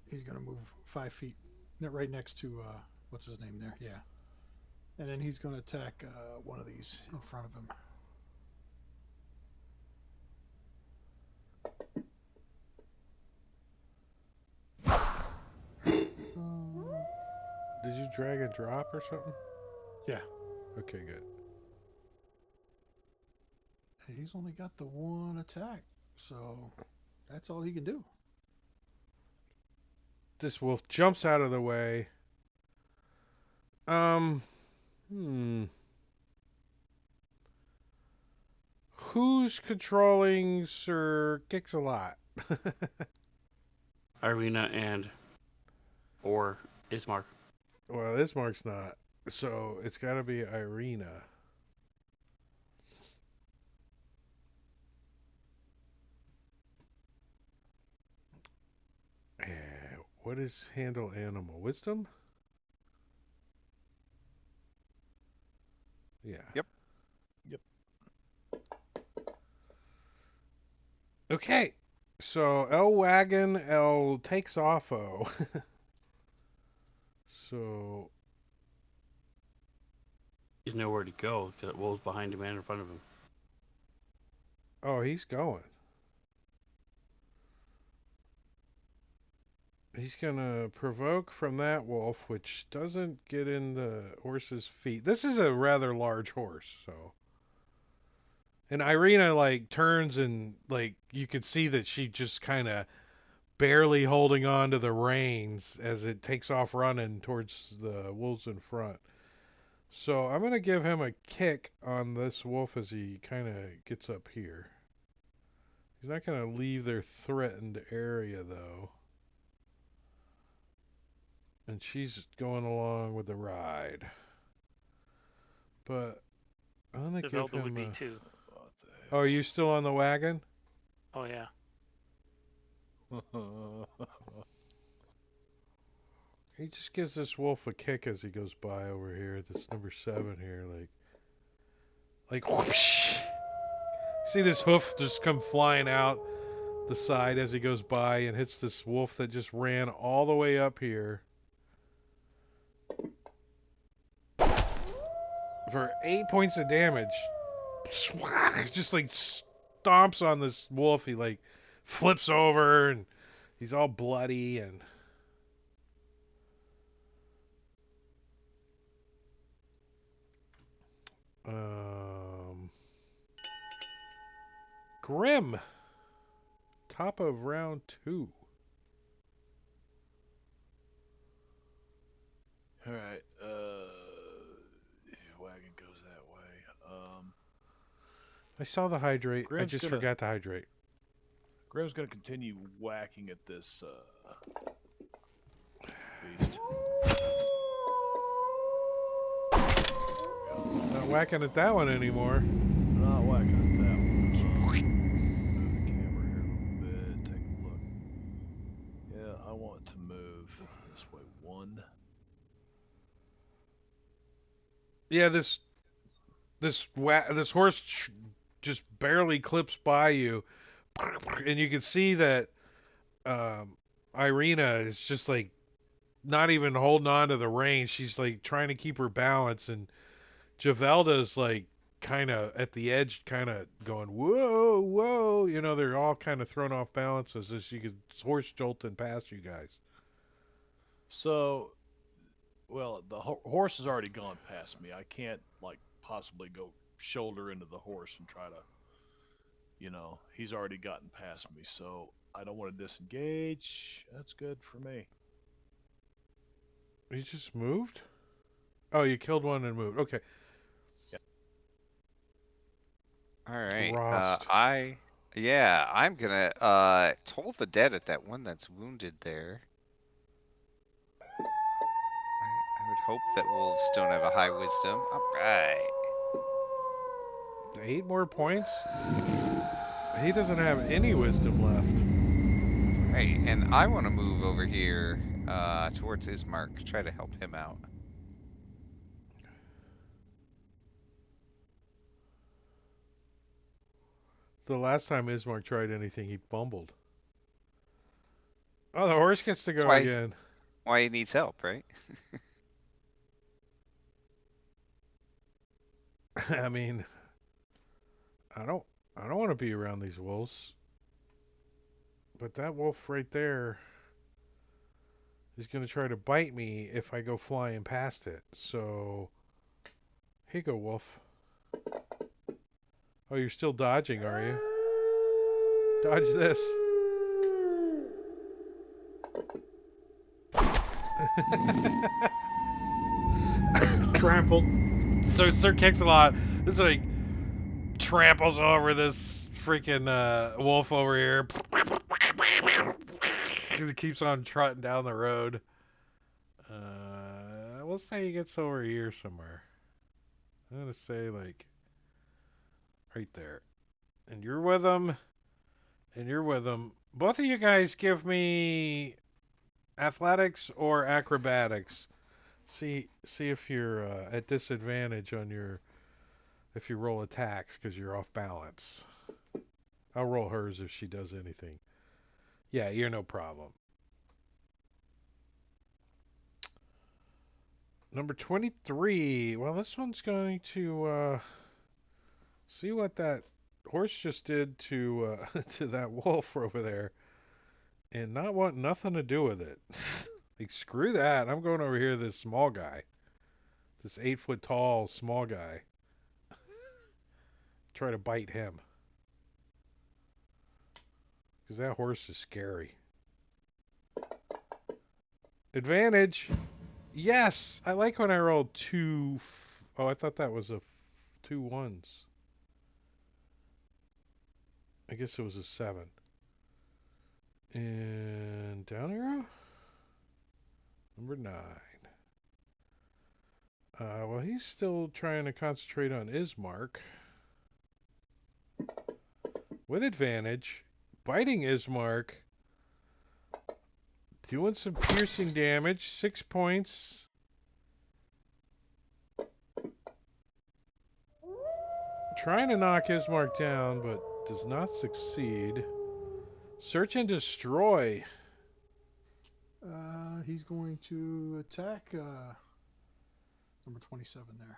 He's going to move 5 feet. Right next to, what's his name there? Yeah. And then he's going to attack one of these in front of him. Did you drag and drop or something? Yeah. Okay, good. He's only got the one attack, so that's all he can do. This wolf jumps out of the way. Who's controlling Sir Kix-a-Lot? Irina and or Ismark. Well, Ismark's not. So it's got to be Irina. What is handle animal? Wisdom? Yeah. Yep. Yep. Okay. So L Wagon, L takes off-o. So He's nowhere to go because Wolf's behind him and in front of him. oh, he's going. He's going to provoke from that wolf, which doesn't get in the horse's feet. This is a rather large horse, so. And Irina, like, turns and, like, you could see that she just kind of barely holding on to the reins as it takes off running towards the wolves in front. So I'm going to give him a kick on this wolf as he kind of gets up here. He's not going to leave their threatened area, though. And she's going along with the ride. But I'm going to give Develda would him be a... too. What the Oh, are you still on the wagon? Oh yeah. hell? He just gives this wolf a kick as he goes by over here. That's number 7 here. Like whoosh. See this hoof just come flying out the side as he goes by and hits this wolf that just ran all the way up here. For 8 points of damage. Just like stomps on this wolf. He like flips over and he's all bloody and Grim. Top of round 2. All right. Wagon goes that way. I saw the hydrate. I Grim's just gonna forgot to hydrate. Grim's gonna continue whacking at this beast. Not whacking at that one anymore. Not whacking at that one. Move the camera here a little bit. Take a look. Yeah, I want to move this way 1. Yeah, this horse just barely clips by you, and you can see that Irina is just like not even holding on to the reins. She's like trying to keep her balance, and Javelda's like kind of at the edge, kind of going whoa, whoa. You know, they're all kind of thrown off balance as this horse jolting past you guys. So, well, the horse has already gone past me. I can't like possibly go shoulder into the horse and try to, he's already gotten past me. So I don't want to disengage. That's good for me. You just moved? Oh, you killed one and moved. Okay. Yeah. All right. Rost. I'm gonna toll the dead at that one that's wounded there. I would hope that wolves don't have a high wisdom. All right. 8 more points? He doesn't have any wisdom left. Right, and I want to move over here towards Ismark, try to help him out. The last time Ismark tried anything, he fumbled. Oh, the horse gets to go again. Why he needs help, right? I mean, I don't want to be around these wolves. But that wolf right there is going to try to bite me if I go flying past it. So, here you go, wolf. Oh, you're still dodging, are you? Dodge this. Trampled. So Sir Kix-a-Lot is like tramples over this freaking wolf over here. He keeps on trotting down the road. We'll say he gets over here somewhere. I'm gonna say like right there. And you're with him. And you're with him. Both of you guys give me athletics or acrobatics. See if you're at disadvantage on if you roll attacks because you're off balance. I'll roll hers if she does anything. Yeah, you're no problem. Number 23. Well, this one's going to see what that horse just did to to that wolf over there, and not want nothing to do with it. Like screw that. I'm going over here to this small guy, this 8 foot tall small guy. Try to bite him because that horse is scary. Advantage. Yes, I like when I roll 2 Oh, I thought that was a 2 1s. I guess it was a 7. And down arrow? Number 9. Well, he's still trying to concentrate on Ismark. With advantage. Biting Ismark. Doing some piercing damage. 6 points. Trying to knock Ismark down, but does not succeed. Search and destroy. He's going to attack number 27 there.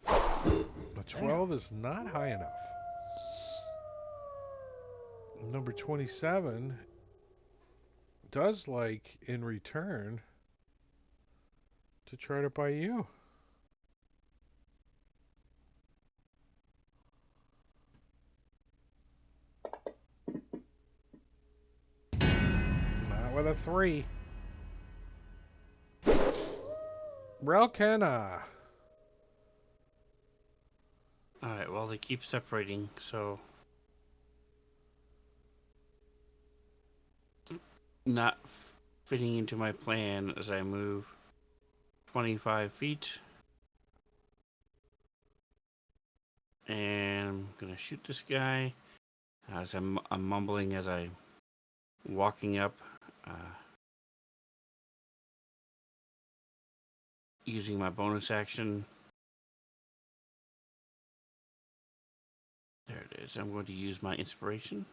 A 12 is not high enough. Number 27 does like, in return, to try to bite you. Not with a 3. Relkena. Alright, well, they keep separating, so. Not fitting into my plan as I move 25 feet. And I'm gonna shoot this guy as I'm mumbling as I'm walking up, using my bonus action. There it is. I'm going to use my inspiration.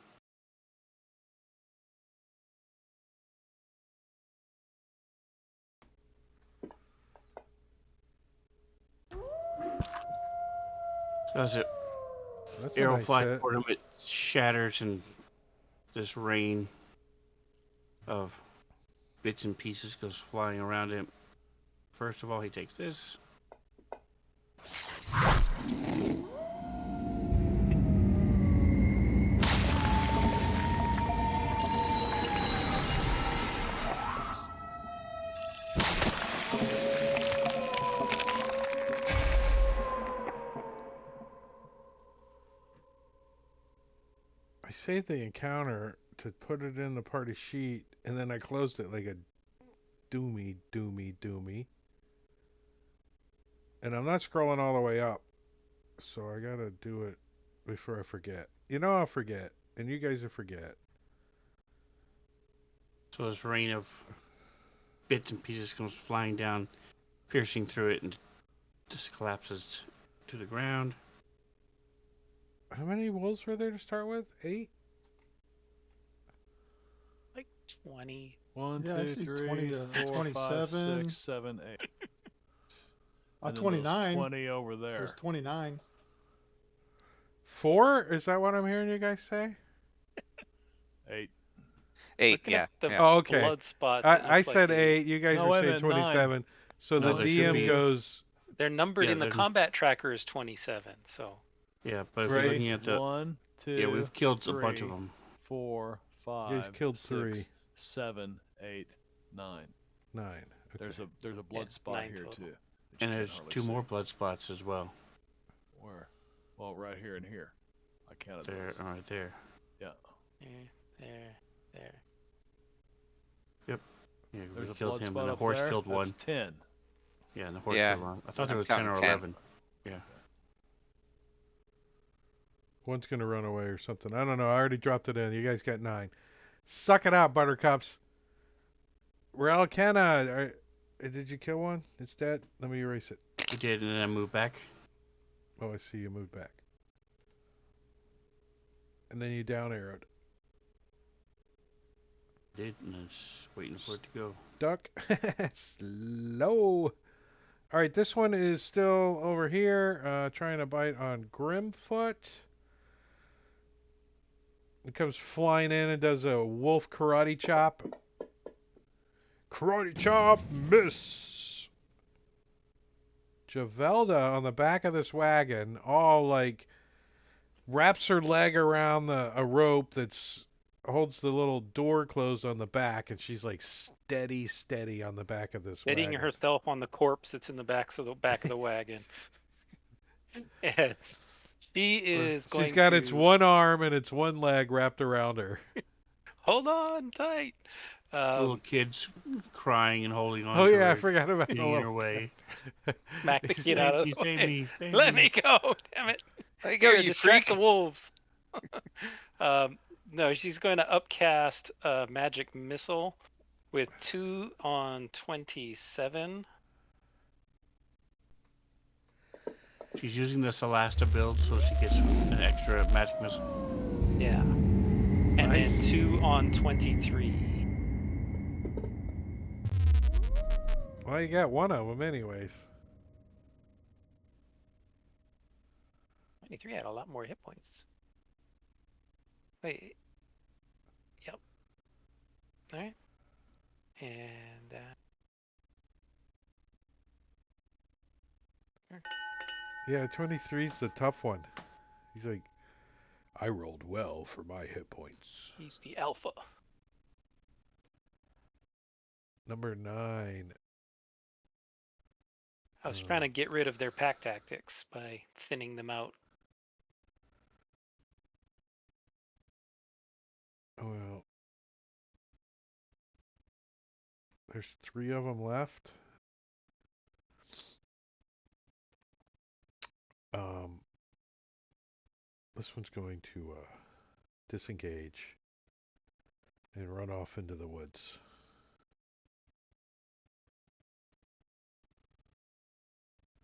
So as it That's a arrow nice flies hit. toward him, it shatters and this rain of bits and pieces goes flying around him. First of all, he takes this. I saved the encounter to put it in the party sheet, and then I closed it like a doomy. And I'm not scrolling all the way up, so I gotta do it before I forget. You know I'll forget, and you guys will forget. So this rain of bits and pieces comes flying down, piercing through it, and just collapses to the ground. How many wolves were there to start with? 8? Like 20. 1, Yeah, I 2, see 3, 20 to 4, 5, 27. 6, 7, 8. And then 29. 20 over there. There's 29. 4? Is that what I'm hearing you guys say? 8. 8, Looking yeah. at the yeah. Oh, okay. blood spots, it I looks said like 8. You guys No, were wait a saying minute, 9. 27. So No, the there should DM be- goes. They're numbered Yeah, in the they're- combat tracker as 27. So Yeah, but if Right. you're looking at the 1, 2, yeah, we've killed a bunch of 3, them. 4, You guys 5, killed 6, 3. 7, 8, 9. 9. Okay. There's a blood Yeah, spot 9 here total. too. that you And can't there's hardly 2 see. more blood spots as well. Where? Well, right here and here. I counted There, those. right there. Yeah. there. Yeah, There's we a killed blood him, spot and the up horse there. killed one. That's 10. Yeah, and the horse Yeah, killed one. I thought there I'm was 10 or counting 10. 11. One's gonna run away or something. I don't know. I already dropped it in. You guys got 9. Suck it out, buttercups. Relkena, did you kill one? It's dead. Let me erase it. We did, and then I moved back. Oh, I see you moved back. And then you down arrowed. Did, and I was waiting for it to go. Duck. Slow. All right, this one is still over here, trying to bite on Grimfoot. It comes flying in and does a wolf karate chop. Karate chop, miss. Javelda on the back of this wagon, all like wraps her leg around a rope that's holds the little door closed on the back, and she's like steady on the back of this Steadying wagon. herself on the corpse that's in the back of the wagon. And she is She's going got its to one arm and its one leg wrapped around her. hold on tight. Little kids crying and holding on Oh to yeah, I her, forgot about the getting in little her way. Smack the kid out of the Save way. me, save Let me. me go, damn it. There you go, Here, you distract freak. the wolves. No, she's going to upcast a magic missile with 2 on 27. She's using the Celasta build, so she gets an extra magic missile. Yeah. And Nice. then 2 on 23. Well, you got one of them anyways. 23 had a lot more hit points. Wait. Yep. Alright. And Yeah, 23's the tough one. He's like, I rolled well for my hit points. he's the alpha. Number 9. I was trying to get rid of their pack tactics by thinning them out. Well, there's 3 of them left. This one's going to disengage and run off into the woods.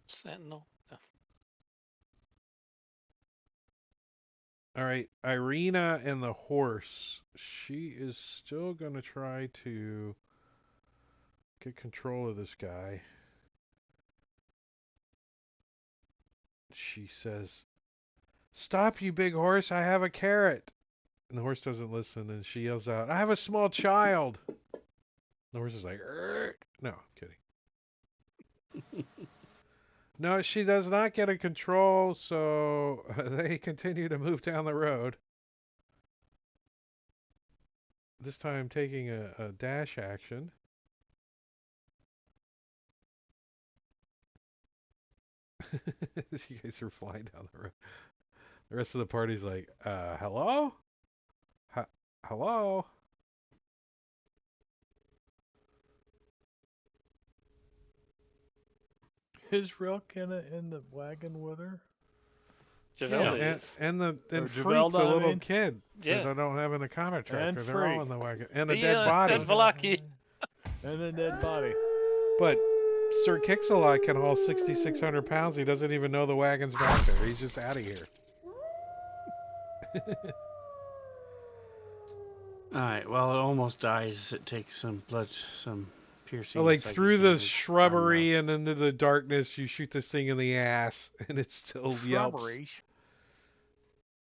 Sentinel. No. All right, Irina and the horse. She is still going to try to get control of this guy. She says, "Stop, you big horse, I have a carrot." And the horse doesn't listen, and she yells out, "I have a small child." The horse is like, "Err." No, I'm kidding. No, she does not get a control, so they continue to move down the road. This time taking a dash action. You guys are flying down the road. The rest of the party's like, hello? Hello? Is Relkina in the wagon with her? Javelda Yeah, is. and Or Freak, Javelda, the I little mean. kid Yeah. that I don't have in the comic tracker. And They're all Freak. in the wagon. And a Yeah, dead body. and Velaki. And a dead body. But Sir Kix-a-Lot can haul 6,600 pounds. He doesn't even know the wagon's back there. He's just out of here. Alright, well, it almost dies. It takes some blood, some piercing. Like psychic through the damage on shrubbery enough. and into the darkness, you shoot this thing in the ass, and it still yelps. Shrubberies.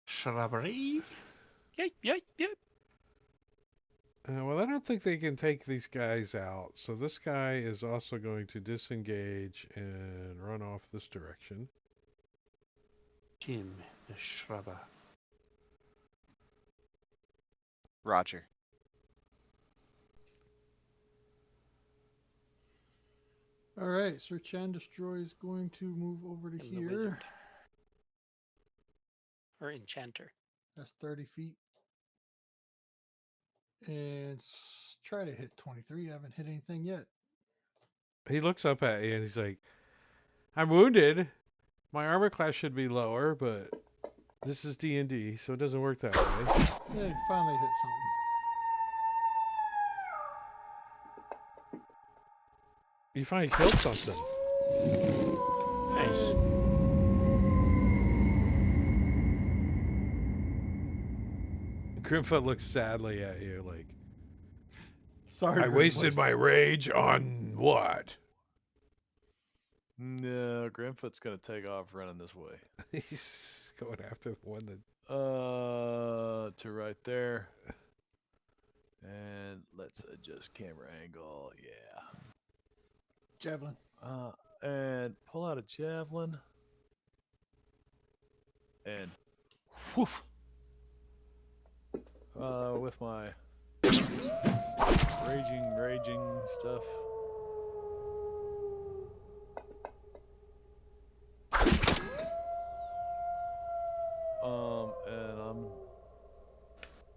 Shrubbery? Yep. Well, I don't think they can take these guys out. So this guy is also going to disengage and run off this direction. Jim, the shrubber. Roger. All right, Sir Chan Destroy is going to move over to And the here. wizard. Or enchanter. That's 30 feet. And try to hit 23. I haven't hit anything yet. He looks up at you and he's like, "I'm wounded. My armor class should be lower, but this is D&D, so it doesn't work that way." Yeah, he finally hit something. You finally killed something. Nice. Grimfoot looks sadly at you like, Sorry, I wasted my rage on what? No, Grimfoot's gonna take off running this way. He's going after the one that... To right there. And let's adjust camera angle. Yeah. Javelin. And pull out a javelin. And whoof. with my raging stuff. And I'm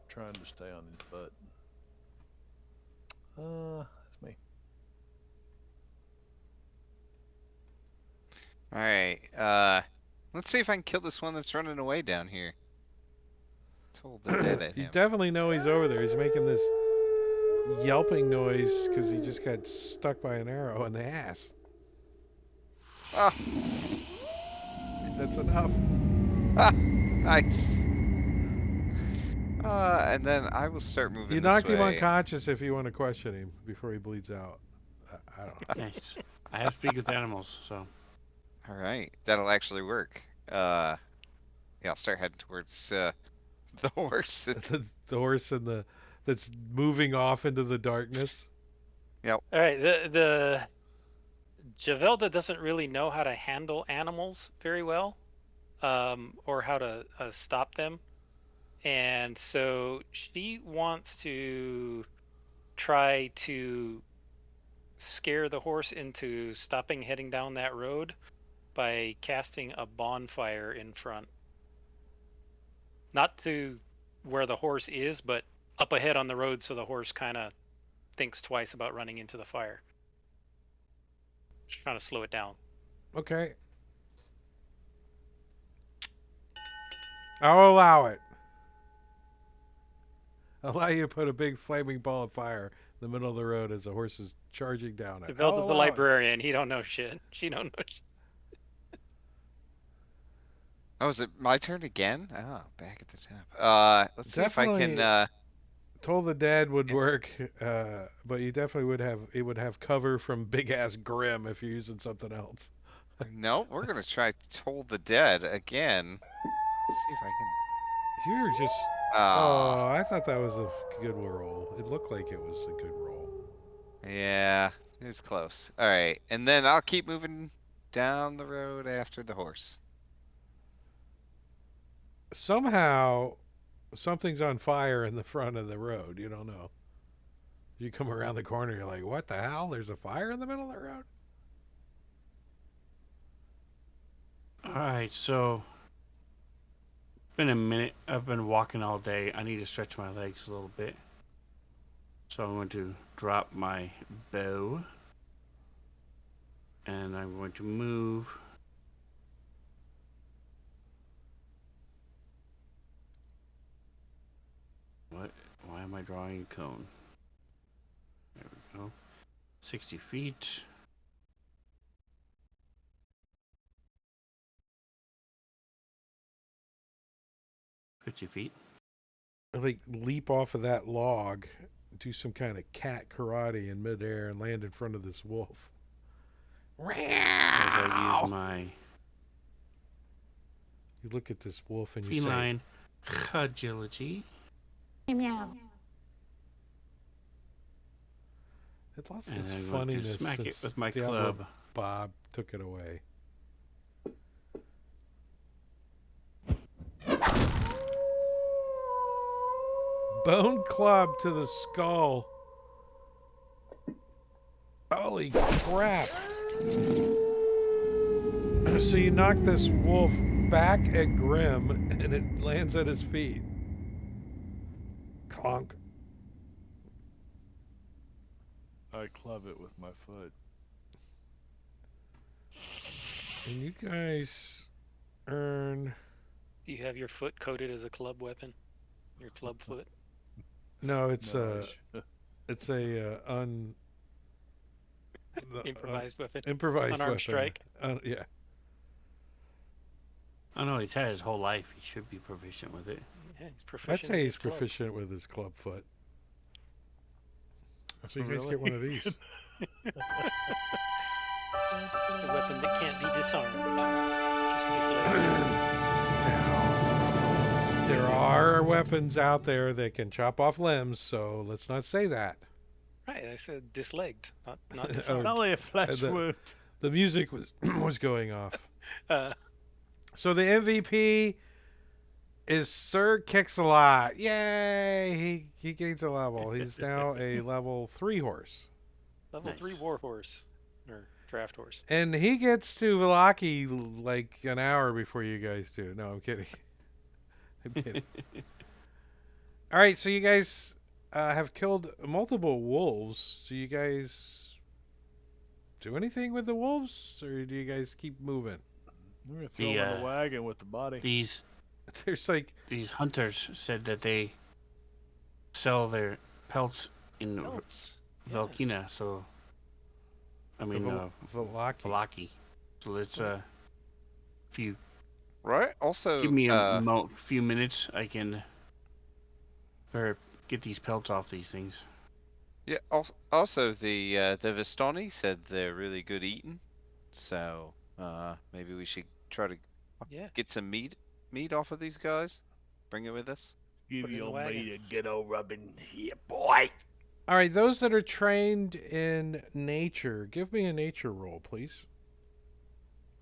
trying to stay on his butt. That's me. All right. Let's see if I can kill this one that's running away down here. Told the dead at You him. definitely know he's over there. He's making this yelping noise because he just got stuck by an arrow in the ass. Ah, That's enough. nice. And then I will start moving You this knocked him way. unconscious if you want to question him before he bleeds out. I don't know. Nice. I have speak with animals, so. All right, that'll actually work. Yeah, I'll start heading towards the horse. The horse that's moving off into the darkness. All right, the Javelda doesn't really know how to handle animals very well, or how to stop them, and so she wants to try to scare the horse into stopping heading down that road by casting a bonfire in front. Not to where the horse is, but up ahead on the road so the horse kind of thinks twice about running into the fire. Just trying to slow it down. Okay. I'll allow it. I'll allow you to put a big flaming ball of fire in the middle of the road as the horse is charging down it. I'll Javelda's the allow it. librarian. He don't know shit. She don't know shit. Oh, is it my turn again? Oh, back at the top. Let's see if I Definitely. can. Toll the Dead would Yeah. work, but you definitely would have cover from big ass Grim if you're using something else. No, we're gonna try Toll the Dead again. Let's see if I can. You're just. Ah, Oh, I thought that was a good roll. It looked like it was a good roll. yeah, it was close. All right, and then I'll keep moving down the road after the horse. Somehow, something's on fire in the front of the road. You don't know. You come around the corner, you're like, what the hell? There's a fire in the middle of the road? Alright, so. Been a minute. I've been walking all day. I need to stretch my legs a little bit. So I'm going to drop my bow. And I'm going to move. What? Why am I drawing a cone? There we go. 60 feet. $50. Like, leap off of that log, do some kind of cat karate in midair, and land in front of this wolf. As I use my You look at this wolf and you feline agility. Meow. say, "It lost And its I'm going to funniness smack it since with my Diablo club. Bob took it away." Bone club to the skull. Holy crap. So you knock this wolf back at Grim and it lands at his feet. Clunk. I club it with my foot. And you guys earn. Do you have your foot coated as a club weapon? Your club foot? No, it's No, it's a Improvised weapon? improvised Unarmed weapon. strike? Yeah. I know he's had his whole life. He should be proficient with it. Yeah, he's proficient. I'd say in he's his club. proficient with his club foot. So you guys Really? get one of these. A weapon that can't be disarmed. Just dislocated. Now, there are weapons out there that can chop off limbs, so let's not say that. Right, I said dislegged, not Oh. It's disarmed. only a flesh the- wound. The music was was going off. Uh, So the MVP is Sir Kix-a-Lot. Yay! He gains a level. He's now a level 3 horse. Level 3 Nice. war horse. Or draft horse. And he gets to Vallaki like an hour before you guys do. No, I'm kidding. I'm kidding. All right, so you guys have killed multiple wolves. Do you guys do anything with the wolves, or do you guys keep moving? We're gonna throw The, him in the wagon with the body. These There's like hunters said that they sell their pelts in Pelts. Yeah. Valkina, so I mean Vallaki. Vallaki. So let's if you Right. Also, give me a few minutes, I can get these pelts off these things. yeah. Also, the Vistani said they're really good eating, so maybe we should try to Yeah. get some meat off of these guys. Bring it with us. Give Put it in the your wagon. meat a good old rubbing here, boy. All right, those that are trained in nature, give me a nature roll, please.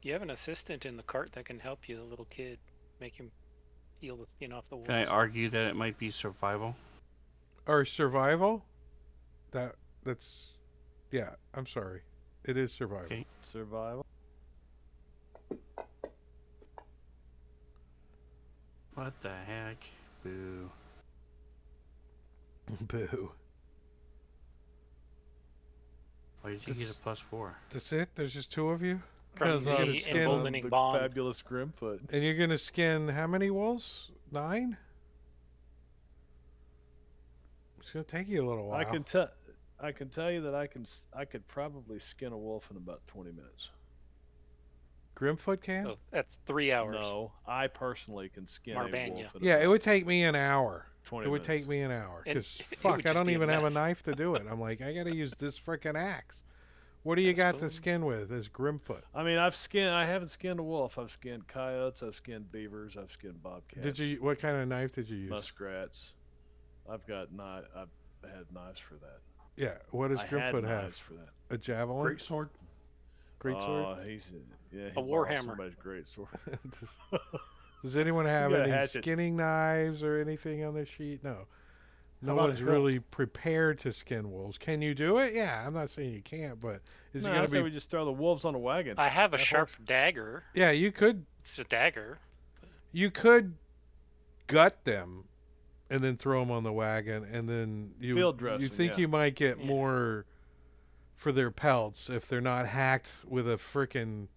You have an assistant in the cart that can help you, the little kid. Make him peel the skin off the wolves. Can I argue that it might be survival? Or survival? That's yeah. I'm sorry. It is survival. Okay. Survival. What the heck? Boo. Boo. Why did you get a +4? That's it. There's just two of you. From Because I'm gonna the skin, emboldening the bond. fabulous Grimfoot. and you're gonna skin how many wolves? 9. It's gonna take you a little while. I can tell you that I could probably skin a wolf in about 20 minutes. Grimfoot can. So that's 3 hours. No, I personally can skin a Marbania. wolf in Yeah, it about would take me an hour. 20 It would minutes. take me an hour. And Because it fuck, would I just don't be a even have a mess. knife to do it. I'm like, I gotta use this frickin' axe. What do you A got to spoon. skin with? This Grimfoot. I mean, I haven't skinned a wolf. I've skinned coyotes. I've skinned beavers. I've skinned bobcats. Did you? What kind of knife did you use? Muskrats. I've had knives for that. Yeah. What does I had Grimfoot have? knives for that. A javelin? Great sword. Great sword? Oh, he A war borrowed hammer. Somebody's great sword. Does anyone have got a any hatchet. skinning knives or anything on their sheet? No. No about a one's hilt? really prepared to skin wolves. Can you do it? Yeah, I'm not saying you can't, but is No, it I gonna say be? we just throw the wolves on a wagon. I have a That sharp horse- dagger. Yeah, you could. It's a dagger. You could gut them, and then throw them on the wagon, and then Field you dressing, think yeah. you might get Yeah. more for their pelts if they're not hacked with a frickin'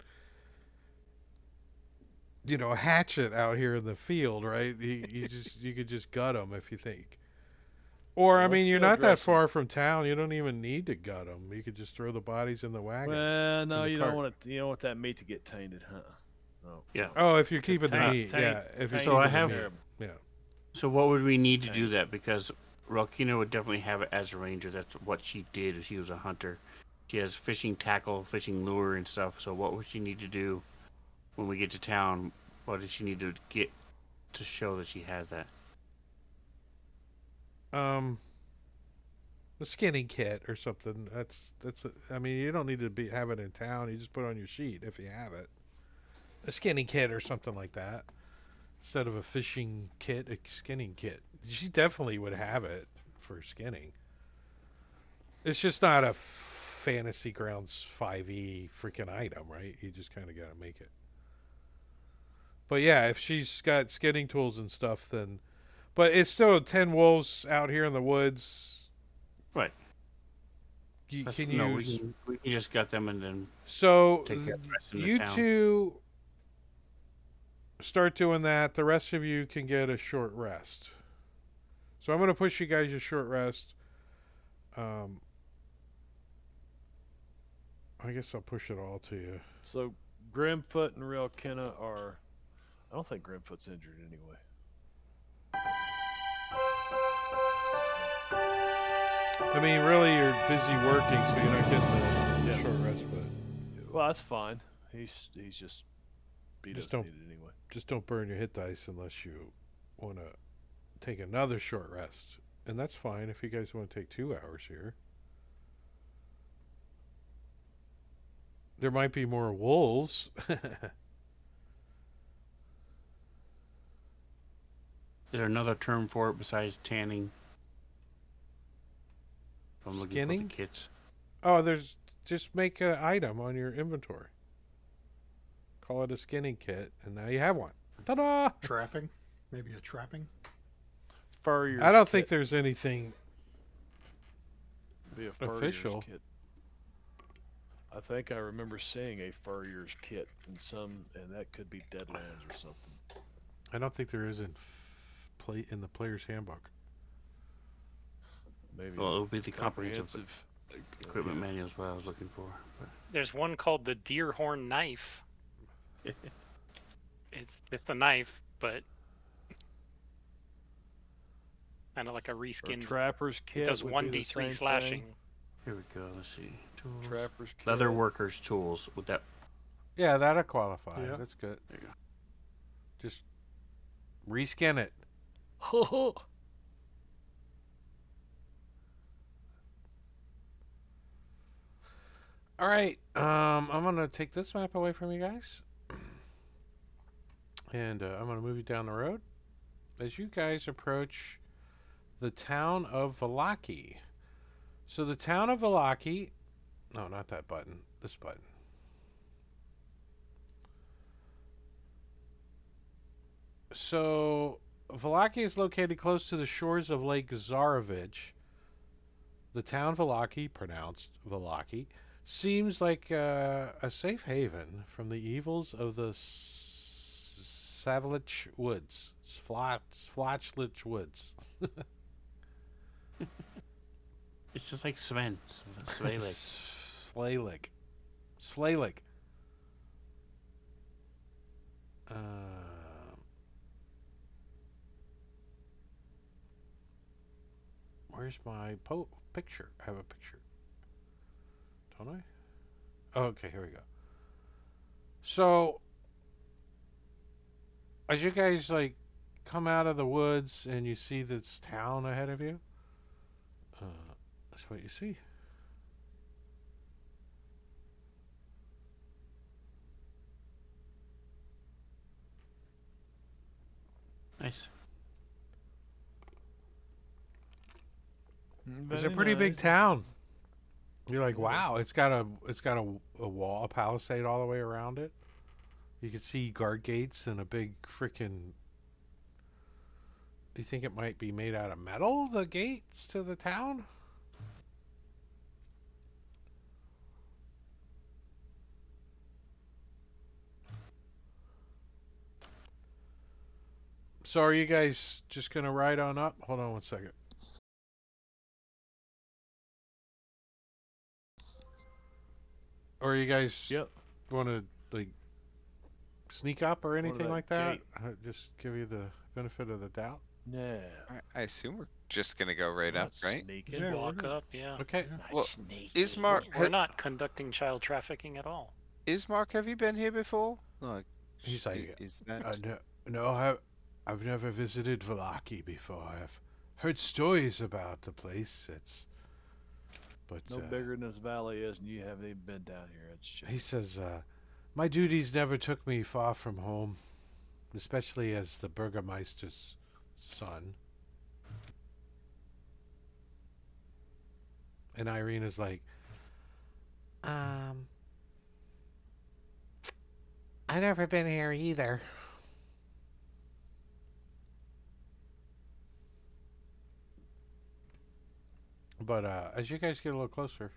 hatchet out here in the field, right? You could just gut them if you think. Or Yeah, I let's mean, you're field not that dress 'em. far from town. You don't even need to gut them. You could just throw the bodies in the wagon. Well, no, the you cart. don't want that meat to get tainted, huh? No. Yeah. Oh, if you're keeping the taint- meat, taint- yeah. If you're taint So I keeping the have- meat, terrible. yeah. So what would we need to do Tank. that? Because Rokina would definitely have it as a ranger. That's what she did. She was a hunter. She has fishing tackle, fishing lure, and stuff. So what would she need to do when we get to town? What does she need to get to show that she has that? A skinning kit or something. I mean, you don't need to have it in town. You just put it on your sheet if you have it. A skinning kit or something like that. Instead of a fishing kit, a skinning kit. She definitely would have it for skinning. It's just not a Fantasy Grounds 5e freaking item, right? You just kind of got to make it. But yeah, if she's got skinning tools and stuff, then. But it's still 10 wolves out here in the woods. Right. You That's- can no, use. we can just gut them and then So take care of the rest in the you town. two start doing that. The rest of you can get a short rest. So I'm going to push you guys a short rest. I guess I'll push it all to you. So Grimfoot and Real Kenna are. I don't think Grimfoot's injured anyway. I mean, really, you're busy working, so you're not getting the Yeah. short rest. But Well, that's fine. He's just. He Just doesn't don't- need it anyway. just don't burn your hit dice unless you want to take another short rest. And that's fine if you guys want to take 2 hours here. There might be more wolves. Is there another term for it besides tanning? If I'm looking for Skinning? the kits. Oh, there's just make an item on your inventory. Call it a skinning kit, and now you have one. Ta-da! Trapping? Maybe a trapping? Furrier's I don't kit. think there's anything Be a furrier's official. kit. I think I remember seeing a furrier's kit in some, and that could be Deadlands or something. I don't think there is in the player's handbook. Maybe Well, it would be the comprehensive comprehensive. equipment Yeah. manual is what I was looking for. But There's one called the Deerhorn knife. It's just a knife, but kind of like a Or reskinned. trapper's It kit does would one be the d3 same slashing. thing. here we go. Let's see. Tools. Trapper's kit. Leather workers tools. Would that? Yeah, that'll qualify. Yeah. That's good. There you go. Just reskin it. All right. I'm gonna take this map away from you guys, and I'm gonna move you down the road as you guys approach the town of Valaki. So the town of Valaki. No, not that button. This button. So Valaki is located close to the shores of Lake Zarovich. The town Valaki, pronounced Valaki, seems like a safe haven from the evils of the Savlich Woods. Sflatchlich Woods. It's just like Sven. Svalek. Slalik. Slalik. Where's my picture? I have a picture. Don't I? Oh, okay, here we go. So, as you guys like come out of the woods and you see this town ahead of you, that's what you see. Nice. It's a Very pretty big nice. town. You're like, Yeah. wow, it's got a wall, a palisade all the way around it. You can see guard gates and a big freaking. Do you think it might be made out of metal? The gates to the town? So are you guys just gonna ride on up? Hold on one second. Or you guys Yep. want to like sneak up or anything that like that? gate. Just give you the benefit of the doubt. No. I assume we're just gonna go right up, Not right? sneaking. Yeah, Walk we're up, yeah. Okay. Yeah. Well, Sneaky. Ismar, We're not conducting child trafficking at all. Ismark, have you been here before? Like, He's like, is that? no, I've never visited Valaki before. I've heard stories about the place. But No bigger than this valley is, and you haven't even been down here. It's just. he says, my duties never took me far from home, especially as the Burgermeister's son. And Irene is like, I've never been here either. But as you guys get a little closer,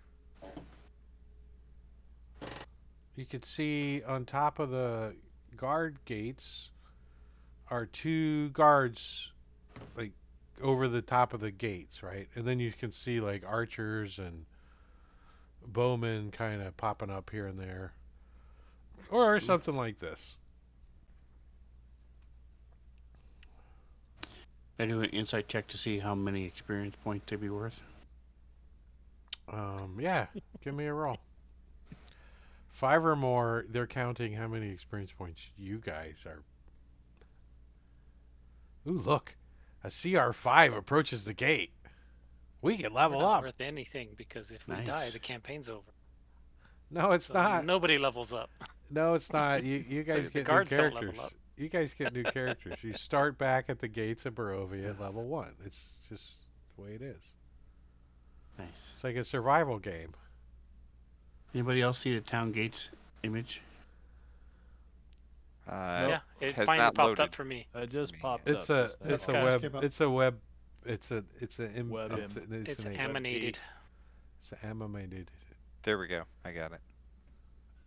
you can see on top of the guard gates are two guards, like over the top of the gates, right? And then you can see like archers and bowmen kind of popping up here and there, or something like this. I do an insight check to see how many experience points they'd be worth. Yeah, give me a roll. 5 or more, they're counting how many experience points you guys are. Ooh, look. A CR5 approaches the gate. We can level We're not up. worth anything because if we Nice. die, the campaign's over. No, it's So not. nobody levels up. No, it's not. You guys The get new guards don't level characters. up. You guys get new characters. You start back at the gates of Barovia at level 1. It's just the way it is. Nice. It's like a survival game. Anybody else see the town gates image? Nope. Yeah, it has finally not popped loaded. up for me. It just Me popped yet. up. It's a just it's a now. Okay. web it's a web it's a Web it's, im. it's It's an animated. it's animated. There we go. I got it.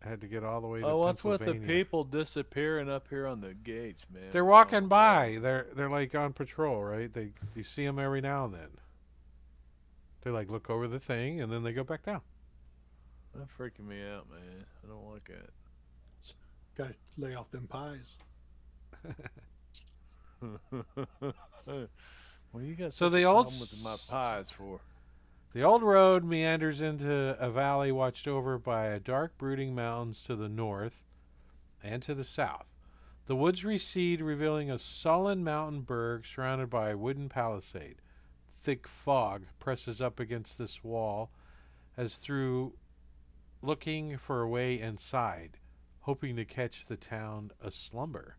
I had to get all the way to Oh, what's with the Pennsylvania. people disappearing up here on the gates, man? They're What's walking wrong by. with They're like on patrol, right? You see them every now and then. They like look over the thing and then they go back down. That's freaking me out, man. I don't like that. Gotta lay off them pies. Well, you got So such the a old problem with my pies for. The old road meanders into a valley watched over by a dark, brooding mountains to the north and to the south. The woods recede, revealing a sullen mountain berg surrounded by a wooden palisade. Thick fog presses up against this wall as through looking for a way inside, hoping to catch the town aslumber.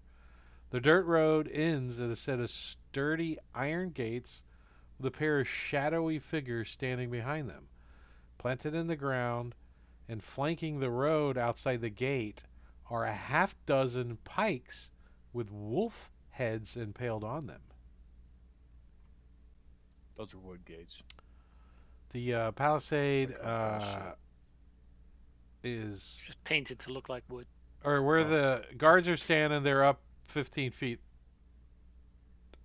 The dirt road ends at a set of sturdy iron gates with a pair of shadowy figures standing behind them. Planted in the ground and flanking the road outside the gate are a half dozen pikes with wolf heads impaled on them. Those are wood gates. The palisade Like that shit. is, Just painted to look like wood. or where Oh. the guards are standing, they're up 15 feet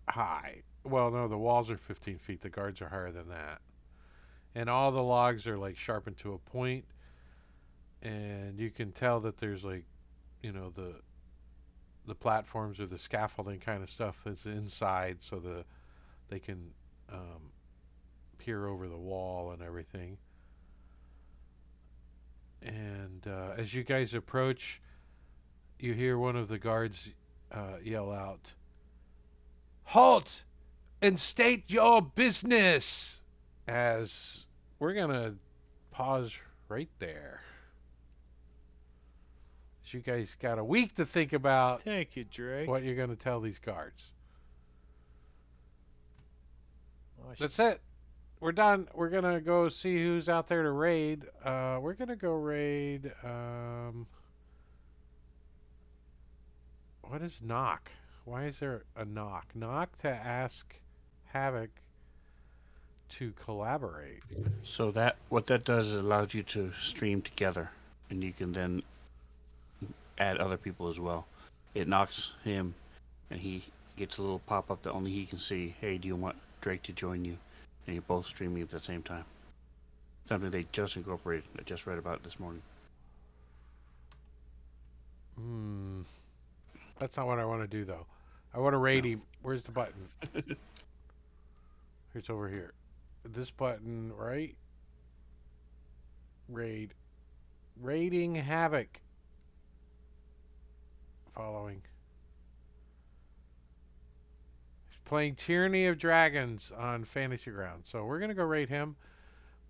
high. Well, no, the walls are 15 feet. The guards are higher than that. And all the logs are like sharpened to a point, and you can tell that there's like, the platforms or the scaffolding kind of stuff that's inside, so they can peer over the wall and everything. And as you guys approach, you hear one of the guards yell out, "Halt and state your business!" As we're gonna pause right there. So you guys got a week to think about Thank you, Drake. what you're gonna tell these guards. Oh, I should- That's it. We're done. We're gonna go see who's out there to raid. We're gonna go raid. What is knock? Why is there a knock? Knock to ask Havoc to collaborate. So that what that does is allows you to stream together, and you can then add other people as well. It knocks him, and he gets a little pop up that only he can see. Hey, do you want Drake to join you? And you're both streaming at the same time. Something they just incorporated. I just read about it this morning. That's not what I want to do though. I want to raid No. him. Where's the button? It's over here. This button, right? Raid. Raiding Havoc. Following. He's playing Tyranny of Dragons on Fantasy Ground. So we're going to go raid him.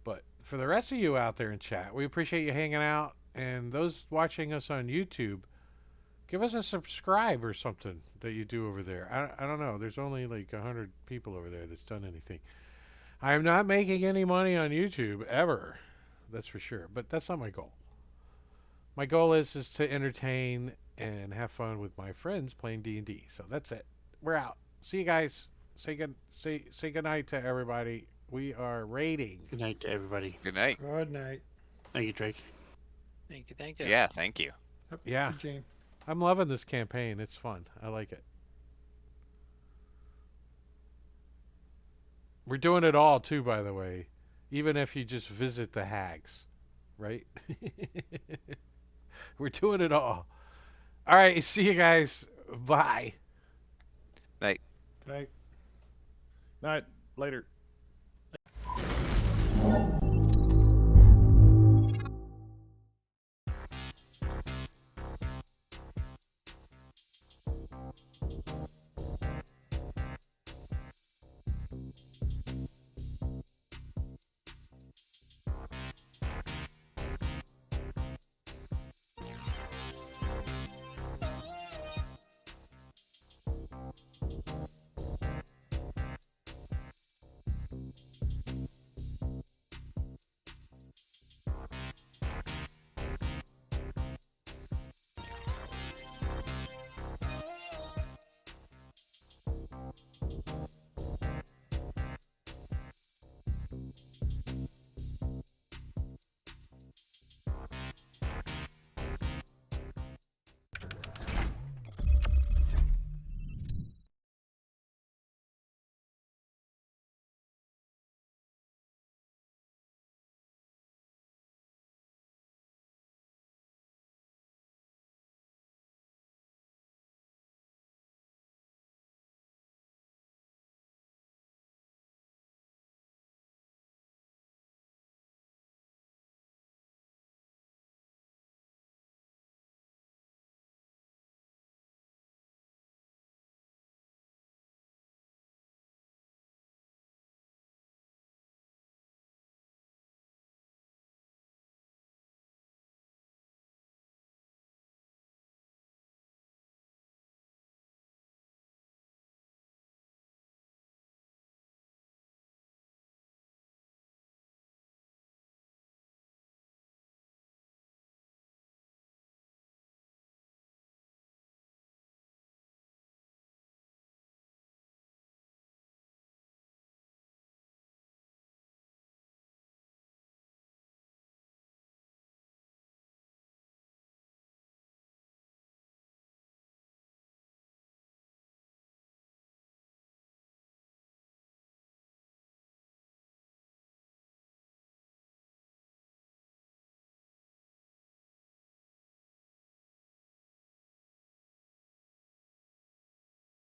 But for the rest of you out there in chat, we appreciate you hanging out. And those watching us on YouTube, give us a subscribe or something that you do over there. I don't know. There's only like 100 people over there that's done anything. I am not making any money on YouTube ever. That's for sure. But that's not my goal. My goal is to entertain and have fun with my friends playing D&D. So that's it. We're out. See you guys. Say good night to everybody. We are raiding. Good night to everybody. Good night. Good night. Thank you, Drake. Thank you, thank you. Yeah, thank you. Yep, Yeah. good game. I'm loving this campaign. It's fun. I like it. We're doing it all too, by the way. Even if you just visit the hags, right? We're doing it all. All right. See you guys. Bye. Night. Good night. Night. Later.